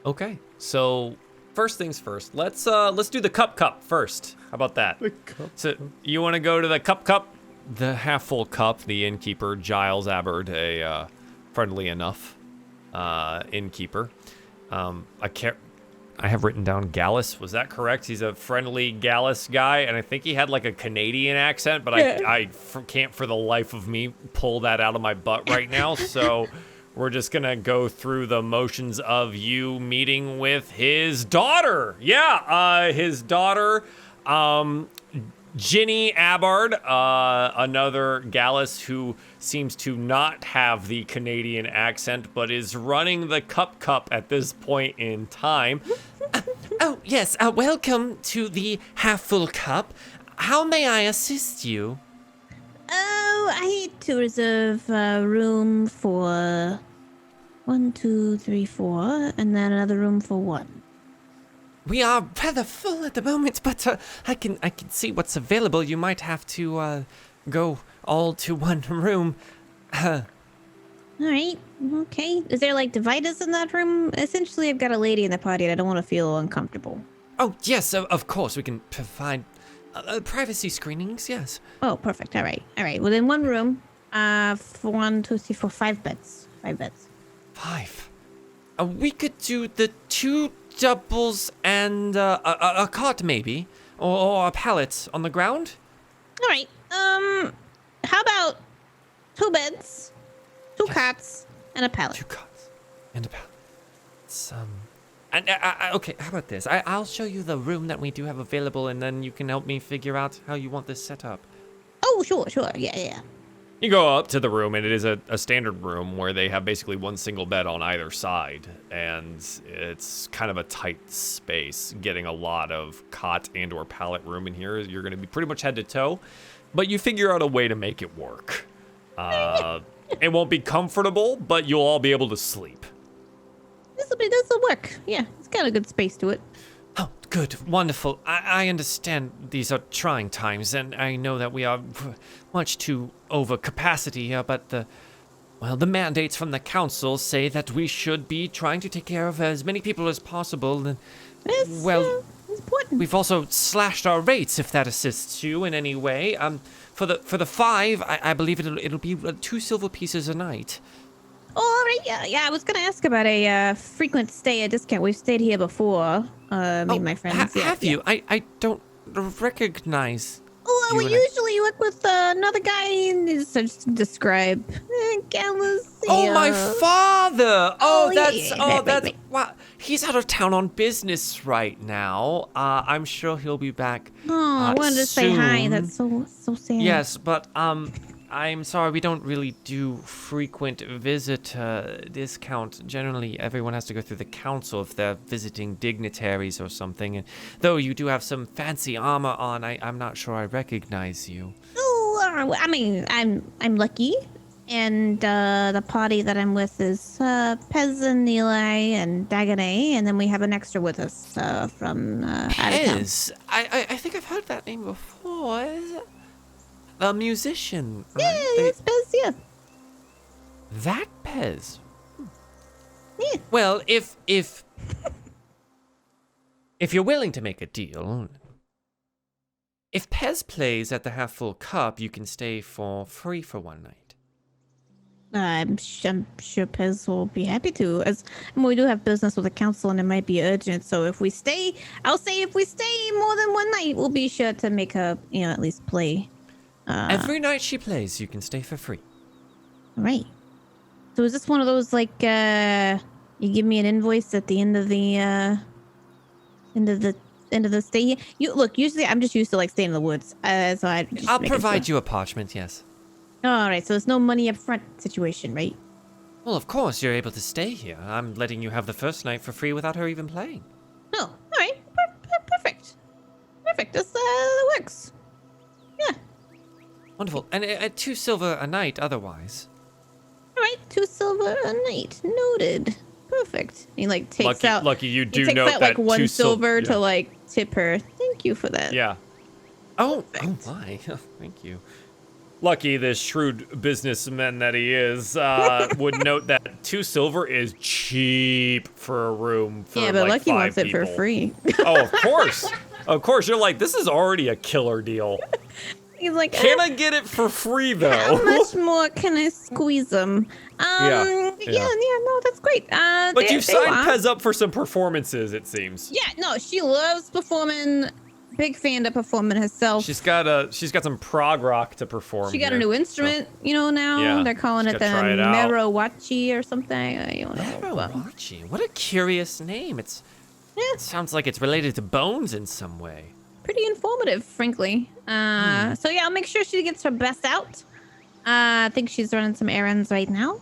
Okay, so first things first. Let's do the cup first. How about that? The cup. So you want to go to the cup? The half-full cup. The innkeeper, Giles Abbard, a friendly enough innkeeper. I have written down Gallus. Was that correct? He's a friendly Gallus guy, and I think he had like a Canadian accent, but I can't for the life of me pull that out of my butt right now. So we're just gonna go through the motions of you meeting with his daughter. Yeah, his daughter, Ginny Abbard, another Gallus who seems to not have the Canadian accent, but is running the cup at this point in time. Oh, yes. Welcome to the half-full cup. How may I assist you? Oh, I need to reserve room for 1, 2, 3, 4, and then another room for 1. We are rather full at the moment, but I can see what's available. You might have to go all to one room. All right. Okay. Is there like dividers in that room? Essentially, I've got a lady in the party and I don't want to feel uncomfortable. Oh, yes, of course. We can provide privacy screenings, yes. Oh, perfect. All right. All right. Well, in one room, for 1, 2, 3, 4, 5 beds. 5 beds. 5. We could do the 2 doubles and a cot, maybe. Or a pallet on the ground. All right. How about 2 beds, 2 cots, and a pallet? 2 cots and a pallet. Okay, how about this? I'll show you the room that we do have available, and then you can help me figure out how you want this set up. Oh, sure. Yeah. You go up to the room, and it is a standard room where they have basically one single bed on either side, and it's kind of a tight space. Getting a lot of cot and or pallet room in here, you're going to be pretty much head to toe, but you figure out a way to make it work. It won't be comfortable, but you'll all be able to sleep. This'll work. Yeah, it's got a good space to it. Oh, good, wonderful. I understand these are trying times, and I know that we are much too over capacity here, but the mandates from the council say that we should be trying to take care of as many people as possible. And, It's important. we've also slashed our rates, if that assists you in any way. For the 5, I believe it'll be 2 silver pieces a night. Oh, all right. Yeah. I was gonna ask about a frequent stay discount. We've stayed here before. Me and my friends. Have you? I don't recognize. Oh, you we and I- usually work with another guy. Just describe. Gallus. Oh, my father! Oh, yeah. that's Wait. wow. He's out of town on business right now. I'm sure he'll be back. Oh, I wanted to say hi. soon. That's so sad. Yes, but I'm sorry, we don't really do frequent visitor discount. Generally, everyone has to go through the council if they're visiting dignitaries or something. And though you do have some fancy armor on, I'm not sure I recognize you. Oh, I mean, I'm lucky, and the party that I'm with is Pez and Eli and Dagonet, and then we have an extra with us from out of town. Pez? I think I've heard that name before. Is it? A musician. Right? Yeah, it's Pez. Yeah. That Pez. Yeah. Well, if you're willing to make a deal, if Pez plays at the half-full cup, you can stay for free for 1 night. I'm sure Pez will be happy to. We do have business with the council, and it might be urgent. So if we stay, I'll say if we stay more than 1 night, we'll be sure to make her, at least play. Every night she plays, you can stay for free. All right. So is this one of those like you give me an invoice at the end of the stay here? You look. Usually, I'm just used to like staying in the woods. So I'll provide you a parchment, yes. All right. So it's no money up front situation, right? Well, of course, you're able to stay here. I'm letting you have the first night for free without her even playing. Oh, all right. Perfect. This works. Yeah. Wonderful. And 2 silver a night otherwise. All right. 2 silver a night. Noted. Perfect. He like takes out. Lucky you He do takes note out like that 1 2 silver yeah. to like tip her. Thank you for that. Yeah. Oh my. Thank you. Lucky, this shrewd businessman that he is, would note that 2 silver is cheap for a room for Yeah, but like Lucky 5 wants it people. for free. Oh, of course. Of course. You're like, this is already a killer deal. He's like, Can I get it for free, though? how much more can I squeeze them? Yeah, No, that's great. But you've signed Pez up for some performances, it seems. Yeah, no, she loves performing. Big fan of performing herself. She's got some prog rock to perform. She got a new instrument, now. Yeah, They're calling she's it the gotta try it out. Merowachi or something. Merowachi. What a curious name. It sounds like it's related to bones in some way. Pretty informative, frankly. So yeah, I'll make sure she gets her best out. I think she's running some errands right now.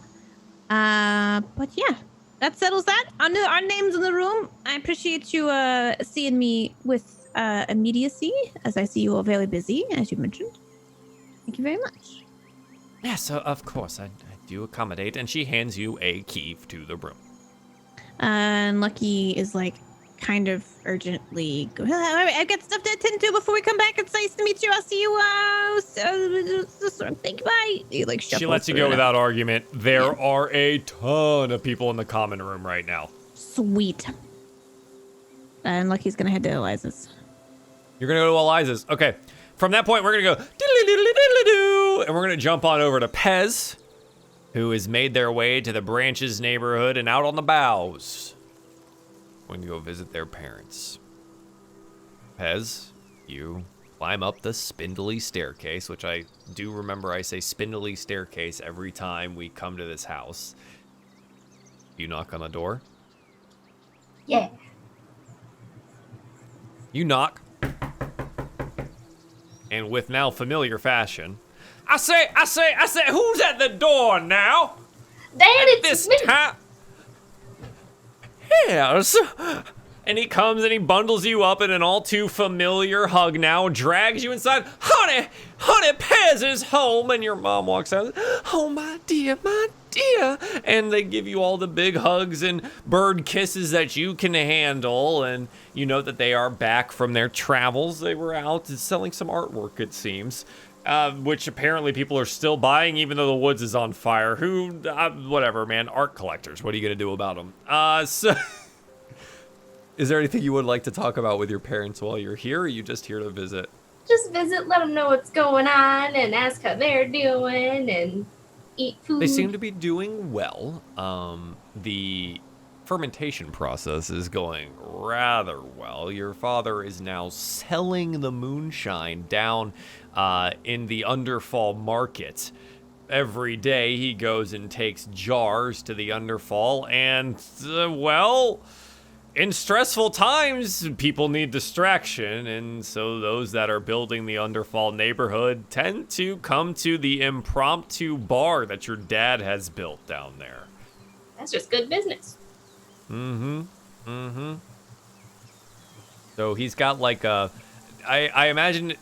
But yeah, that settles that. Our names in the room. I appreciate you seeing me with immediacy, as I see you all very busy, as you mentioned. Thank you very much. Yeah, so of course I do accommodate, and she hands you a key to the room. And Lucky is like kind of urgently go, I've got stuff to attend to before we come back. It's nice to meet you. I'll see you thank you, bye. He like She lets you go without argument. There are a ton of people in the common room right now. Sweet. And Lucky's gonna head to Eliza's. You're gonna go to Eliza's. Okay. From that point, we're gonna go diddly-diddly-diddly-doo, and we're gonna jump on over to Pez, who has made their way to the Branches neighborhood and out on the boughs. We're gonna go visit their parents. Pez, you climb up the spindly staircase, which I do remember I say spindly staircase every time we come to this house. You knock on the door. Yeah. You knock. And with now familiar fashion, I say, who's at the door now? Dad, At it's this me. time. Yes. And he comes and he bundles you up in an all too familiar hug now, drags you inside. Honey, Pez is home. And your mom walks out. Oh, my dear. And they give you all the big hugs and bird kisses that you can handle. And you know that they are back from their travels. They were out selling some artwork, it seems. Which apparently people are still buying, even though the woods is on fire. Whatever, man. Art collectors. What are you going to do about them? So... Is there anything you would like to talk about with your parents while you're here, or are you just here to visit? Just visit, let them know what's going on, and ask how they're doing, and eat food. They seem to be doing well. The fermentation process is going rather well. Your father is now selling the moonshine down in the Underfall market. Every day he goes and takes jars to the Underfall, and, in stressful times, people need distraction, and so those that are building the Underfall neighborhood tend to come to the impromptu bar that your dad has built down there. That's just good business. So he's got like I imagine,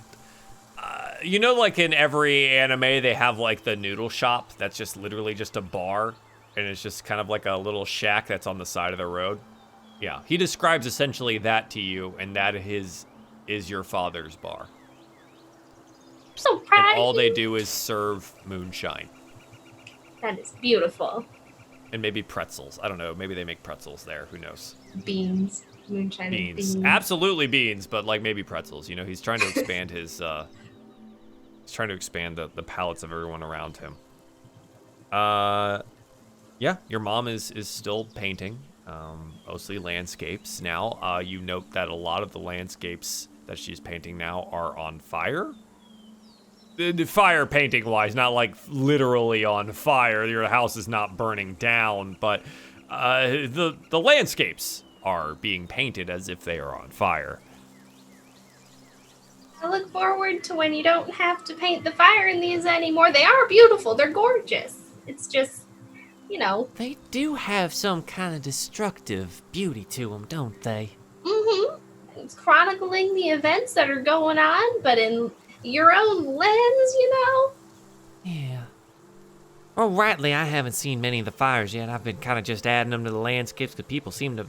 like in every anime, they have like the noodle shop that's just literally just a bar, and it's just kind of like a little shack that's on the side of the road. Yeah, he describes essentially that to you, and that is your father's bar. I'm so proud And all of they you. do is serve moonshine. That is beautiful. And maybe pretzels. I don't know. Maybe they make pretzels there. Who knows? Beans. Moonshine and Beans. beans. Absolutely beans, but like maybe pretzels. He's trying to expand his he's trying to expand the palates of everyone around him. Yeah, your mom is still painting. Mostly landscapes now. You note that a lot of the landscapes that she's painting now are on fire. The fire painting wise, not like literally on fire. Your house is not burning down, but the landscapes are being painted as if they are on fire. I look forward to when you don't have to paint the fire in these anymore. They are beautiful. They're gorgeous. It's just, They do have some kind of destructive beauty to them, don't they? It's chronicling the events that are going on, but in your own lens, Yeah. Well, rightly, I haven't seen many of the fires yet. I've been kind of just adding them to the landscapes because people seem to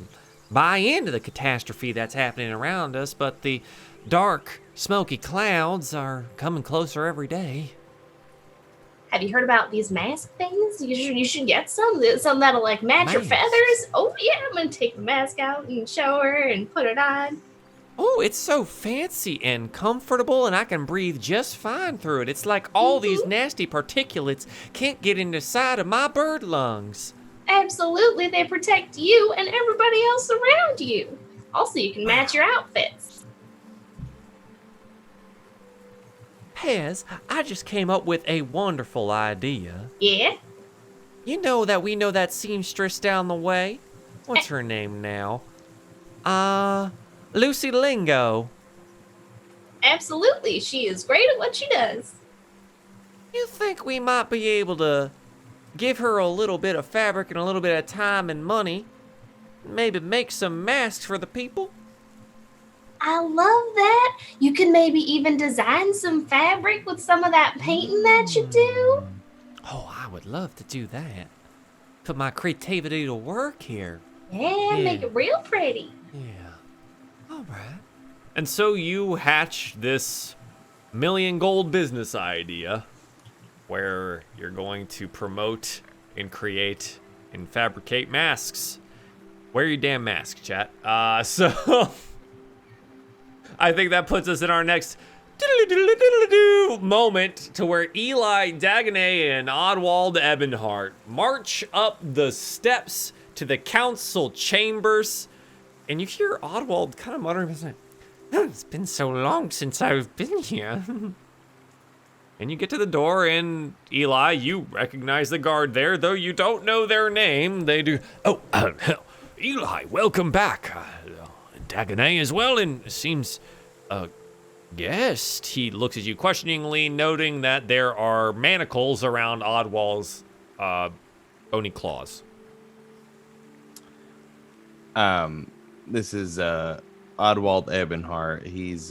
buy into the catastrophe that's happening around us, but the dark smoky clouds are coming closer every day. Have you heard about these mask things? You should get some. Some that'll like match your Mask? feathers. Oh yeah, I'm gonna take the mask out and show her and put it on. Oh, it's so fancy and comfortable, and I can breathe just fine through it. It's like all these nasty particulates can't get in the side of my bird lungs. Absolutely, they protect you and everybody else around you. Also, you can match your outfits. Pez, I just came up with a wonderful idea. Yeah? You know that we know that seamstress down the way? What's her name now? Lucy Lingo. Absolutely, she is great at what she does. You think we might be able to give her a little bit of fabric and a little bit of time and money? Maybe make some masks for the people? I love that. You can maybe even design some fabric with some of that painting that you do. Oh, I would love to do that. Put my creativity to work here. Yeah, make it real pretty. Yeah. All right. And so you hatch this million gold business idea where you're going to promote and create and fabricate masks. Wear your damn mask, chat. So I think that puts us in our next moment to where Eli, Dagonet, and Oddwald Ebonheart march up the steps to the council chambers. And you hear Oddwald kind of muttering, it's been so long since I've been here. And you get to the door, and Eli, you recognize the guard there, though you don't know their name. They do. Oh, Eli, welcome back. Dagonet as well, and seems a guest. He looks at you questioningly, noting that there are manacles around Oddwald's bony claws. This is Oddwald Ebonheart. He's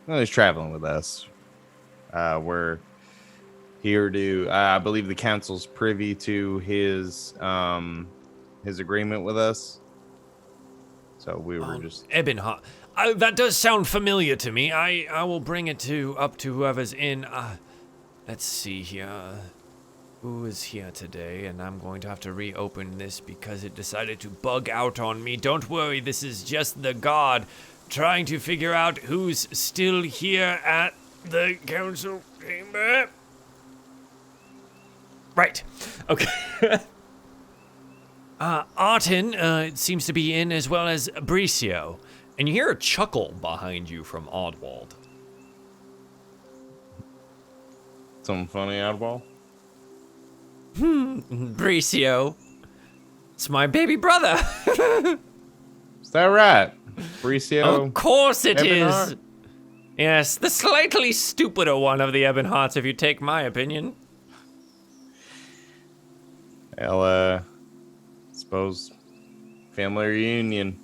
he's traveling with us. We're here to I believe the council's privy to his agreement with us. So we were just Ebonheart. That does sound familiar to me. I will bring it up to whoever's in. Let's see here. Who is here today? And I'm going to have to reopen this because it decided to bug out on me. Don't worry, this is just the guard trying to figure out who's still here at the council chamber. Right. Okay. Artin it seems to be in, as well as Bricio. And you hear a chuckle behind you from Oddwald. something funny, Oddball. Bricio. It's my baby brother. Is that right? Bricio? Of course it Ebonheart? is. Yes, the slightly stupider one of the Ebonhearts, if you take my opinion. Well, suppose family reunion.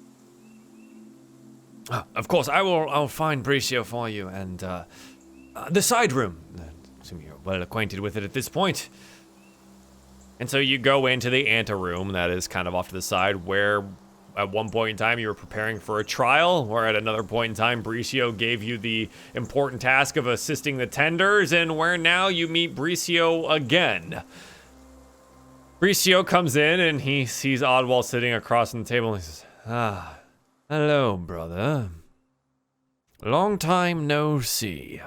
Of course, I'll find Bricio for you, and the side room. Assume you're well acquainted with it at this point. And so you go into the anteroom that is kind of off to the side, where at one point in time you were preparing for a trial, where at another point in time Bricio gave you the important task of assisting the tenders, and where now you meet Bricio again. Bricio comes in and he sees Oddwald sitting across from the table and he says, hello, brother. Long time no see.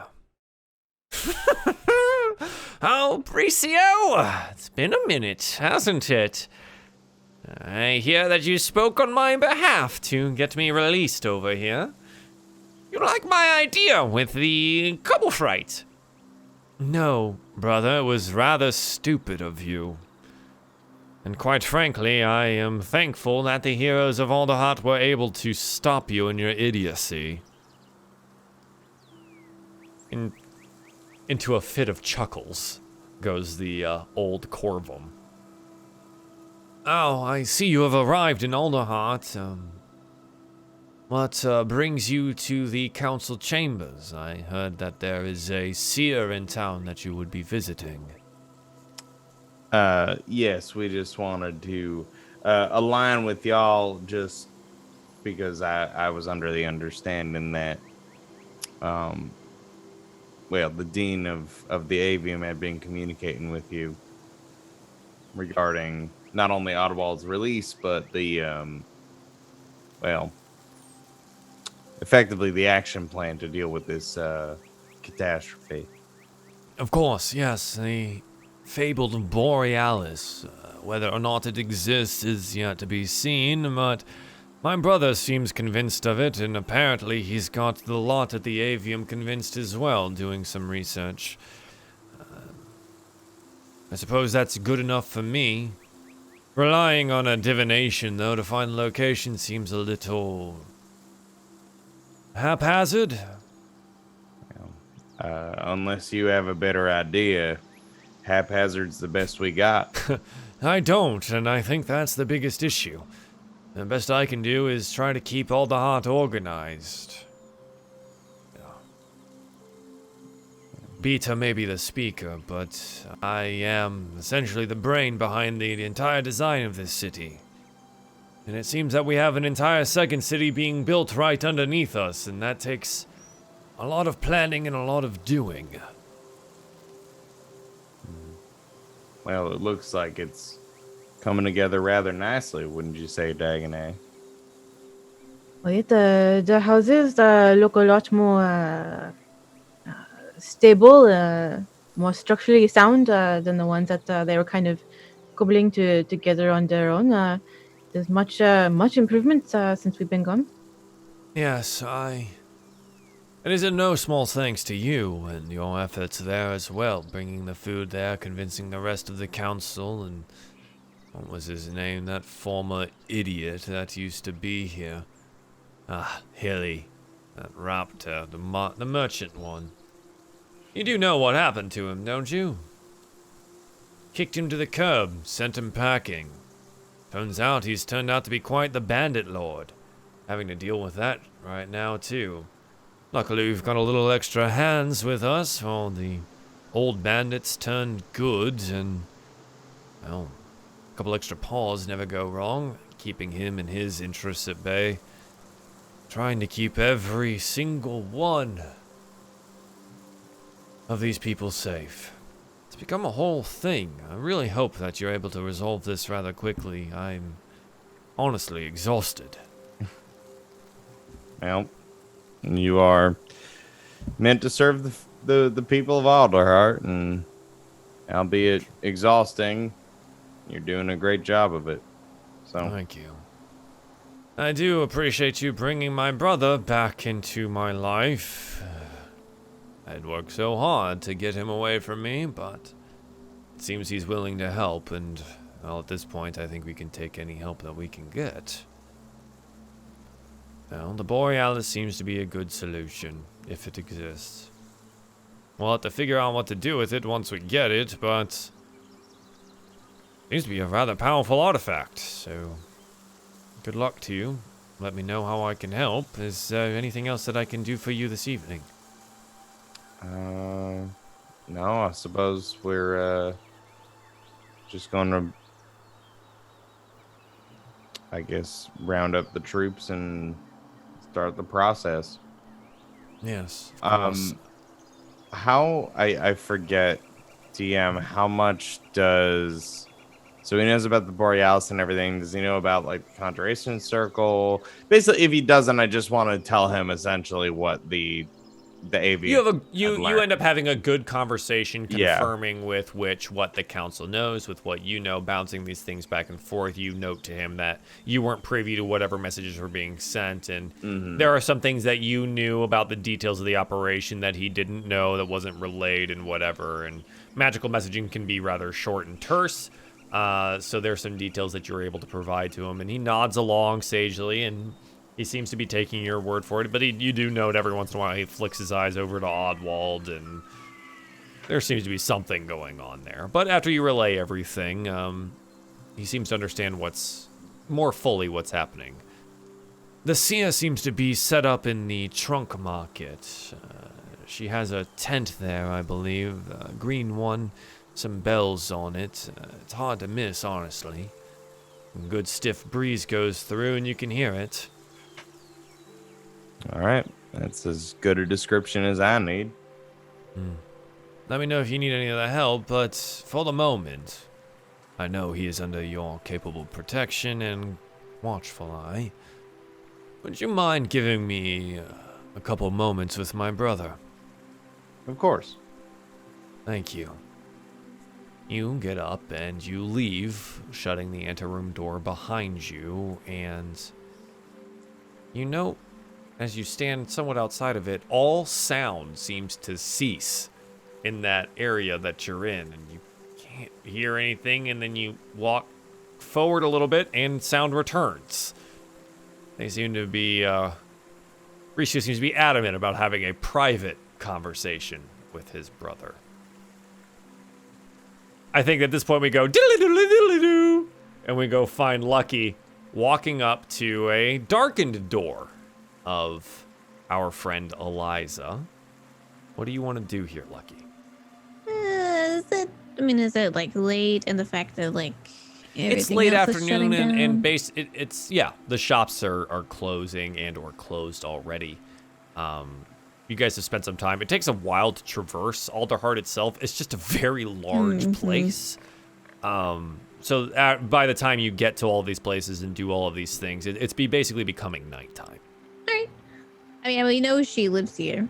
Oh, Bricio! It's been a minute, hasn't it? I hear that you spoke on my behalf to get me released over here. You like my idea with the couple fright? No, brother, it was rather stupid of you. And quite frankly, I am thankful that the heroes of Alderheart were able to stop you in your idiocy. Into a fit of chuckles goes the old Corvum. Oh, I see you have arrived in Alderheart. What brings you to the council chambers? I heard that there is a seer in town that you would be visiting. Yes, we just wanted to align with y'all just because I was under the understanding that well, the dean of the avium had been communicating with you regarding not only Oddwald's release, but the, well, effectively the action plan to deal with this catastrophe. Of course, yes, the fabled Borealis. Whether or not it exists is yet to be seen, but my brother seems convinced of it, and apparently he's got the lot at the avium convinced as well, doing some research. I suppose that's good enough for me. Relying on a divination, though, to find the location seems a little haphazard. Unless you have a better idea, haphazard's the best we got. I don't, and I think that's the biggest issue. The best I can do is try to keep Alderheart organized. Beta may be the speaker, but I am essentially the brain behind the entire design of this city. And it seems that we have an entire second city being built right underneath us, and that takes a lot of planning and a lot of doing. Well, it looks like it's coming together rather nicely, wouldn't you say, Dagonet? Well, the houses look a lot more stable, more structurally sound than the ones that they were kind of cobbling together on their own. There's much improvement since we've been gone. Yes, It is in no small thanks to you and your efforts there as well, bringing the food there, convincing the rest of the council, and what was his name, that former idiot that used to be here. Hilly, that raptor, the merchant one. You do know what happened to him, don't you? Kicked him to the curb, sent him packing. Turns out he's turned out to be quite the bandit lord. Having to deal with that right now, too. Luckily, we've got a little extra hands with us, while the old bandits turned good, and, well, a couple extra paws never go wrong, keeping him and his interests at bay. Trying to keep every single one of these people safe. It's become a whole thing. I really hope that you're able to resolve this rather quickly. I'm honestly exhausted. Well, you are meant to serve the people of Alderheart, and albeit exhausting, you're doing a great job of it. So Thank you. I do appreciate you bringing my brother back into my life. I'd worked so hard to get him away from me, but it seems he's willing to help, and, well, at this point, I think we can take any help that we can get. Well, the Borealis seems to be a good solution, if it exists. We'll have to figure out what to do with it once we get it, but it seems to be a rather powerful artifact, so good luck to you. Let me know how I can help. Is there anything else that I can do for you this evening? no, I suppose we're just going to, I guess, round up the troops and start the process. Yes, of course. How I forget, DM, how much does, so he knows about the Borealis and everything, does he know about like the Conjuration Circle? Basically, if he doesn't, I just want to tell him essentially what the AV you end up having a good conversation, confirming with what the council knows, with what you know, bouncing these things back and forth. You note to him that you weren't privy to whatever messages were being sent, and there are some things that you knew about the details of the operation that he didn't know, that wasn't relayed, and whatever. And magical messaging can be rather short and terse, so there's some details that you're able to provide to him, and he nods along sagely, and he seems to be taking your word for it, but you do note every once in a while he flicks his eyes over to Oddwald, and there seems to be something going on there. But after you relay everything, he seems to understand more fully what's happening. The Sia seems to be set up in the trunk market. She has a tent there, I believe, a green one, some bells on it. It's hard to miss, honestly. A good stiff breeze goes through and you can hear it. All right. That's as good a description as I need. Let me know if you need any of the help, but for the moment, I know he is under your capable protection and watchful eye. Would you mind giving me a couple moments with my brother? Of course. Thank you. You get up and you leave, shutting the anteroom door behind you, and you know, as you stand somewhat outside of it, all sound seems to cease in that area that you're in, and you can't hear anything, and then you walk forward a little bit, and sound returns. They seem to be, Rishi seems to be adamant about having a private conversation with his brother. I think at this point we go diddly-diddly-diddly-doo, and we go find Lucky walking up to a darkened door of our friend Eliza. What do you want to do here, Lucky? Is it like late and the fact that like It's everything late else is afternoon shutting and down? it's yeah, the shops are closing and or closed already. You guys have spent some time. It takes a while to traverse Alderheart itself. It's just a very large place. So by the time you get to all these places and do all of these things, it's basically becoming nighttime. Right. I mean, we know she lives here,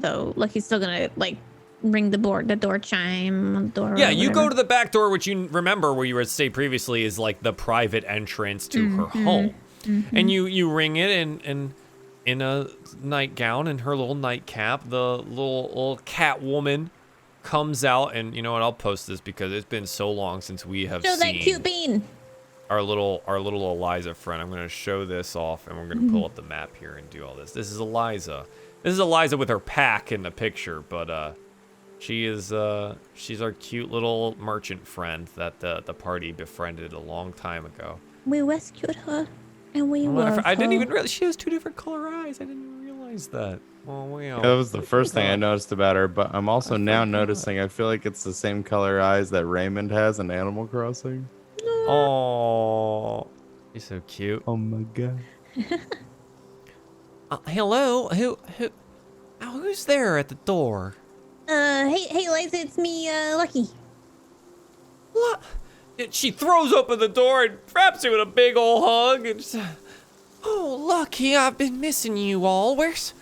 so Lucky's still gonna like ring the door chime on the door. Yeah, you go to the back door, which you remember where you were stated previously is like the private entrance to her home, and you ring it and in a nightgown and her little nightcap, the little cat woman comes out, and you know what? I'll post this because it's been so long since we have Show seen that cute bean. our little Eliza friend. I'm gonna show this off, and we're gonna pull up the map here and do all this. This is Eliza. This is Eliza with her pack in the picture, but she's our cute little merchant friend that the party befriended a long time ago. We rescued her, and we love I didn't her. even realize she has two different color eyes. I didn't even realize that. Oh wow. That was the first thing I noticed about her, but I'm also now noticing I feel like it's the same color eyes that Raymond has in Animal Crossing. Oh, she's so cute. Oh my god. Hello, who's there at the door? Hey, Liza, it's me, Lucky. What? She throws open the door and wraps you with a big old hug and just, oh, Lucky, I've been missing you all. Was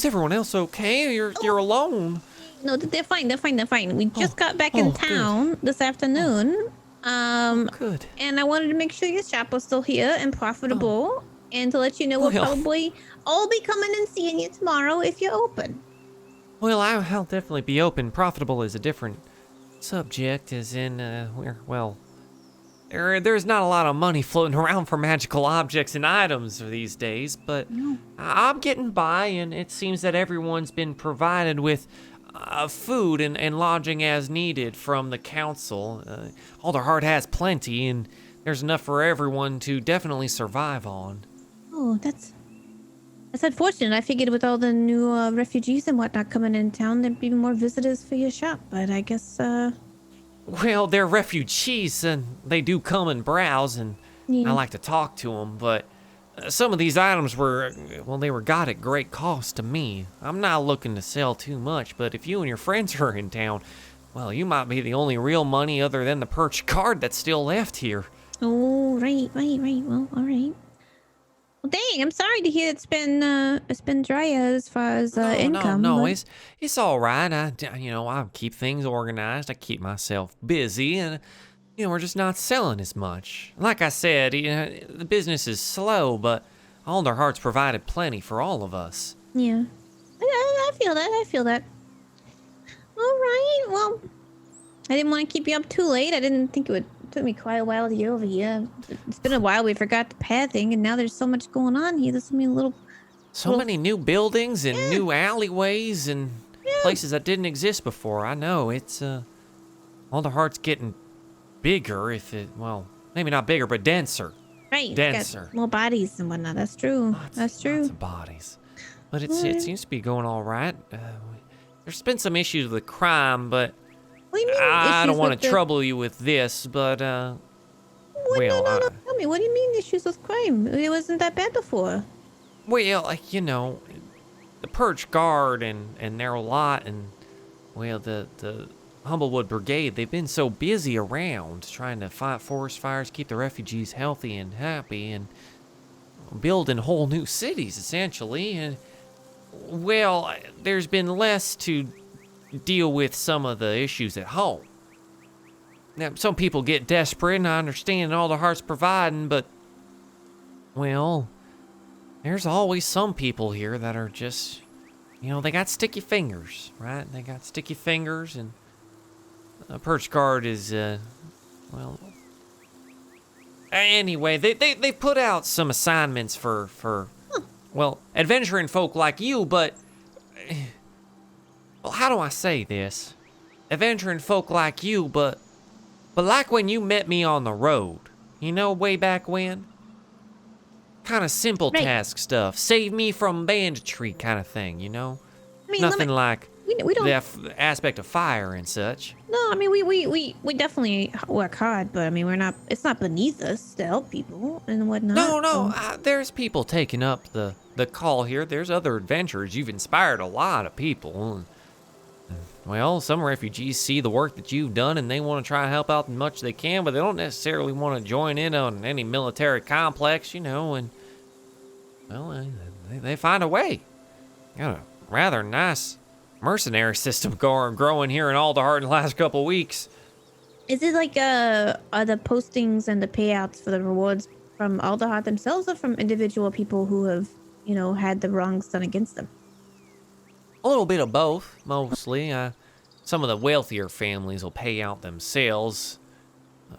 everyone else okay? You're alone. No, they're fine. We just got back in town this afternoon. Good. And I wanted to make sure your shop was still here and profitable, and to let you know we'll probably all be coming and seeing you tomorrow if you're open. Well, I'll definitely be open. Profitable is a different subject, as in, there's not a lot of money floating around for magical objects and items these days, but I'm getting by, and it seems that everyone's been provided with food and lodging as needed from the council. Alderheart has plenty, and there's enough for everyone to definitely survive on. Oh, that's unfortunate. I figured with all the new refugees and whatnot coming in town, there'd be more visitors for your shop. But I guess, Well, they're refugees, and they do come and browse, and I like to talk to them, but some of these items they were got at great cost to me. I'm not looking to sell too much, but if you and your friends are in town, well, you might be the only real money other than the perch card that's still left here. Oh, right. Well, all right. Well, dang, I'm sorry to hear it's been dry as far as income. No, but... it's all right. I keep things organized. I keep myself busy, and we're just not selling as much. Like I said, the business is slow, but Alderheart's provided plenty for all of us. Yeah, I feel that. All right, well, I didn't want to keep you up too late. I didn't think it took me quite a while to get over here. It's been a while. We forgot the pad thing, and now there's so much going on here. This will be a little... So many new buildings and new alleyways and places that didn't exist before. I know, it's, Alderheart's getting bigger maybe not bigger, but denser. Right. Denser. Got more bodies and whatnot. That's true. That's true. Lots of bodies. But it seems to be going all right. There's been some issues with crime, but What do you mean I don't issues want with to trouble you with this, but, No. Tell me, what do you mean issues with crime? It wasn't that bad before. Well, like, you know, the Perch Guard and their lot and, well, the Humblewood Brigade, they've been so busy around trying to fight forest fires, keep the refugees healthy and happy, and building whole new cities, essentially. And, well, there's been less to deal with some of the issues at home. Now, some people get desperate, and I understand Alderheart's providing, but, well, there's always some people here that are just, you know, they got sticky fingers, right? They got sticky fingers, and Perch Guard is, well, anyway, they put out some assignments for well, adventuring folk like you, but, well, how do I say this? Adventuring folk like you, but like when you met me on the road, you know, way back when? Kind of simple Right. task stuff, save me from banditry kind of thing, you know? I mean, Nothing like we don't. the aspect of fire and such. No, I mean we definitely work hard, but I mean we're not. It's not beneath us to help people and whatnot. No, so- there's people taking up the call here. There's other adventurers. You've inspired a lot of people. And, well, some refugees see the work that you've done and they want to try and help out as much as they can, but they don't necessarily want to join in on any military complex, you know, and, well, they find a way. Got a rather nice mercenary system growing here in Alderheart in the last couple weeks. Is it like are the postings and the payouts for the rewards from Alderheart themselves, or from individual people who have, you know, had the wrongs done against them? A little bit of both, mostly. Some of the wealthier families will pay out themselves.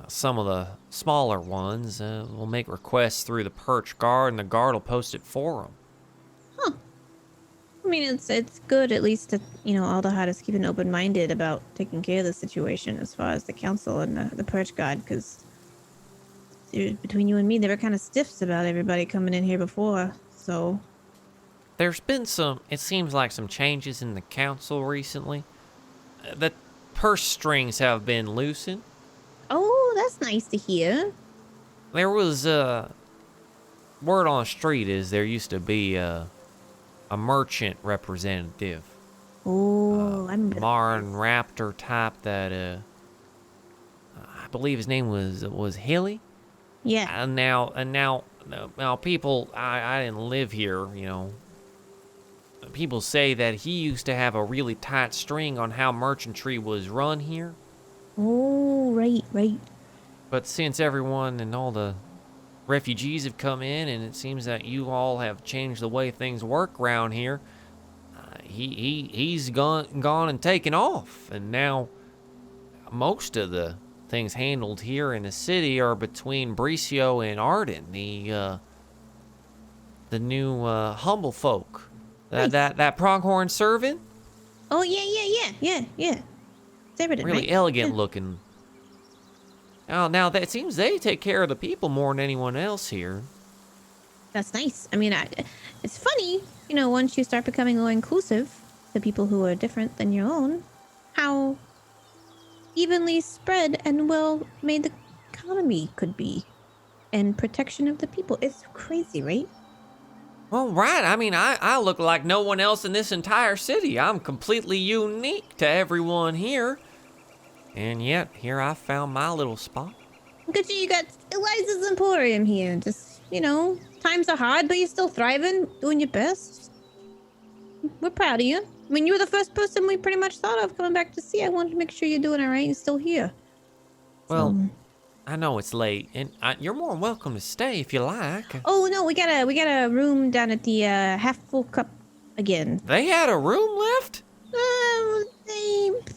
Some of the smaller ones will make requests through the Perch Guard, and the guard will post it for them. I mean, it's good at least that, you know, Alderheart is keeping open-minded about taking care of the situation as far as the council and the Perch Guard, because between you and me, they were kind of stiffs about everybody coming in here before, so... There's been it seems like some changes in the council recently. The purse strings have been loosened. Oh, that's nice to hear. There was, word on the street is there used to be a merchant representative. Oh, I remember that. Marn Raptor type that, I believe his name was Hilly. Yeah. And now people, I didn't live here, you know. People say that he used to have a really tight string on how merchantry was run here. Oh, right. But since everyone and all the refugees have come in, and it seems that you all have changed the way things work around here, he's gone and taken off. And now most of the things handled here in the city are between Bricio and Arden, the new humble folk. That pronghorn servant? Oh, yeah. It's Really elegant looking. Oh, now it seems they take care of the people more than anyone else here. That's nice. I mean, it's funny, you know, once you start becoming more inclusive to people who are different than your own, how evenly spread and well made the economy could be, and protection of the people. It's crazy, right? Well, right. I mean, I look like no one else in this entire city. I'm completely unique to everyone here. And yet, here I found my little spot. Good, you got Eliza's Emporium here. Just, you know, times are hard, but you're still thriving, doing your best. We're proud of you. I mean, you were the first person we pretty much thought of coming back to see. I wanted to make sure you're doing all right and still here. Well, So- I know it's late, and you're more than welcome to stay if you like. Oh no, we got a room down at the half full cup again. They had a room left?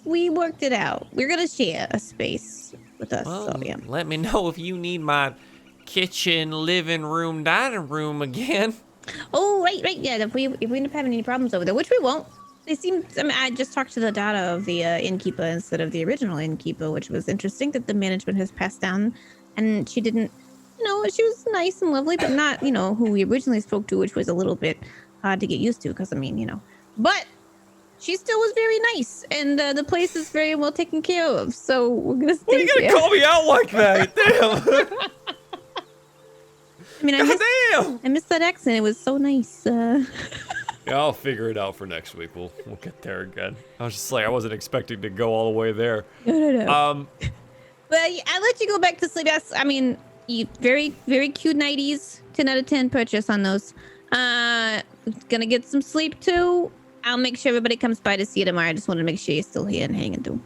We worked it out. We're gonna share a space with us. Well, So yeah. let me know if you need my kitchen, living room, dining room again. Oh right. Yeah. If we end up having any problems over there, which we won't. They seem. I mean, I just talked to the daughter of the innkeeper instead of the original innkeeper, which was interesting that the management has passed down, and she didn't. You know, she was nice and lovely, but not, you know, who we originally spoke to, which was a little bit hard to get used to, because I mean, you know, but she still was very nice, and the place is very well taken care of. So we're gonna stay Why are you there. gonna call me out like that? Damn. I mean, I missed that accent. It was so nice. Yeah, I'll figure it out for next week. We'll get there again. I was just like, I wasn't expecting to go all the way there. No. But I let you go back to sleep. Yes, I mean, very, very cute 90s. 10 out of 10 purchase on those. Gonna get some sleep too. I'll make sure everybody comes by to see you tomorrow. I just want to make sure you're still here and hanging through.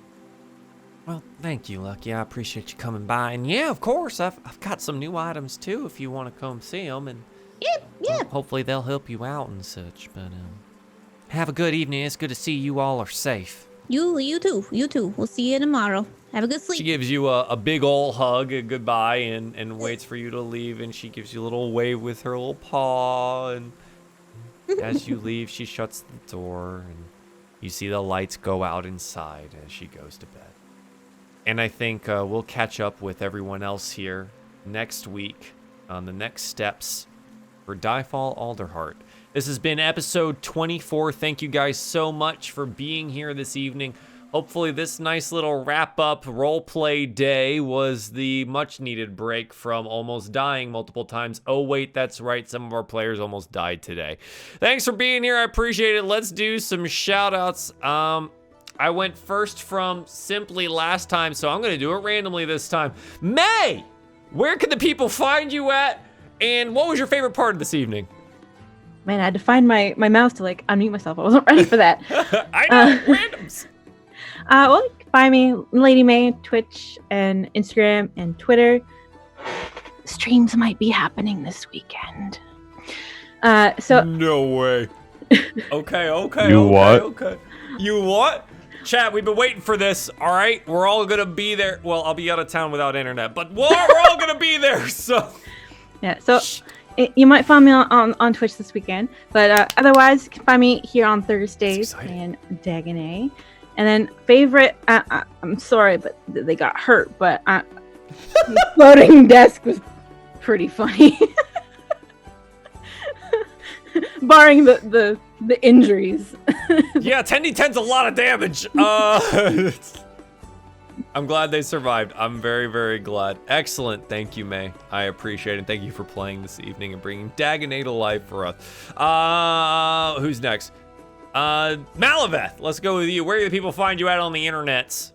Well, thank you, Lucky. I appreciate you coming by. And yeah, of course, I've got some new items too if you want to come see them. And Yeah. hopefully they'll help you out and such. But have a good evening. It's good to see you all are safe. You too. We'll see you tomorrow. Have a good sleep. She gives you a big ol' hug, a goodbye, and waits for you to leave. And she gives you a little wave with her little paw. And as you leave, she shuts the door. And you see the lights go out inside as she goes to bed. And I think we'll catch up with everyone else here next week on the next steps for DieFall Alderheart. This has been episode 24. Thank you guys so much for being here this evening. Hopefully this nice little wrap-up roleplay day was the much-needed break from almost dying multiple times. Oh, wait, that's right. Some of our players almost died today. Thanks for being here. I appreciate it. Let's do some shout-outs. I went first from Simply last time, so I'm going to do it randomly this time. May! Where can the people find you at? And what was your favorite part of this evening? Man, I had to find my mouse to like unmute myself. I wasn't ready for that. I know, randoms. Well, you can find me, Lady May, Twitch and Instagram and Twitter. Streams might be happening this weekend. So No way. Okay. what? You what? Chat, we've been waiting for this, all right? We're all gonna be there. Well, I'll be out of town without internet, but we're all gonna be there, so. yeah, so you might find me on Twitch this weekend, but otherwise you can find me here on Thursdays playing Dagonet. And then favorite, I'm sorry, but they got hurt, but floating desk was pretty funny. Barring the injuries. Yeah, 10d10's a lot of damage. I'm glad they survived. I'm very, very glad. Excellent. Thank you, May. I appreciate it. Thank you for playing this evening and bringing Dagonet to life for us. Who's next? Malaveth, let's go with you. Where do the people find you at on the internets?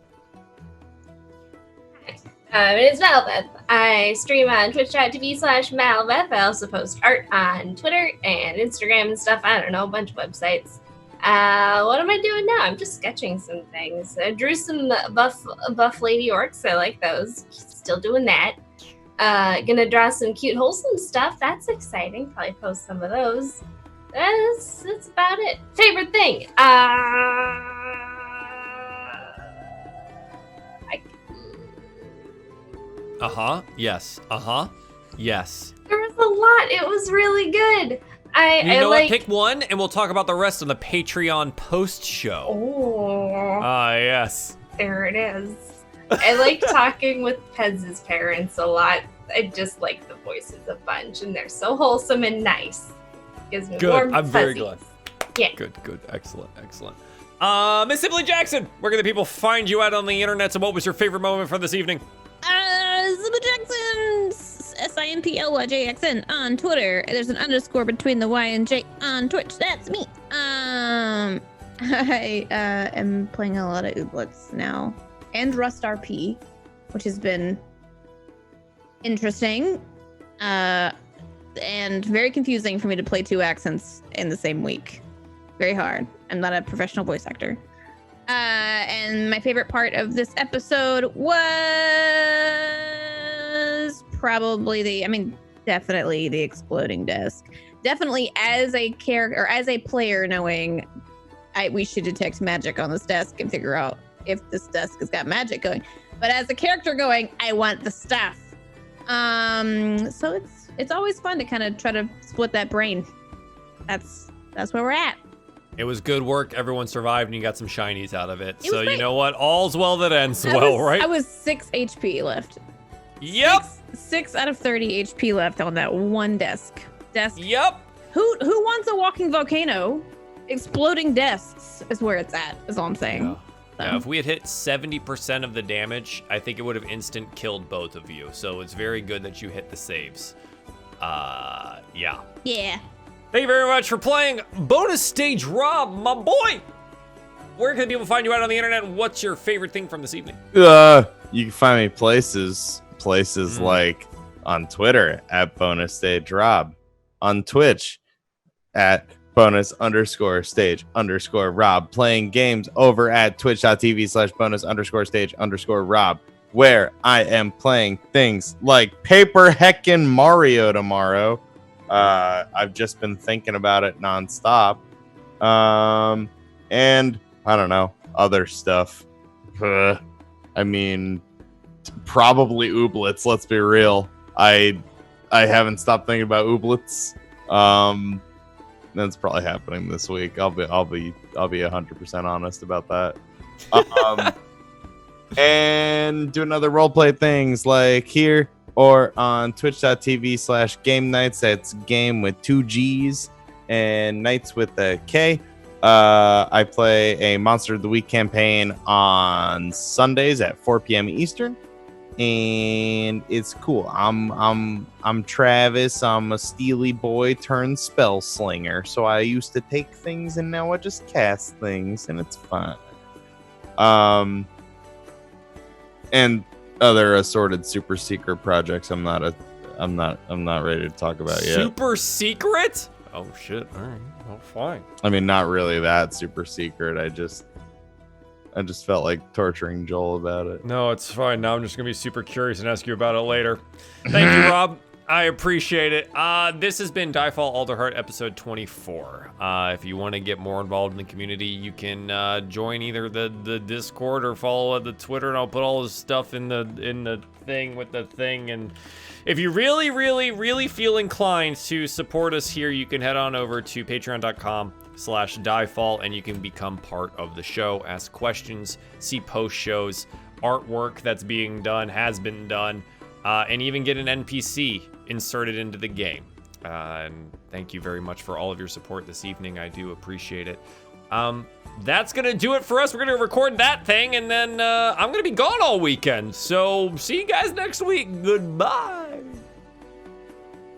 It's Malveth. I stream on twitch.tv/Malveth. I also post art on Twitter and Instagram and stuff. I don't know, a bunch of websites. What am I doing now? I'm just sketching some things. I drew some buff lady orcs. I like those. Still doing that. Gonna draw some cute, wholesome stuff. That's exciting. Probably post some of those. That's about it. Favorite thing? Yes. Yes. There was a lot. It was really good. You know what? Pick one, and we'll talk about the rest on the Patreon post show. Oh. Yes. There it is. I like talking with Pez's parents a lot. I just like the voices a bunch, and they're so wholesome and nice. Gives me warm I'm very fuzzies. glad. Yeah. Good. Excellent. Miss Simply Jackson, where can the people find you at on the internet? And what was your favorite moment for this evening? Zimba Jackson, SIMPLYJXN on Twitter. There's an underscore between the Y and J on Twitch. That's me. I am playing a lot of Ooblets now, and Rust RP, which has been interesting, and very confusing for me to play two accents in the same week. Very hard. I'm not a professional voice actor. And my favorite part of this episode was probably definitely the exploding desk. Definitely as a character or as a player, knowing we should detect magic on this desk and figure out if this desk has got magic going. But as a character going, I want the stuff. So it's always fun to kind of try to split that brain. That's where we're at. It was good work. Everyone survived, and you got some shinies out of it. It was So great. you know what? All's well that ends well, right? I was 6 HP left. Yep. 6 out of 30 HP left on that one desk. Yep. Who wants a walking volcano? Exploding desks is where it's at, is all I'm saying. Yeah. Yeah, if we had hit 70% of the damage, I think it would have instant killed both of you. So it's very good that you hit the saves. Yeah. Yeah. Thank you very much for playing Bonus Stage Rob, my boy. Where can people find you out on the internet? What's your favorite thing from this evening? You can find me places like on Twitter at Bonus Stage Rob, on Twitch at bonus_stage_Rob, playing games over at twitch.tv/bonus_stage_Rob, where I am playing things like Paper Heckin' Mario tomorrow. I've just been thinking about it nonstop. And I don't know, other stuff. I mean, probably Ooblets, let's be real. I haven't stopped thinking about Ooblets. That's probably happening this week. I'll be 100% honest about that. And doing other roleplay things like here or on twitch.tv/game nights. That's game with 2 G's and nights with a K. I play a Monster of the Week campaign on Sundays at 4 p.m. Eastern, and it's cool. I'm Travis. I'm a steely boy turned spell slinger. So I used to take things, and now I just cast things, and it's fun. And other assorted super secret projects. I'm not ready to talk about yet. Super secret? Oh shit! All right, well, fine. I mean, not really that super secret. I just felt like torturing Joel about it. No, it's fine. Now I'm just gonna be super curious and ask you about it later. Thank you, Rob. I appreciate it. This has been DieFall Alderheart episode 24. If you want to get more involved in the community, you can join either the Discord or follow the Twitter, and I'll put all this stuff in the thing with the thing. And if you really feel inclined to support us here, you can head on over to patreon.com/DieFall, and you can become part of the show, ask questions, see post shows, artwork that's being done, has been done, and even get an NPC inserted into the game. And thank you very much for all of your support this evening. I do appreciate it. That's gonna do it for us. We're gonna record that thing, and then I'm gonna be gone all weekend. So see you guys next week. Goodbye.